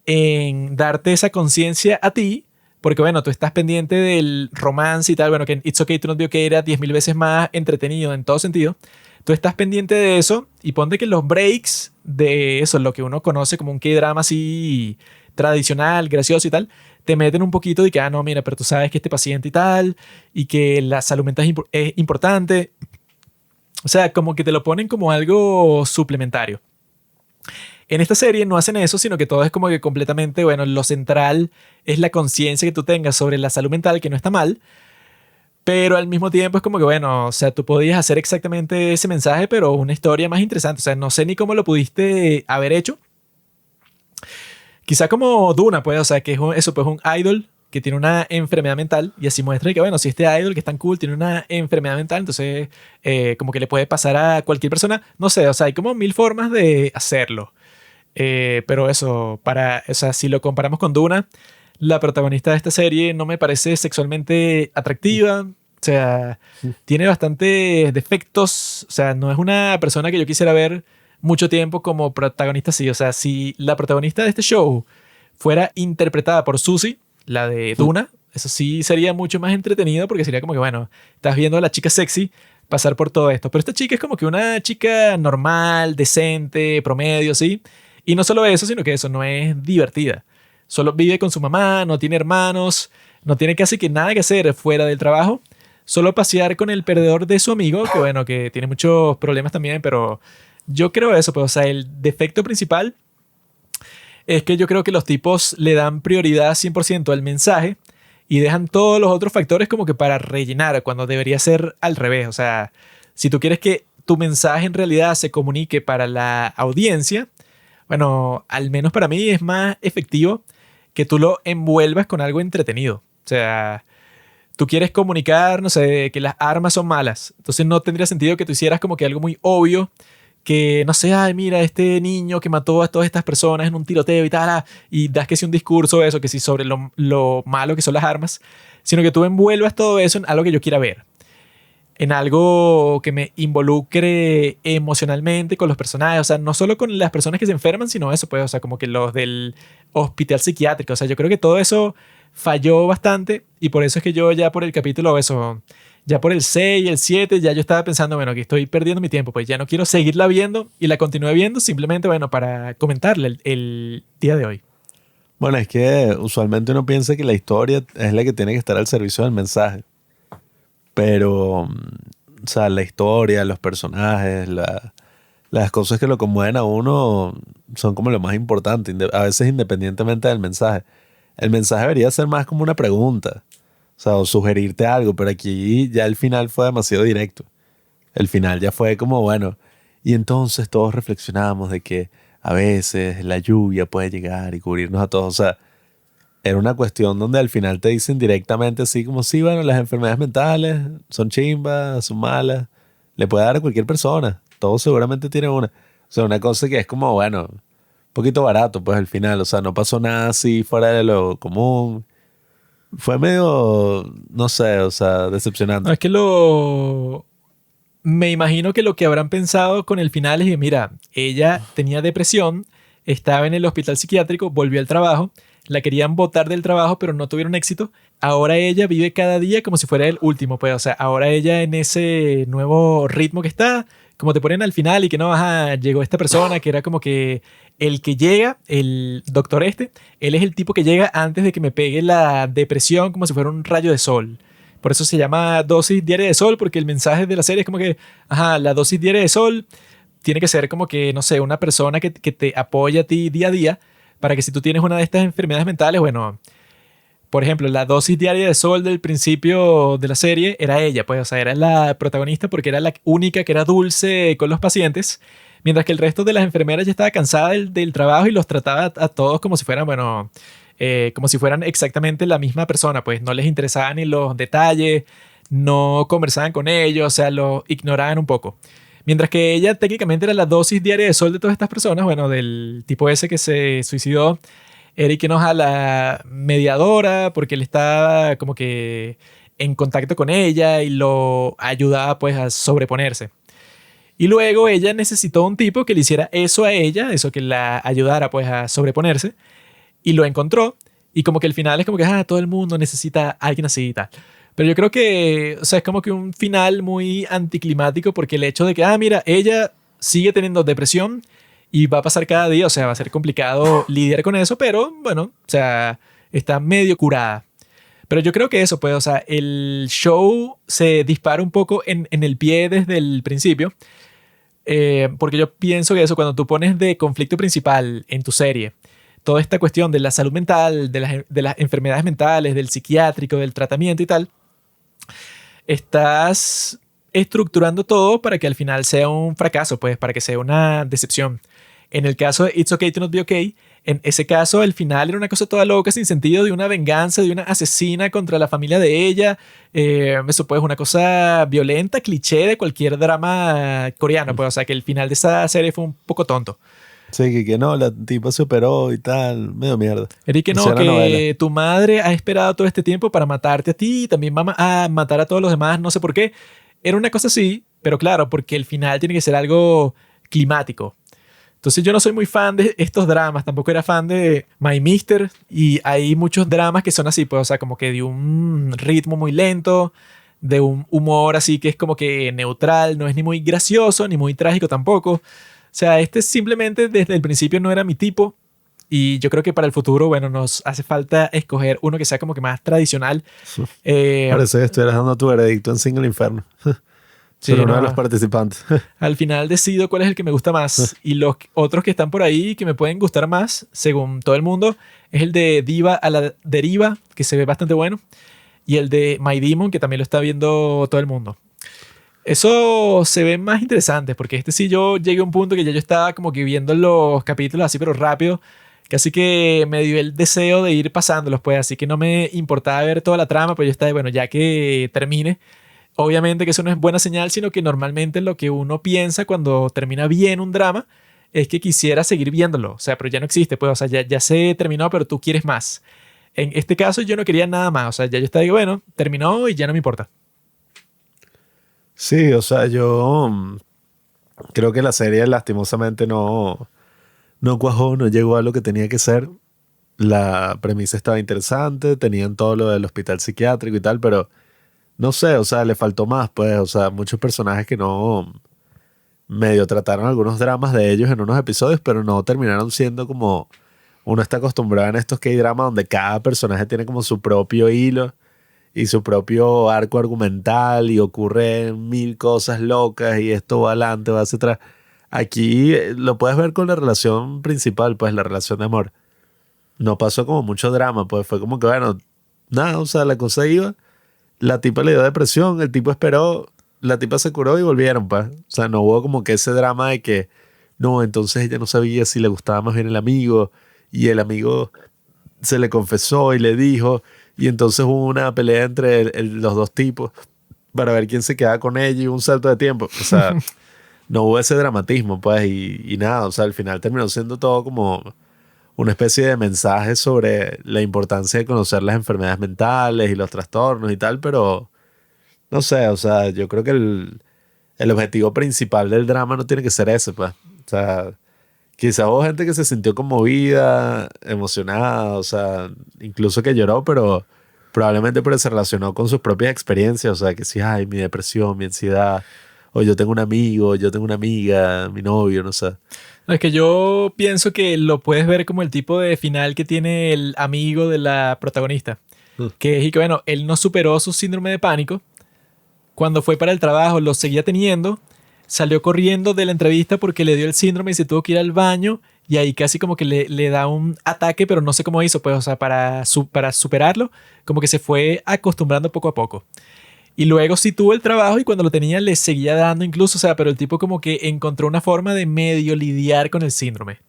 en darte esa conciencia a ti, porque bueno, tú estás pendiente del romance y tal, bueno, que en It's Okay to Not Be Okay era 10.000 veces más entretenido en todo sentido, tú estás pendiente de eso y ponte que los breaks de eso, lo que uno conoce como un K-drama así tradicional, gracioso y tal, te meten un poquito de que, no, mira, pero tú sabes que este paciente y tal, y que la salud mental es importante. O sea, como que te lo ponen como algo suplementario. En esta serie no hacen eso, sino que todo es como que completamente, bueno, lo central es la conciencia que tú tengas sobre la salud mental, que no está mal, pero al mismo tiempo es como que, bueno, o sea, tú podías hacer exactamente ese mensaje, pero una historia más interesante. O sea, no sé ni cómo lo pudiste haber hecho. Quizá como Duna, pues, o sea, que es eso, pues un idol que tiene una enfermedad mental y así muestra que, bueno, si este idol que es tan cool tiene una enfermedad mental, entonces como que le puede pasar a cualquier persona. No sé, o sea, hay como 1000 formas de hacerlo. Pero eso, o sea, si lo comparamos con Duna, la protagonista de esta serie no me parece sexualmente atractiva. O sea, tiene bastantes defectos. O sea, no es una persona que yo quisiera ver mucho tiempo como protagonista así. O sea, si la protagonista de este show fuera interpretada por Susie, la de Duna, eso sí sería mucho más entretenido porque sería como que, bueno, estás viendo a la chica sexy pasar por todo esto. Pero esta chica es como que una chica normal, decente, promedio, ¿sí? Y no solo eso, sino que eso no es divertida. Solo vive con su mamá, no tiene hermanos, no tiene casi que nada que hacer fuera del trabajo. Solo pasear con el perdedor de su amigo, que bueno, que tiene muchos problemas también, pero yo creo eso, pues, o sea, el defecto principal es que yo creo que los tipos le dan prioridad 100% al mensaje y dejan todos los otros factores como que para rellenar, cuando debería ser al revés. O sea, si tú quieres que tu mensaje en realidad se comunique para la audiencia, bueno, al menos para mí es más efectivo que tú lo envuelvas con algo entretenido. O sea, tú quieres comunicar, no sé, que las armas son malas. Entonces no tendría sentido que tú hicieras como que algo muy obvio, que no sé, ay, mira, este niño que mató a todas estas personas en un tiroteo y tal, y das que sí un discurso eso, que sí sobre lo malo que son las armas, sino que tú envuelvas todo eso en algo que yo quiera ver, en algo que me involucre emocionalmente con los personajes. O sea, no solo con las personas que se enferman, sino eso, pues, o sea, como que los del hospital psiquiátrico. O sea, yo creo que todo eso falló bastante y por eso es que yo ya por el capítulo, eso, ya por el 6, el 7, ya yo estaba pensando, bueno, que estoy perdiendo mi tiempo, pues ya no quiero seguirla viendo y la continué viendo simplemente, bueno, para comentarle el día de hoy. Bueno, es que usualmente uno piensa que la historia es la que tiene que estar al servicio del mensaje. Pero, o sea, la historia, los personajes, las cosas que lo conmueven a uno son como lo más importante, a veces independientemente del mensaje. El mensaje debería ser más como una pregunta, o sea, o sugerirte algo, pero aquí ya el final fue demasiado directo. El final ya fue como, bueno, y entonces todos reflexionamos de que a veces la lluvia puede llegar y cubrirnos a todos. O sea, era una cuestión donde al final te dicen directamente así como, sí, bueno, las enfermedades mentales son chimbas, son malas, le puede dar a cualquier persona, todos seguramente tienen una. O sea, una cosa que es como, bueno, un poquito barato pues al final, o sea, no pasó nada así fuera de lo común. Fue medio, no sé, o sea, decepcionante. No, es que me imagino que lo que habrán pensado con el final es que, mira, ella tenía depresión, estaba en el hospital psiquiátrico, volvió al trabajo, la querían botar del trabajo, pero no tuvieron éxito. Ahora ella vive cada día como si fuera el último, pues, o sea, ahora ella en ese nuevo ritmo que está, como te ponen al final y que no, ajá, llegó esta persona que era como que el que llega, el doctor este, él es el tipo que llega antes de que me pegue la depresión como si fuera un rayo de sol. Por eso se llama dosis diaria de sol, porque el mensaje de la serie es como que, ajá, la dosis diaria de sol tiene que ser como que, no sé, una persona que te apoya a ti día a día para que si tú tienes una de estas enfermedades mentales, bueno, por ejemplo, la dosis diaria de sol del principio de la serie era ella, pues, o sea, era la protagonista porque era la única que era dulce con los pacientes, mientras que el resto de las enfermeras ya estaba cansada del trabajo y los trataba a todos como si fueran, bueno, como si fueran exactamente la misma persona, pues no les interesaban ni los detalles, no conversaban con ellos, o sea, los ignoraban un poco. Mientras que ella técnicamente era la dosis diaria de sol de todas estas personas, bueno, del tipo ese que se suicidó, Eric Enoja, la mediadora, porque él estaba como que en contacto con ella y lo ayudaba pues a sobreponerse. Y luego ella necesitó un tipo que le hiciera eso a ella, eso que la ayudara pues a sobreponerse, y lo encontró. Y como que al final es como que todo el mundo necesita a alguien así y tal. Pero yo creo que, o sea, es como que un final muy anticlimático porque el hecho de que, mira, ella sigue teniendo depresión y va a pasar cada día, o sea, va a ser complicado lidiar con eso, pero bueno, o sea, está medio curada. Pero yo creo que eso, pues, o sea, el show se dispara un poco en el pie desde el principio. Porque yo pienso que eso, cuando tú pones de conflicto principal en tu serie, toda esta cuestión de la salud mental, de las enfermedades mentales, del psiquiátrico, del tratamiento y tal, estás estructurando todo para que al final sea un fracaso, pues, para que sea una decepción. En el caso de It's Okay to Not Be Okay, en ese caso el final era una cosa toda loca, sin sentido, de una venganza, de una asesina contra la familia de ella. Eso pues una cosa violenta, cliché de cualquier drama coreano, pues, o sea que el final de esa serie fue un poco tonto. Sí, que no, la tipa se operó y tal, medio mierda. Eric, que no, Hicieron que novela. tu madre ha esperado todo este tiempo para matarte a ti y también va a matar a todos los demás, no sé por qué. Era una cosa así, pero claro, porque el final tiene que ser algo climático. Entonces yo no soy muy fan de estos dramas, tampoco era fan de My Mister, y hay muchos dramas que son así, pues, o sea, como que de un ritmo muy lento, de un humor así que es como que neutral, no es ni muy gracioso ni muy trágico tampoco. O sea, este simplemente desde el principio no era mi tipo, y yo creo que para el futuro, bueno, nos hace falta escoger uno que sea como que más tradicional. Parece que estuvieras dando tu veredicto en Single Inferno. Sí, Pero uno de no. los participantes. Al final decido cuál es el que me gusta más. Y los otros que están por ahí que me pueden gustar más, según todo el mundo, es el de Diva a la Deriva, que se ve bastante bueno. Y el de My Demon, que también lo está viendo todo el mundo. Eso se ve más interesante, porque este sí yo llegué a un punto que ya yo estaba como que viendo los capítulos así, pero rápido. Casi que me dio el deseo de ir pasándolos, pues. Así que no me importaba ver toda la trama, pues yo estaba, bueno, ya que termine. Obviamente que eso no es buena señal, sino que normalmente lo que uno piensa cuando termina bien un drama es que quisiera seguir viéndolo. O sea, pero ya no existe, pues, o sea, ya se terminó, pero tú quieres más. En este caso yo no quería nada más, o sea, ya yo estaba, bueno, terminó y ya no me importa. Sí, o sea, yo creo que la serie lastimosamente no cuajó, no llegó a lo que tenía que ser. La premisa estaba interesante, tenían todo lo del hospital psiquiátrico y tal, pero no sé, o sea, le faltó más, pues, o sea, muchos personajes que no medio trataron algunos dramas de ellos en unos episodios, pero no terminaron siendo como uno está acostumbrado en estos K-dramas donde cada personaje tiene como su propio hilo y su propio arco argumental y ocurren mil cosas locas y esto va adelante, va hacia atrás. Aquí lo puedes ver con la relación principal, pues la relación de amor. No pasó como mucho drama, pues fue como que, bueno, nada, o sea, la cosa iba, la tipa le dio depresión, el tipo esperó, la tipa se curó y volvieron, pues. O sea, no hubo como que ese drama de que, no, entonces ella no sabía si le gustaba más bien el amigo y el amigo se le confesó y le dijo, y entonces hubo una pelea entre los dos tipos para ver quién se quedaba con ella y un salto de tiempo. O sea, no hubo ese dramatismo, pues, y nada, o sea, al final terminó siendo todo como una especie de mensaje sobre la importancia de conocer las enfermedades mentales y los trastornos y tal, pero no sé, o sea, yo creo que el objetivo principal del drama no tiene que ser ese, pues. O sea, quizás hubo gente que se sintió conmovida, emocionada, o sea, incluso que lloró, pero probablemente porque se relacionó con sus propias experiencias, o sea, que sí, ay, mi depresión, mi ansiedad, o yo tengo un amigo, yo tengo una amiga, mi novio, no sé. No, es que yo pienso que lo puedes ver como el tipo de final que tiene el amigo de la protagonista. Que es y que, bueno, él no superó su síndrome de pánico. Cuando fue para el trabajo lo seguía teniendo. Salió corriendo de la entrevista porque le dio el síndrome y se tuvo que ir al baño. Y ahí casi como que le da un ataque, pero no sé cómo hizo. Pues, o sea, para superarlo, como que se fue acostumbrando poco a poco. Y luego sí tuvo el trabajo y cuando lo tenía le seguía dando incluso, o sea, pero el tipo como que encontró una forma de medio lidiar con el síndrome.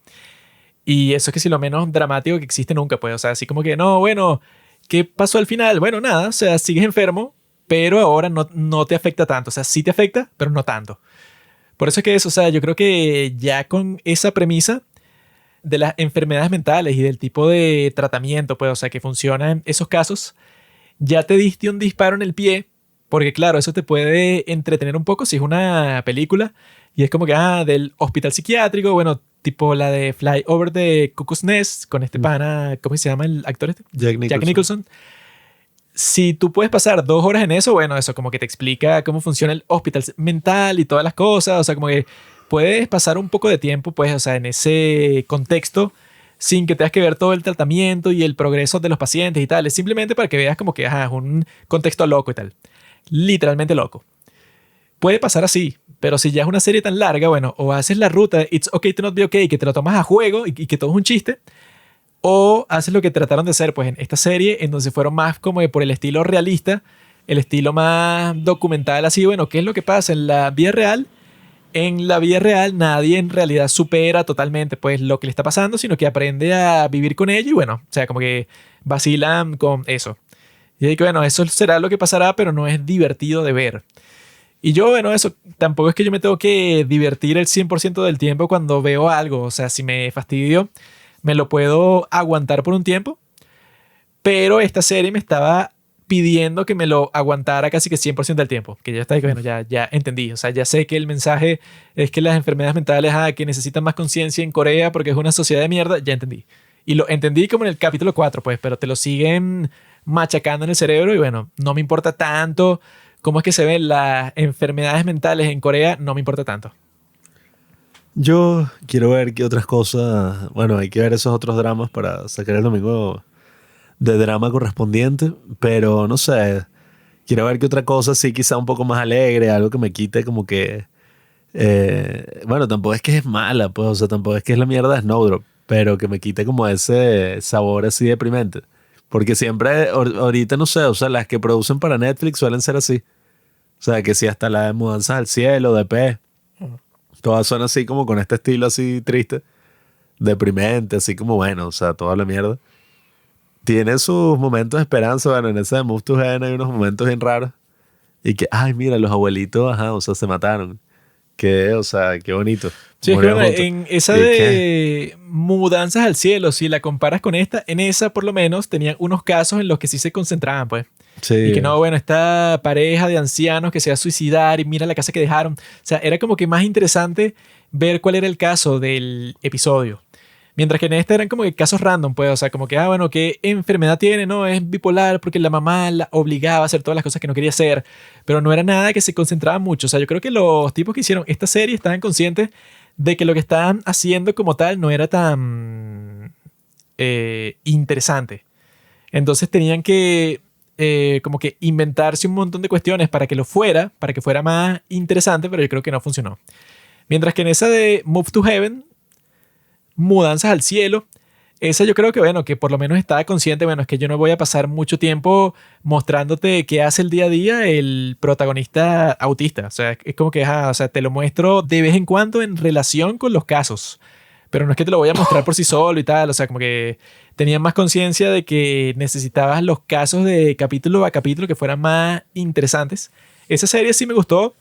Y eso es que sí lo menos dramático que existe nunca, pues, o sea, así como que, no, bueno, ¿qué pasó al final? Bueno, nada, o sea, sigues enfermo, pero ahora no te afecta tanto, o sea, sí te afecta, pero no tanto. Por eso es que eso, o sea, yo creo que ya con esa premisa de las enfermedades mentales y del tipo de tratamiento, pues, o sea, que funciona en esos casos, ya te diste un disparo en el pie. Porque claro, eso te puede entretener un poco si es una película y es como que, del hospital psiquiátrico, bueno, tipo la de Fly Over the Cuckoo's Nest con este pana, ¿cómo se llama el actor este? Jack Nicholson. Jack Nicholson. si tú puedes pasar 2 horas en eso, bueno, eso como que te explica cómo funciona el hospital mental y todas las cosas. O sea, como que puedes pasar un poco de tiempo, pues, o sea, en ese contexto sin que tengas que ver todo el tratamiento y el progreso de los pacientes y tal. Es simplemente para que veas como que ajá, es un contexto loco y tal. Literalmente loco. Puede pasar así, pero si ya es una serie tan larga, bueno, o haces la ruta de It's Okay to Not Be Okay, que te lo tomas a juego y que todo es un chiste, o haces lo que trataron de hacer pues en esta serie, en donde se fueron más como de por el estilo realista, el estilo más documental, así, bueno, ¿qué es lo que pasa en la vida real? En la vida real nadie en realidad supera totalmente pues lo que le está pasando, sino que aprende a vivir con ello y bueno, o sea, como que vacilan con eso. Y ahí que bueno, eso será lo que pasará, pero no es divertido de ver. Y yo, bueno, eso, tampoco es que yo me tengo que divertir el 100% del tiempo cuando veo algo. O sea, si me fastidio, me lo puedo aguantar por un tiempo. Pero esta serie me estaba pidiendo que me lo aguantara casi que 100% del tiempo. Que ya está, bueno, ya entendí. O sea, ya sé que el mensaje es que las enfermedades mentales, que necesitan más conciencia en Corea porque es una sociedad de mierda, ya entendí. Y lo entendí como en el capítulo 4, pues, pero te lo siguen machacando en el cerebro y bueno, no me importa tanto cómo es que se ven las enfermedades mentales en Corea, no me importa tanto. Yo quiero ver qué otras cosas. Bueno, hay que ver esos otros dramas para sacar el domingo de drama correspondiente, pero no sé. Quiero ver qué otra cosa, sí, quizá un poco más alegre, algo que me quite como que. Bueno, tampoco es que es mala, pues, o sea, tampoco es que es la mierda de Snowdrop, pero que me quite como ese sabor así deprimente. Porque siempre, ahorita no sé, o sea, las que producen para Netflix suelen ser así. O sea, que si hasta la de Mudanzas al Cielo, de P, todas son así como con este estilo así triste, deprimente, así como bueno, o sea, toda la mierda. Tiene sus momentos de esperanza, bueno, en ese de Move to Heaven hay unos momentos bien raros. Y que, ay, mira, los abuelitos, ajá, o sea, se mataron. Que, o sea, qué bonito. Sí, es que Murieron bueno, juntos. en esa ¿Y de Mudanzas al Cielo, si la comparas con esta, en esa por lo menos tenían unos casos en los que sí se concentraban, pues. Sí. Y que no, bueno, esta pareja de ancianos que se va a suicidar y mira la casa que dejaron. O sea, era como que más interesante ver cuál era el caso del episodio. Mientras que en esta eran como que casos random, pues, o sea, como que, bueno, ¿qué enfermedad tiene? No, es bipolar porque la mamá la obligaba a hacer todas las cosas que no quería hacer, pero no era nada que se concentraba mucho. O sea, yo creo que los tipos que hicieron esta serie estaban conscientes de que lo que estaban haciendo como tal no era tan interesante. Entonces tenían que como que inventarse un montón de cuestiones para que lo fuera, para que fuera más interesante, pero yo creo que no funcionó. Mientras que en esa de Move to Heaven, Mudanzas al Cielo, esa yo creo que, bueno, que por lo menos estaba consciente, bueno, es que yo no voy a pasar mucho tiempo mostrándote qué hace el día a día el protagonista autista. O sea, es como que, o sea, te lo muestro de vez en cuando en relación con los casos. Pero no es que te lo voy a mostrar por sí solo y tal. O sea, como que tenían más conciencia de que necesitabas los casos de capítulo a capítulo que fueran más interesantes. Esa serie sí me gustó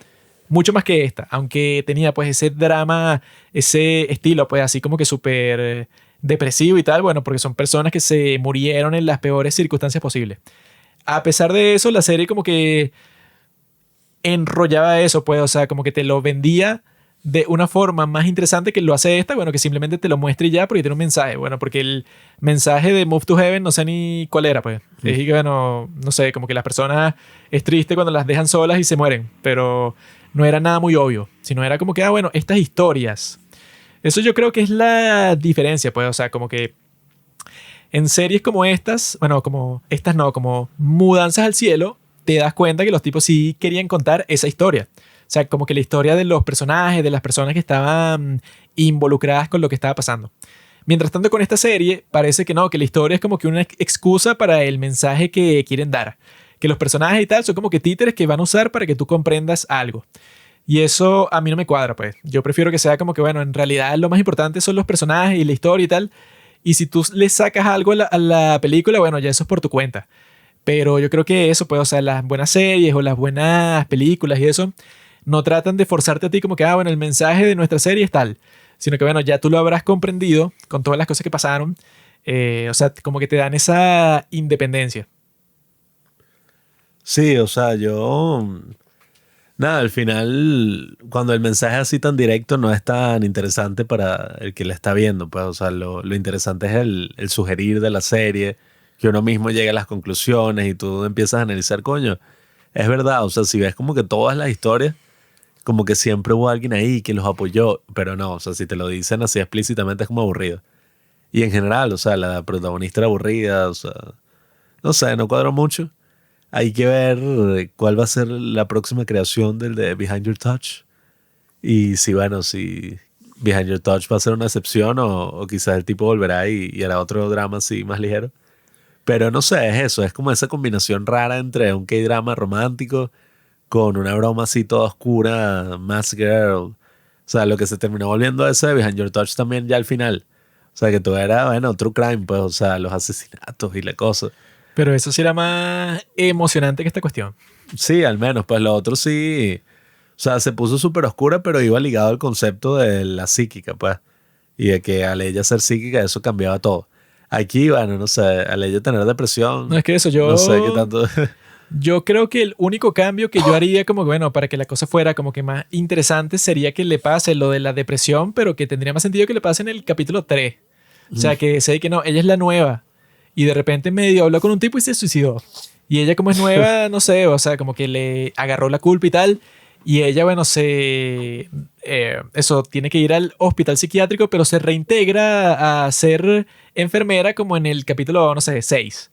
mucho más que esta, aunque tenía pues ese drama, ese estilo pues así como que súper depresivo y tal, bueno, porque son personas que se murieron en las peores circunstancias posibles. A pesar de eso, la serie como que enrollaba eso, pues, o sea, como que te lo vendía de una forma más interesante que lo hace esta, bueno, que simplemente te lo muestre y ya porque tiene un mensaje, bueno, porque el mensaje de Move to Heaven no sé ni cuál era, pues. Es que, bueno, no sé, como que las personas es triste cuando las dejan solas y se mueren, pero no era nada muy obvio, sino era como que, bueno, estas historias. Eso yo creo que es la diferencia, pues, o sea, como que en series como estas, bueno, como estas no, como Mudanzas al Cielo, te das cuenta que los tipos sí querían contar esa historia. O sea, como que la historia de los personajes, de las personas que estaban involucradas con lo que estaba pasando. Mientras tanto, con esta serie, parece que no, que la historia es como que una excusa para el mensaje que quieren dar. Que los personajes y tal son como que títeres que van a usar para que tú comprendas algo. Y eso a mí no me cuadra, pues. Yo prefiero que sea como que, bueno, en realidad lo más importante son los personajes y la historia y tal. Y si tú le sacas algo a la película, bueno, ya eso es por tu cuenta. Pero yo creo que eso, pues, o sea, las buenas series o las buenas películas y eso, no tratan de forzarte a ti como que, bueno, el mensaje de nuestra serie es tal. Sino que, bueno, ya tú lo habrás comprendido con todas las cosas que pasaron. O sea, como que te dan esa independencia. Sí, o sea, yo... Nada, al final, cuando el mensaje es así tan directo, no es tan interesante para el que le está viendo. Pues, o sea, lo interesante es el sugerir de la serie, que uno mismo llegue a las conclusiones y tú empiezas a analizar, coño, es verdad, o sea, si ves como que todas las historias, como que siempre hubo alguien ahí que los apoyó, pero no, o sea, si te lo dicen así explícitamente es como aburrido. Y en general, o sea, la protagonista era aburrida, o sea, no sé, no cuadró mucho. Hay que ver cuál va a ser la próxima creación del de Behind Your Touch. Y si, bueno, si Behind Your Touch va a ser una excepción o quizás el tipo volverá y hará otro drama así más ligero. Pero no sé, es eso, es como esa combinación rara entre un K-drama romántico con una broma así toda oscura, Mask Girl. O sea, lo que se terminó volviendo ese de Behind Your Touch también ya al final. O sea, que todo era, bueno, true crime, pues, o sea, los asesinatos y la cosa. Pero eso sí era más emocionante que esta cuestión. Sí, al menos, pues lo otro sí. O sea, se puso súper oscura, pero iba ligado al concepto de la psíquica, pues. Y de que al ella ser psíquica, eso cambiaba todo. Aquí, bueno, no sé, al ella tener depresión, No es que eso, no sé qué tanto. yo creo que el único cambio que yo haría como que, bueno, para que la cosa fuera como que más interesante sería que le pase lo de la depresión, pero que tendría más sentido que le pase en el capítulo 3. O sea, que sé que no, ella es la nueva. Y de repente medio habló con un tipo y se suicidó. Y ella como es nueva, no sé, o sea, como que le agarró la culpa y tal. Y ella, bueno, eso, tiene que ir al hospital psiquiátrico, pero se reintegra a ser enfermera como en el capítulo, no sé, 6.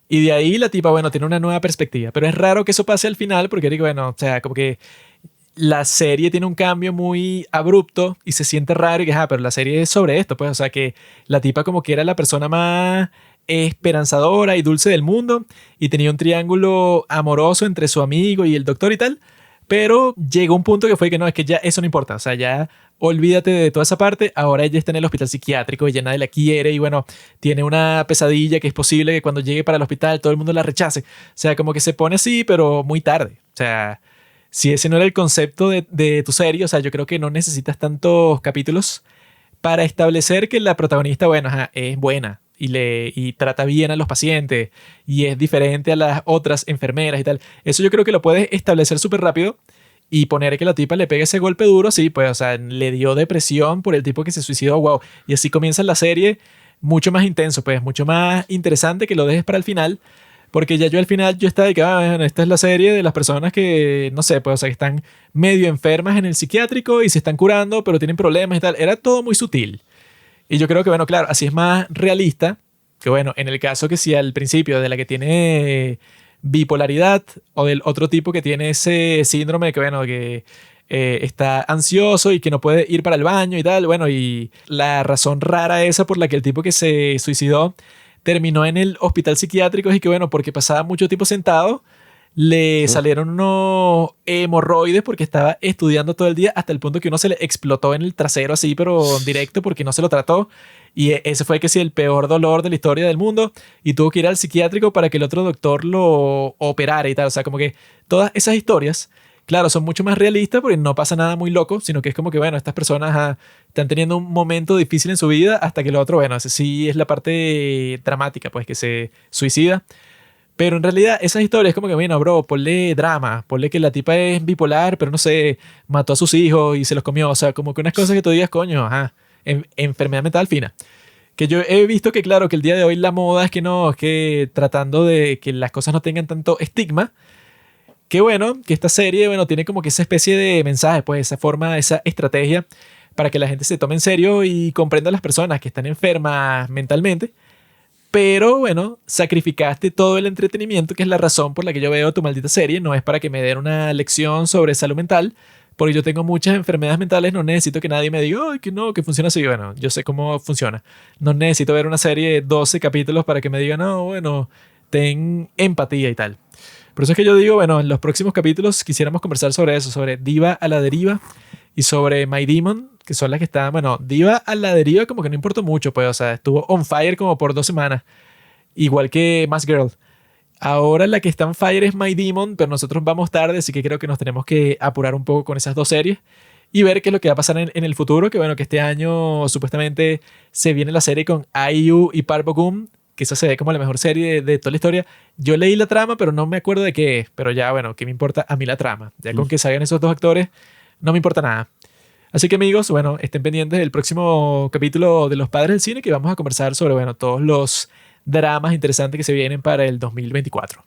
Y de ahí la tipa, bueno, tiene una nueva perspectiva. Pero es raro que eso pase al final porque digo, bueno, o sea, como que la serie tiene un cambio muy abrupto y se siente raro y que, pero la serie es sobre esto, pues, o sea, que la tipa como que era la persona más esperanzadora y dulce del mundo y tenía un triángulo amoroso entre su amigo y el doctor y tal, pero llegó un punto que fue que no, es que ya eso no importa, o sea, ya olvídate de toda esa parte, ahora ella está en el hospital psiquiátrico y ya nadie la quiere y bueno, tiene una pesadilla que es posible que cuando llegue para el hospital todo el mundo la rechace, o sea, como que se pone así, pero muy tarde, o sea, si ese no era el concepto de tu serie, o sea, yo creo que no necesitas tantos capítulos para establecer que la protagonista, bueno, es buena y trata bien a los pacientes y es diferente a las otras enfermeras y tal. Eso yo creo que lo puedes establecer súper rápido y poner que la tipa le pegue ese golpe duro, sí, pues, o sea, le dio depresión por el tipo que se suicidó, wow. Y así comienza la serie mucho más intenso, pues, mucho más interesante que lo dejes para el final. Porque ya yo al final yo estaba de que, bueno, esta es la serie de las personas que, no sé, pues, o sea, que están medio enfermas en el psiquiátrico y se están curando, pero tienen problemas y tal. Era todo muy sutil. Y yo creo que, bueno, claro, así es más realista. Que, bueno, en el caso que si al principio de la que tiene bipolaridad o del otro tipo que tiene ese síndrome de que, bueno, que está ansioso y que no puede ir para el baño y tal, bueno, y la razón rara esa por la que el tipo que se suicidó terminó en el hospital psiquiátrico y que bueno, porque pasaba mucho tiempo sentado, le salieron unos hemorroides porque estaba estudiando todo el día hasta el punto que uno se le explotó en el trasero así, pero directo porque no se lo trató. Y ese fue que sí, el peor dolor de la historia del mundo y tuvo que ir al psiquiátrico para que el otro doctor lo operara y tal. O sea, como que todas esas historias, claro, son mucho más realistas porque no pasa nada muy loco, sino que es como que, bueno, estas personas están teniendo un momento difícil en su vida hasta que lo otro, bueno, ese sí es la parte dramática, pues que se suicida. Pero en realidad esas historias es como que, bueno, bro, ponle drama, ponle que la tipa es bipolar, pero no sé, mató a sus hijos y se los comió. O sea, como que unas cosas que tú digas, coño, enfermedad mental fina. Que yo he visto que, claro, que el día de hoy la moda es que no, es que tratando de que las cosas no tengan tanto estigma, que bueno, que esta serie, bueno, tiene como que esa especie de mensaje, pues esa forma, esa estrategia para que la gente se tome en serio y comprenda a las personas que están enfermas mentalmente. Pero bueno, sacrificaste todo el entretenimiento, que es la razón por la que yo veo tu maldita serie. No es para que me den una lección sobre salud mental, porque yo tengo muchas enfermedades mentales. No necesito que nadie me diga, ay, que no, que funciona así. Bueno, yo sé cómo funciona. No necesito ver una serie de 12 capítulos para que me digan, no, bueno, ten empatía y tal. Por eso es que yo digo, bueno, en los próximos capítulos quisiéramos conversar sobre eso, sobre Diva a la deriva y sobre My Demon, que son las que están, bueno, Diva a la deriva como que no importó mucho, pues, o sea, estuvo on fire como por 2 semanas, igual que Mask Girl. Ahora la que está on fire es My Demon, pero nosotros vamos tarde, así que creo que nos tenemos que apurar un poco con esas 2 series y ver qué es lo que va a pasar en el futuro, que bueno, que este año supuestamente se viene la serie con IU y Park Bo-gum, que esa se ve como la mejor serie de toda la historia. Yo leí la trama, pero no me acuerdo de qué es, pero ya, bueno, ¿qué me importa a mí la trama? Ya con que salgan esos 2 actores, no me importa nada. Así que amigos, bueno, estén pendientes del próximo capítulo de Los Padres del Cine, que vamos a conversar sobre, bueno, todos los dramas interesantes que se vienen para el 2024.